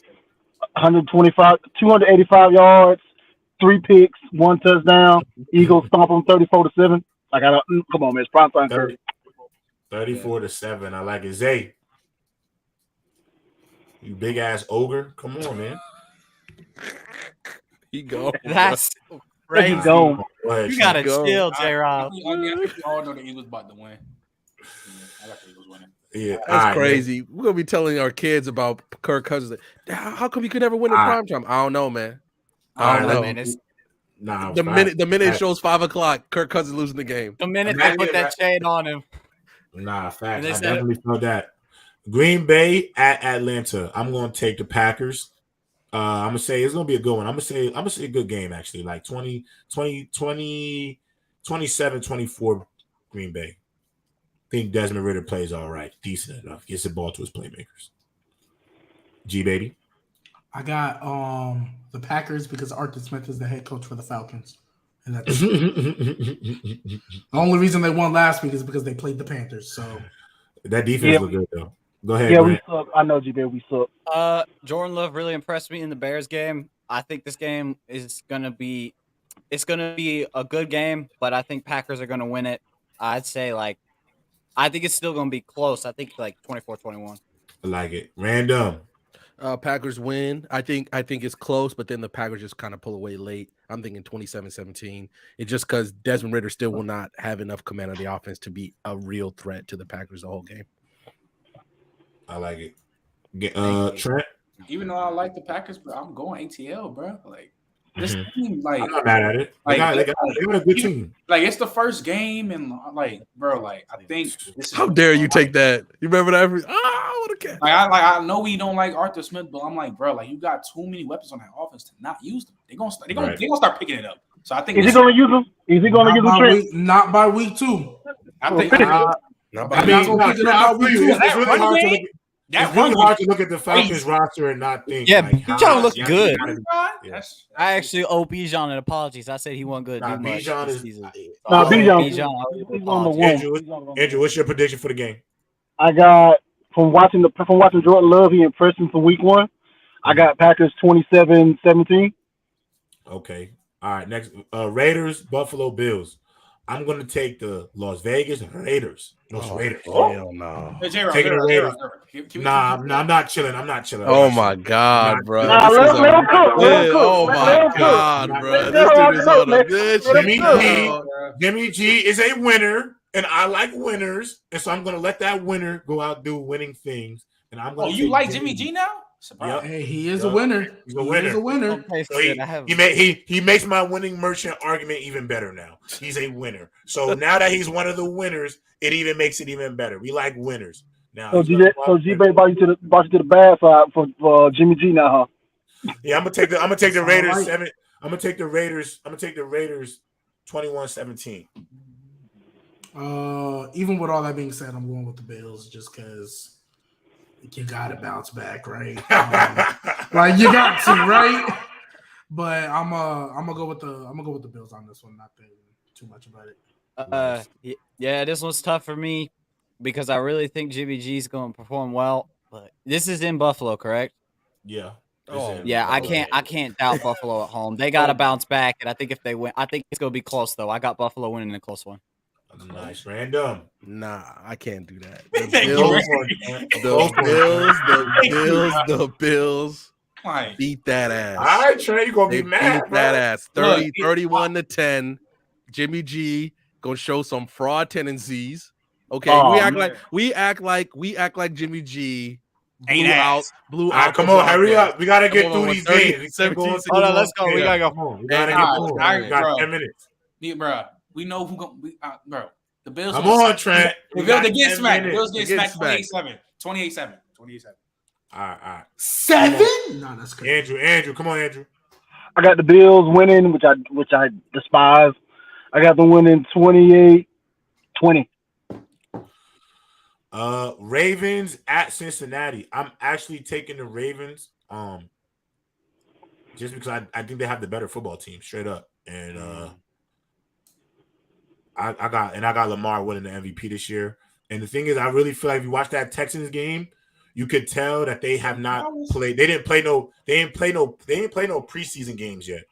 285 yards, 3 picks, 1 touchdown. Eagles stomp them 34-7. Come on, man, it's primetime Kirk. 34-7. I like it. Zay, you big ass ogre. Come on, man. He go. That's crazy. He go. You gotta chill, J-Rob. I all know the Eagles about to win. I got the Eagles winning. Yeah, that's crazy. Man. We're gonna be telling our kids about Kirk Cousins. How come you could never win in prime time? I don't know, man. I don't know. Man, the minute it shows 5:00, Kirk Cousins losing the game. The minute they put that shade on him. Nah, facts. I definitely felt that. Green Bay at Atlanta. I'm going to take the Packers. I'm going to say it's going to be a good one. I'm going to say a good game, actually. 27-24 Green Bay. I think Desmond Ridder plays all right. Decent enough. Gets the ball to his playmakers. G, baby. I got the Packers because Arthur Smith is the head coach for the Falcons. And that's the only reason they won last week is because they played the Panthers. So that defense looked good though. Go ahead. Yeah, we suck. I know, G-Baby, we suck. Jordan Love really impressed me in the Bears game. I think this game is gonna be a good game, but I think Packers are gonna win it. I'd say I think it's still gonna be close. I think 24-21. I like it. Random. Packers win. I think it's close, but then the Packers just kind of pull away late. I'm thinking 27-17. It's just because Desmond Ridder still will not have enough command of the offense to be a real threat to the Packers the whole game. I like it. Trent? Even though I like the Packers, but I'm going ATL, bro. Like this team, like I'm not mad at it. They got a good team. Like it's the first game, and like, bro, like I think. How dare you take that? You remember that? What a cat. I know we don't like Arthur Smith, but I'm like, bro, like you got too many weapons on that offense to not use them. They're gonna start picking it up. So I think is he gonna use them? Is he gonna use them? Not by week 2. I think. It's really hard to look at the Falcons roster and not think. Yeah, Bijan looked good. I actually owe Bijan an apologies. I said he wasn't good. Bijan is. Bijan. Andrew, what's your prediction for the game? I got from watching Jordan Love. He impressed me for week 1. I got Packers 27-17. Okay. All right. Next, Raiders, Buffalo Bills. I'm going to take the Las Vegas Raiders. Raiders. Hell no. Taking the Raiders. Nah, I'm not chilling. Oh my God, bro. Let him cook. Oh my God, bro. This dude is on a bitch. Jimmy G is a winner, and I like winners, and so I'm going to let that winner go out and do winning things. And I'm going. Oh, you like Jimmy G now? Yep. Hey, he is a winner. He's a winner. He is a winner. So he makes my winning merchant argument even better now. He's a winner. So now that he's one of the winners, it even makes it even better. We like winners. Now, so G-Bay brought you to the bad side for Jimmy G now, huh? Yeah, I'm gonna take the Raiders 7. I'm gonna take the Raiders 21-17. Even with all that being said, I'm going with the Bills just because you gotta bounce back, right? Like you got to, right? But I'm gonna go with the Bills on this one. Not thinking too much about it. Yeah, this one's tough for me because I really think Jimmy G's going to perform well. But this is in Buffalo, correct? Yeah. Yeah, I can't doubt Buffalo at home. They got to bounce back, and I think if they win, I think it's going to be close though. I got Buffalo winning in a close one. Nice, random. Nah, I can't do that. The Bills beat that ass. All right, Trey, you gonna be mad? Beat that ass. 31-10. Jimmy G gonna show some fraud tendencies. Okay, we act like Jimmy G blew out. Come on, hurry up. We gotta get through these games. Hold on, let's go. We gotta go. We got 10 minutes. Bro, we know who going bro. The Bills. Come on, Trent. The Bills get smacked. The Bills get smacked 28-7. 28-7. All right. 7? No, that's crazy. Andrew, come on, Andrew. I got the Bills winning, which I despise. I got them winning 28-20. Ravens at Cincinnati. I'm actually taking the Ravens. Just because I think they have the better football team, straight up. And I got Lamar winning the MVP this year. And the thing is, I really feel like if you watch that Texans game, you could tell that they have not played. They didn't play no preseason games yet.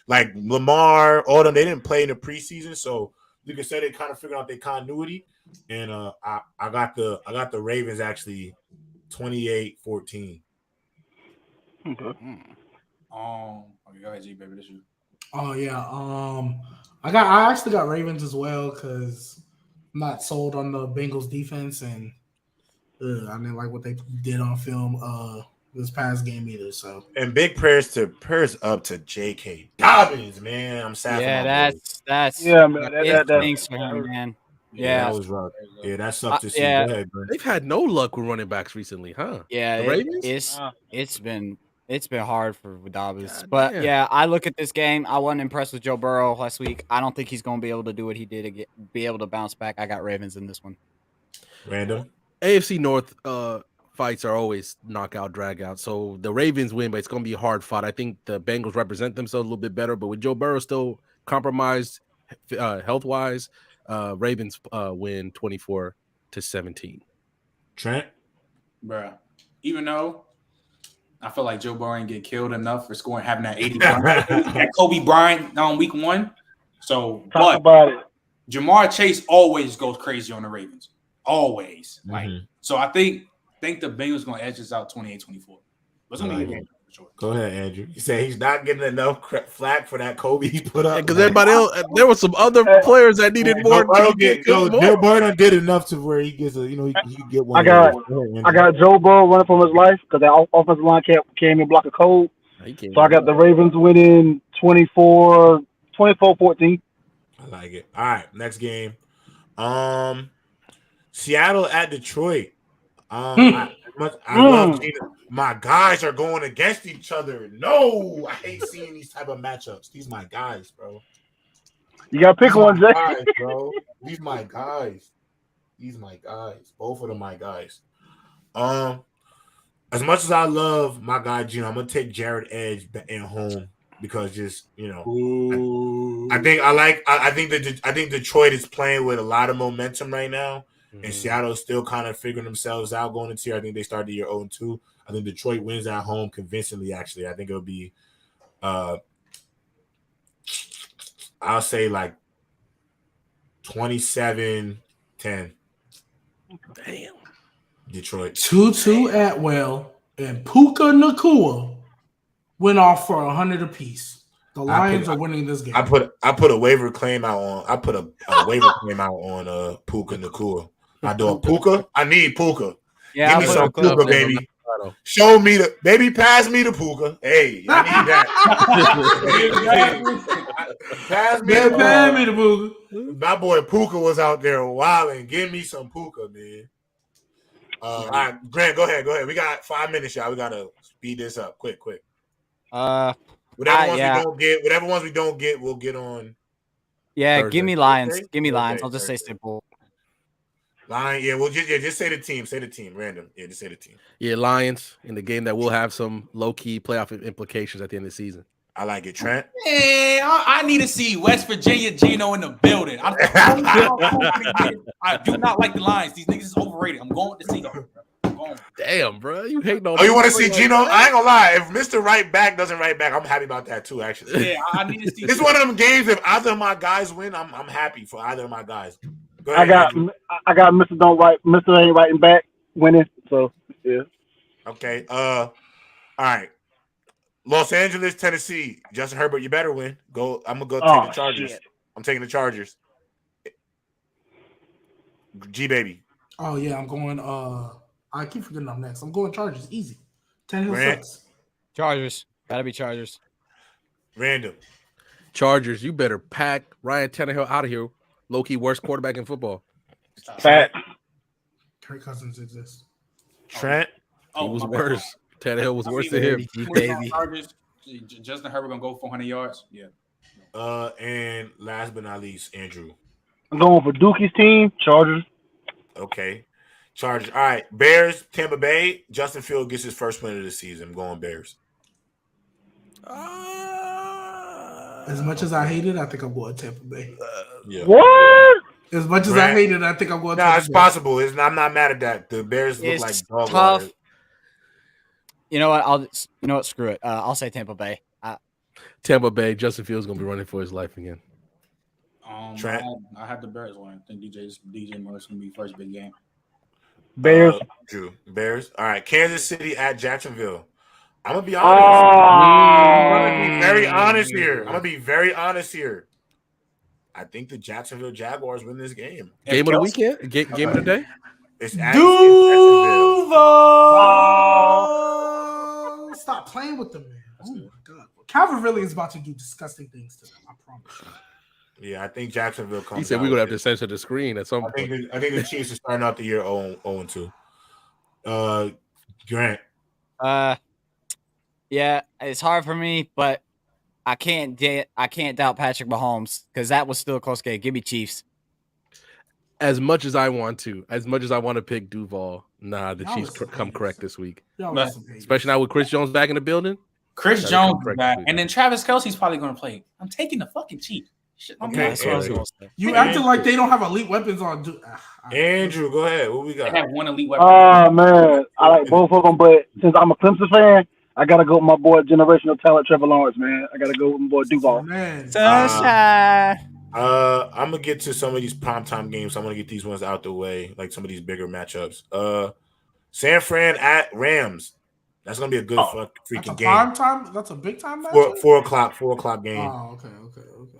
Like Lamar, all them, they didn't play in the preseason, so you can say they kind of figured out their continuity. And I got the Ravens actually 28-14. Okay. Go ahead, G, baby. This you. Oh yeah. I actually got Ravens as well because I'm not sold on the Bengals defense, and I didn't like what they did on film this past game either. So and big prayers up to J.K. Dobbins, man. I'm sad. Yeah, that's man. Thanks for him, man. Yeah, that was rough. Yeah, that sucked to see. Yeah. Go ahead, they've had no luck with running backs recently, huh? Yeah, the Ravens? It's been hard for Dobbins. But yeah, I look at this game. I wasn't impressed with Joe Burrow last week. I don't think he's going to be able to do what he did to be able to bounce back. I got Ravens in this one. Random. AFC North fights are always knockout, drag out. So the Ravens win, but it's going to be hard fought. I think the Bengals represent themselves a little bit better, but with Joe Burrow still compromised health-wise, Ravens win 24-17. Trent? Bruh. Even though I feel like Joe Burrow ain't get killed enough for scoring, having that 80 that Kobe Bryant on week 1. So, talk about it. Jamar Chase always goes crazy on the Ravens. Always. So I think the Bengals going to edge this out 28-24. It's gonna be a good game. Go ahead, Andrew. You say he's not getting enough flack for that Kobe he put up. Because everybody else, there were some other players that needed more. Joe Burrow did enough to where he gets a, he can get one. I got Joe Burrow running from his life because that offensive line can't in block a cold. So I got the Ravens winning 24-14. I like it. All right, next game. Seattle at Detroit. I love Geno. My guys are going against each other. No, I hate seeing these type of matchups. These my guys, bro. You gotta pick one, Jay. Guys, bro. These my guys. Both of them my guys. As much as I love my guy Geno, I'm gonna take Jared Edge at home because I think Detroit is playing with a lot of momentum right now. And Seattle's still kind of figuring themselves out going into here. I think they started the year 0-2. I think Detroit wins at home convincingly, actually. I think it'll be I'll say like 27-10. Damn. Detroit. Tutu Atwell and Puka Nacua went off for 100 apiece. The Lions are winning this game. I put a waiver claim out on. I put a waiver claim out on Puka Nacua. I do a Puka. I need Puka. Yeah, give me some Puka, baby. Show me the baby. Pass me the Puka. Hey, I need that. pass me the Puka. My boy Puka was out there wilding. Give me some Puka, man. All right, Grant, go ahead. We got 5 minutes, y'all. We gotta speed this up, quick. Whatever ones we don't get, we'll get on. Yeah, Thursday. give me Lions. Give me Okay, Lions. I'll just say simple. Lion, yeah. Well, just say the team. Say the team. Random. Yeah, just say the team. Yeah, Lions in the game that will have some low-key playoff implications at the end of the season. I like it, Trent. Man, I need to see West Virginia Geno in the building. I do not like the Lions. These niggas is overrated. I'm going to see them. Damn, bro, you hate no. Oh, you want to see Geno? I ain't gonna lie. If Mr. Right Back doesn't right back, I'm happy about that too. Actually, yeah, I need to see. It's one of them games. If either of my guys win, I'm happy for either of my guys. Go ahead, I got Mr. Ain't Writing Back winning. So yeah. Okay. All right. Los Angeles, Tennessee. Justin Herbert, you better win. Go. I'm gonna go take the Chargers. Shit. I'm taking the Chargers. G baby. Oh yeah, I'm going. I keep forgetting I'm next. I'm going Chargers. Easy. Tannehill sucks. Chargers. Gotta be Chargers. Random. Chargers. You better pack Ryan Tannehill out of here. Low-key worst quarterback in football. Fat. Kirk Cousins exists. Trent. He was worse. Tannehill was worse than him. Baby. Justin Herbert gonna go 400 yards. Yeah. And last but not least, Andrew. I'm going for Dookie's team, Chargers. Okay. Chargers. All right. Bears, Tampa Bay. Justin Fields gets his first win of the season. I'm going Bears. As much as I hate it, I think I'm going Tampa Bay. Yeah. What? As much as I hate it, I think I'm going Tampa Bay. Bay. It's possible. I'm not mad at that. The Bears look like dog tough. water. You know what? Screw it. I'll say Tampa Bay. Tampa Bay. Justin Fields gonna be running for his life again. I have the Bears one. I think DJ Moore's gonna be first big game. Bears. Drew. Bears. All right. Kansas City at Jacksonville. I'm gonna be honest. I'm gonna be very honest here. I think the Jacksonville Jaguars win this game. Game of the weekend? Game of the day? It's Duval. Stop playing with them, man. Oh my god. Calvin really is about to do disgusting things to them. I promise you. Yeah, I think Jacksonville comes. He said we're gonna have to censor the screen at some point. I think the Chiefs are starting out the year 0-2. Grant. Yeah, it's hard for me, but I can't doubt Patrick Mahomes because that was still a close game. Give me Chiefs. As much as I want to pick Duval, the Chiefs come correct this week. Especially now with Chris Jones back in the building. Chris Jones is back, and then Travis Kelce's probably going to play. I'm taking the fucking Chiefs. Okay, you acting like they don't have elite weapons on. Andrew, go ahead. What we got? They have one elite weapon. Oh man, I like both of them, but since I'm a Clemson fan, I gotta go with my boy, generational talent, Trevor Lawrence. Man, I gotta go with my boy Duval. Sunshine. I'm gonna get to some of these primetime games. I'm gonna get these ones out the way, like some of these bigger matchups. San Fran at Rams. That's gonna be a good freaking game. Prime time. That's a big time match. 4 o'clock game. Oh, okay.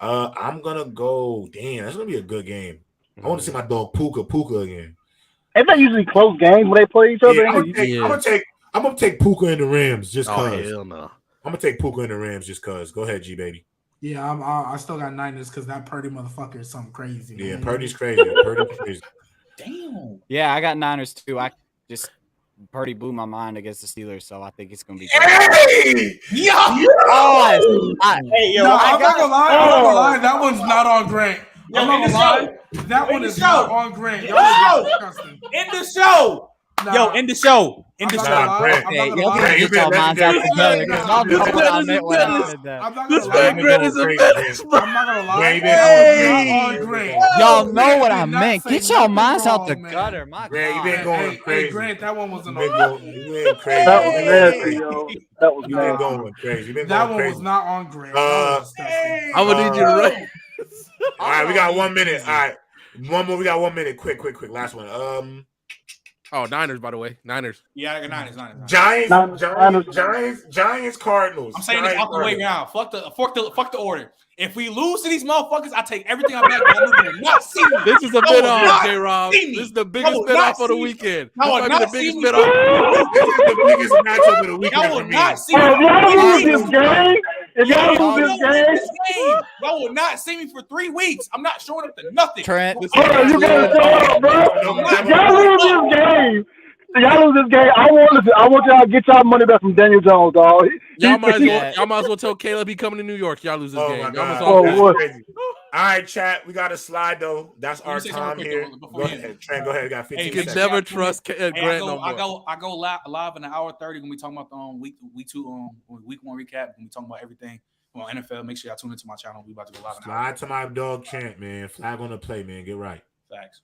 I'm gonna go. Damn, that's gonna be a good game. I want to see my dog Puka again. Ain't that usually close games when they play each other? Yeah, I'm gonna take Puka in the Rams just cause. Oh hell no. I'm gonna take Puka in the Rams just cause. Go ahead, G baby. Yeah, I still got Niners because that Purdy motherfucker is something crazy. Yeah, man. Purdy's crazy. Damn. Yeah, I got Niners too. Purdy blew my mind against the Steelers, so I think it's gonna be. Hey! Yo! I'm not gonna lie. That one's not on Grant. I'm not gonna lie. That one is not on Grant. That was disgusting. End the show. Yo, end the show. End the show. This man Grant is a mess. I'm not gonna lie. Y'all know what I meant. Get your minds out the gutter, my Grant, you been going crazy. Hey, Grant, that one wasn't on. You been crazy. That was nasty, yo. That was You been going crazy. That one was not on Grant. I'm gonna need you to rate. All right, we got 1 minute. All right, one more. We got 1 minute. Quick. Last one. Oh, Niners, by the way. Niners. Yeah, I got Niners. Giants, Cardinals. I'm saying this out the way now. Fuck the order. If we lose to these motherfuckers, I take everything I back. Not see me. This is a bit off, J-Rob. This is the biggest bit off of the weekend. This might be the biggest bit off. This is the biggest matchup of the weekend. Y'all will not see me. If y'all lose this game, y'all will not see me for 3 weeks. I'm not showing up to nothing. Trent, you gotta show up, bro. Y'all lose this game. I want y'all to get y'all money back from Daniel Jones, dog. Y'all might as well tell Caleb he coming to New York. Y'all lose this game. My God. All right, chat. We got a slide though. That's our time here. Go ahead, Trent. Go ahead. We got 15 You seconds. can never trust Grant no more. I go live in an hour 30 when we talking about the week 2 week 1 recap. When we talking about everything on NFL. Make sure y'all tune into my channel. We about to go live. Slide to my dog Trent, man. Flag on the play, man. Get right. Thanks.